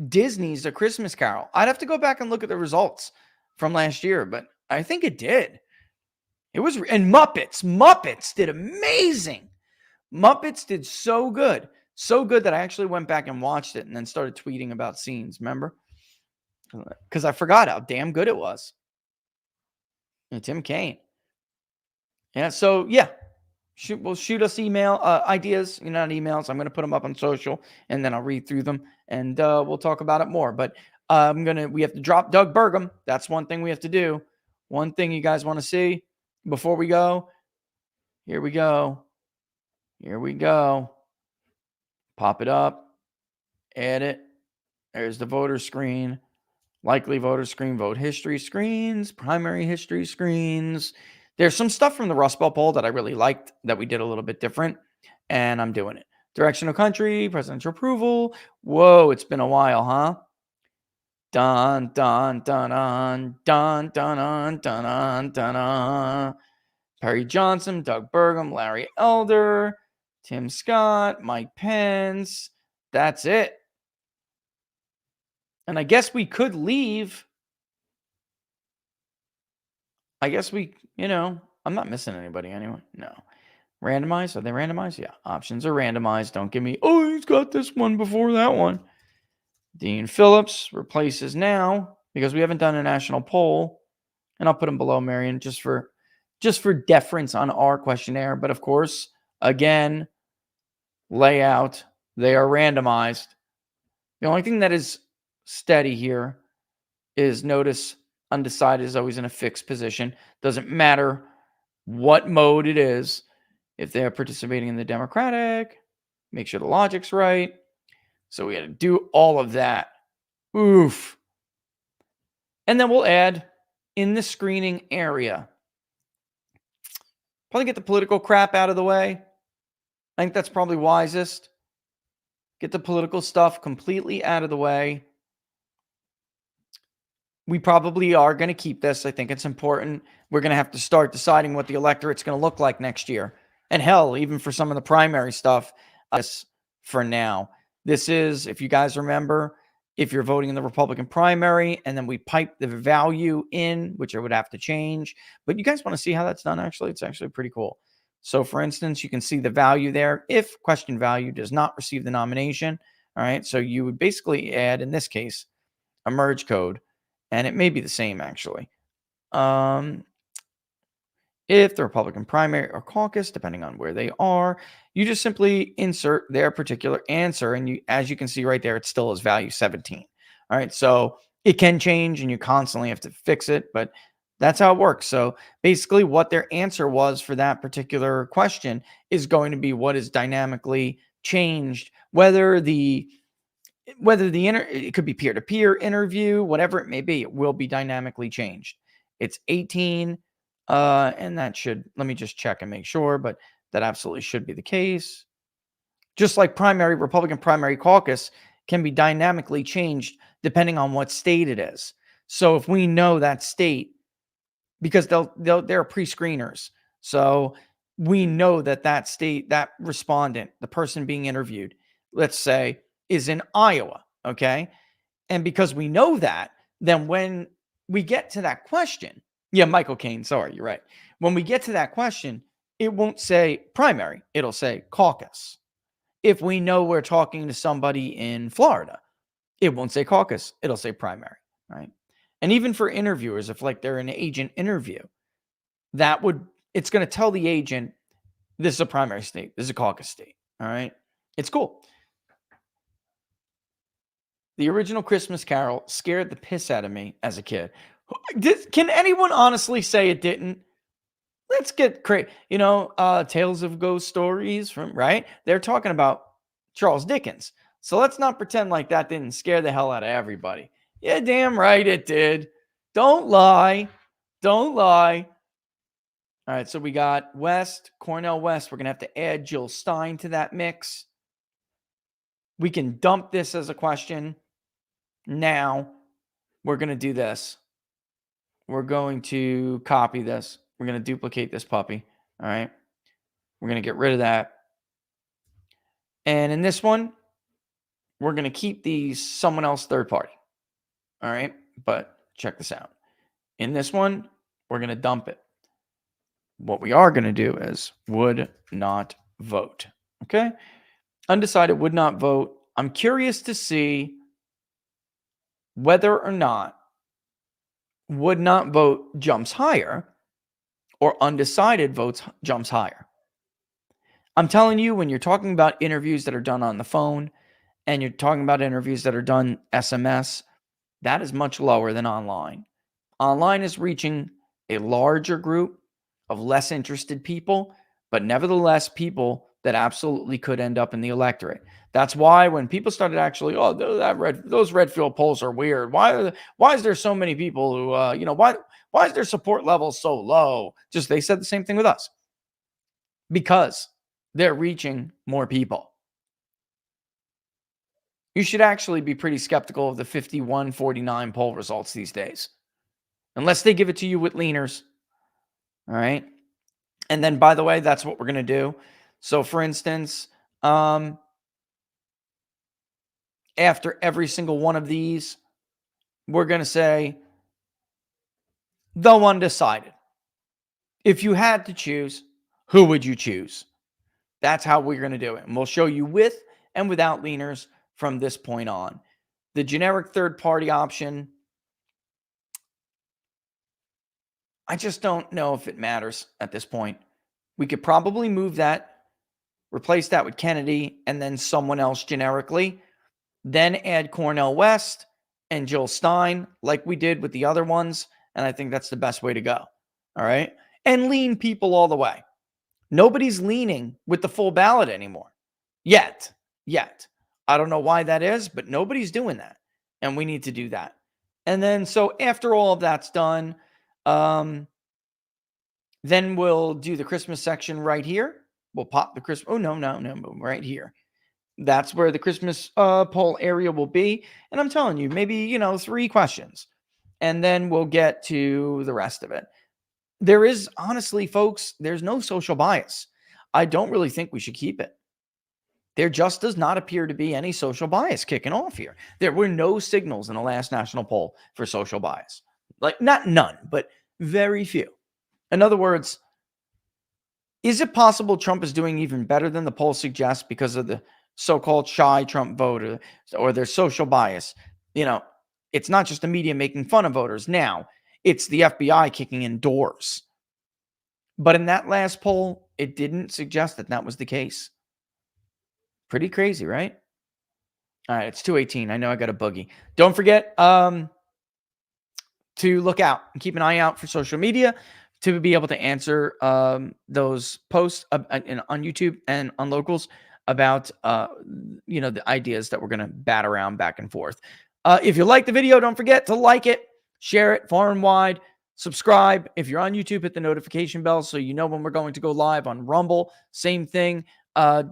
Disney's A Christmas Carol. I'd have to go back and look at the results from last year, but I think it did. And Muppets did amazing. Muppets did so good that I actually went back and watched it and then started tweeting about scenes. Remember? Because I forgot how damn good it was. And Tim Kaine. Yeah. So yeah, shoot us email ideas. Not emails. I'm going to put them up on social, and then I'll read through them, and we'll talk about it more. But we have to drop Doug Burgum. That's one thing we have to do. One thing you guys want to see before we go. Here we go. Pop it up. Add it. There's the voter screen. Likely voter screen, vote history screens, primary history screens. There's some stuff from the Rust Belt poll that I really liked that we did a little bit different, and I'm doing it. Direction of country, presidential approval. Whoa, it's been a while, huh? Dun, dun, dun, dun, dun, dun, dun, dun, dun, dun. Perry Johnson, Doug Burgum, Larry Elder, Tim Scott, Mike Pence. That's it. And I guess we could leave. I guess I'm not missing anybody anyway. No. Randomized? Are they randomized? Yeah. Options are randomized. Don't give me, oh, he's got this one before that one. Dean Phillips replaces now because we haven't done a national poll. And I'll put him below Marion just for deference on our questionnaire. But of course, again, layout, they are randomized. The only thing that is steady here is notice undecided is always in a fixed position. Doesn't matter what mode it is. If they're participating in the Democratic, make sure the logic's right. So we had to do all of that. Oof. And then we'll add in the screening area. Probably get the political crap out of the way. I think that's probably wisest. Get the political stuff completely out of the way. We probably are going to keep this. I think it's important. We're going to have to start deciding what the electorate's going to look like next year. And hell, even for some of the primary stuff, for now. This is, if you guys remember, if you're voting in the Republican primary and then we pipe the value in, which I would have to change. But you guys want to see how that's done, actually? It's actually pretty cool. So, for instance, you can see the value there if question value does not receive the nomination. All right. So you would basically add, in this case, a merge code. And it may be the same, actually. If the Republican primary or caucus, depending on where they are, you just simply insert their particular answer. And as you can see right there, it still is value 17. All right. So it can change and you constantly have to fix it, but that's how it works. So basically what their answer was for that particular question is going to be what is dynamically changed, whether it could be peer-to-peer interview, whatever it may be, it will be dynamically changed. It's 18, and that should, let me just check and make sure, but that absolutely should be the case. Just like Republican primary caucus can be dynamically changed depending on what state it is. So if we know that state, because they're pre-screeners, so we know that state, that respondent, the person being interviewed, let's say, is in Iowa, okay? And because we know that, then when we get to that question, yeah, Michael Caine, sorry, you're right. When we get to that question, it won't say primary, it'll say caucus. If we know we're talking to somebody in Florida, it won't say caucus, it'll say primary, right? And even for interviewers, if like they're an agent interview, it's going to tell the agent, this is a primary state, this is a caucus state, all right? It's cool. The original Christmas Carol scared the piss out of me as a kid. Can anyone honestly say it didn't? Let's get crazy. Tales of Ghost Stories from, right? They're talking about Charles Dickens. So let's not pretend like that didn't scare the hell out of everybody. Yeah, damn right it did. Don't lie. Don't lie. All right, so we got Cornell West. We're going to have to add Jill Stein to that mix. We can dump this as a question. Now, we're going to do this. We're going to copy this. We're going to duplicate this puppy. All right. We're going to get rid of that. And in this one, we're going to keep these someone else third party. All right. But check this out. In this one, we're going to dump it. What we are going to do is would not vote. Okay. Undecided would not vote. I'm curious to see whether or not would not vote jumps higher or undecided votes jumps higher. I'm telling you, when you're talking about interviews that are done on the phone and you're talking about interviews that are done SMS, that is much lower than online. Online is reaching a larger group of less interested people, but nevertheless people that absolutely could end up in the electorate. That's why when people started actually, those Redfield polls are weird. Why is there so many people who, why is their support level so low? Just they said the same thing with us. Because they're reaching more people. You should actually be pretty skeptical of the 51-49 poll results these days. Unless they give it to you with leaners. All right. And then, by the way, that's what we're going to do. So, for instance, after every single one of these, we're going to say, though undecided. If you had to choose, who would you choose? That's how we're going to do it. And we'll show you with and without leaners from this point on. The generic third-party option, I just don't know if it matters at this point. We could probably move that, replace that with Kennedy, and then someone else generically. Then add Cornell West and Jill Stein like we did with the other ones. And I think that's the best way to go. All right. And lean people all the way. Nobody's leaning with the full ballot anymore. Yet. I don't know why that is, but nobody's doing that. And we need to do that. And then, so after all of that's done, then we'll do the Christmas section right here. We'll pop the Christmas. Oh, no, right here. That's where the Christmas poll area will be. And I'm telling you, maybe, 3 questions. And then we'll get to the rest of it. There is, honestly, folks, there's no social bias. I don't really think we should keep it. There just does not appear to be any social bias kicking off here. There were no signals in the last national poll for social bias. Like, not none, but very few. In other words, is it possible Trump is doing even better than the poll suggests because of the so-called shy Trump voter or their social bias? It's not just the media making fun of voters. Now, it's the FBI kicking in doors. But in that last poll, it didn't suggest that was the case. Pretty crazy, right? All right, it's 2:18. I know I got a boogie. Don't forget to look out and keep an eye out for social media to be able to answer those posts on YouTube and on Locals about the ideas that we're going to bat around back and forth. If you like the video, don't forget to like it, share it far and wide, subscribe. If you're on YouTube, hit the notification bell so you know when we're going to go live. On Rumble, same thing.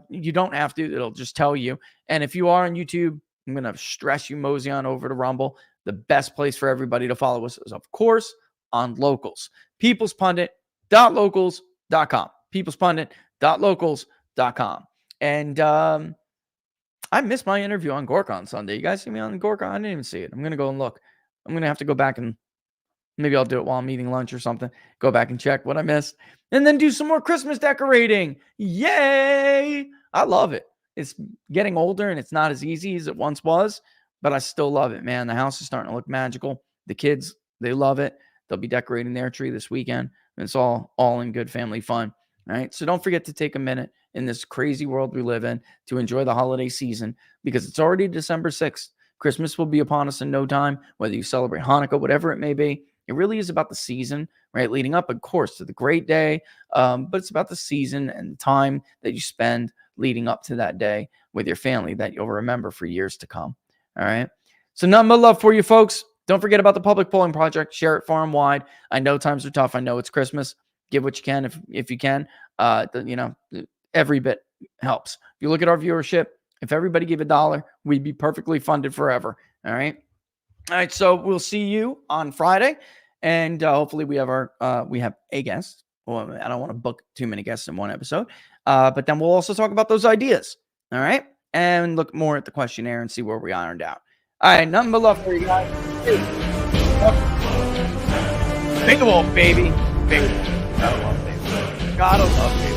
You don't have to. It'll just tell you. And if you are on YouTube, I'm going to stress you mosey on over to Rumble. The best place for everybody to follow us is, of course, on Locals. peoplespundit.locals.com. peoplespundit.locals.com. And I missed my interview on Gorka on Sunday. You guys see me on Gorka? I didn't even see it. I'm going to go and look. I'm going to have to go back and maybe I'll do it while I'm eating lunch or something. Go back and check what I missed. And then do some more Christmas decorating. Yay! I love it. It's getting older and it's not as easy as it once was, but I still love it, man. The house is starting to look magical. The kids, they love it. They'll be decorating their tree this weekend. And it's all in good family fun. All right. So don't forget to take a minute in this crazy world we live in to enjoy the holiday season, because it's already December 6th. Christmas will be upon us in no time, whether you celebrate Hanukkah, whatever it may be. It really is about the season, right? Leading up, of course, to the great day. But it's about the season and the time that you spend leading up to that day with your family that you'll remember for years to come. All right. So nothing but love for you folks. Don't forget about the public polling project. Share it far and wide. I know times are tough. I know it's Christmas. Give what you can if you can. Every bit helps. If you look at our viewership, if everybody gave $1, we'd be perfectly funded forever. All right. All right. So we'll see you on Friday, and hopefully we have a guest. Well, I don't want to book too many guests in one episode, but then we'll also talk about those ideas. All right. And look more at the questionnaire and see where we ironed out. All right. Nothing but love for you guys. Big wolf, baby. Big wolf. Gotta love baby. Gotta love baby.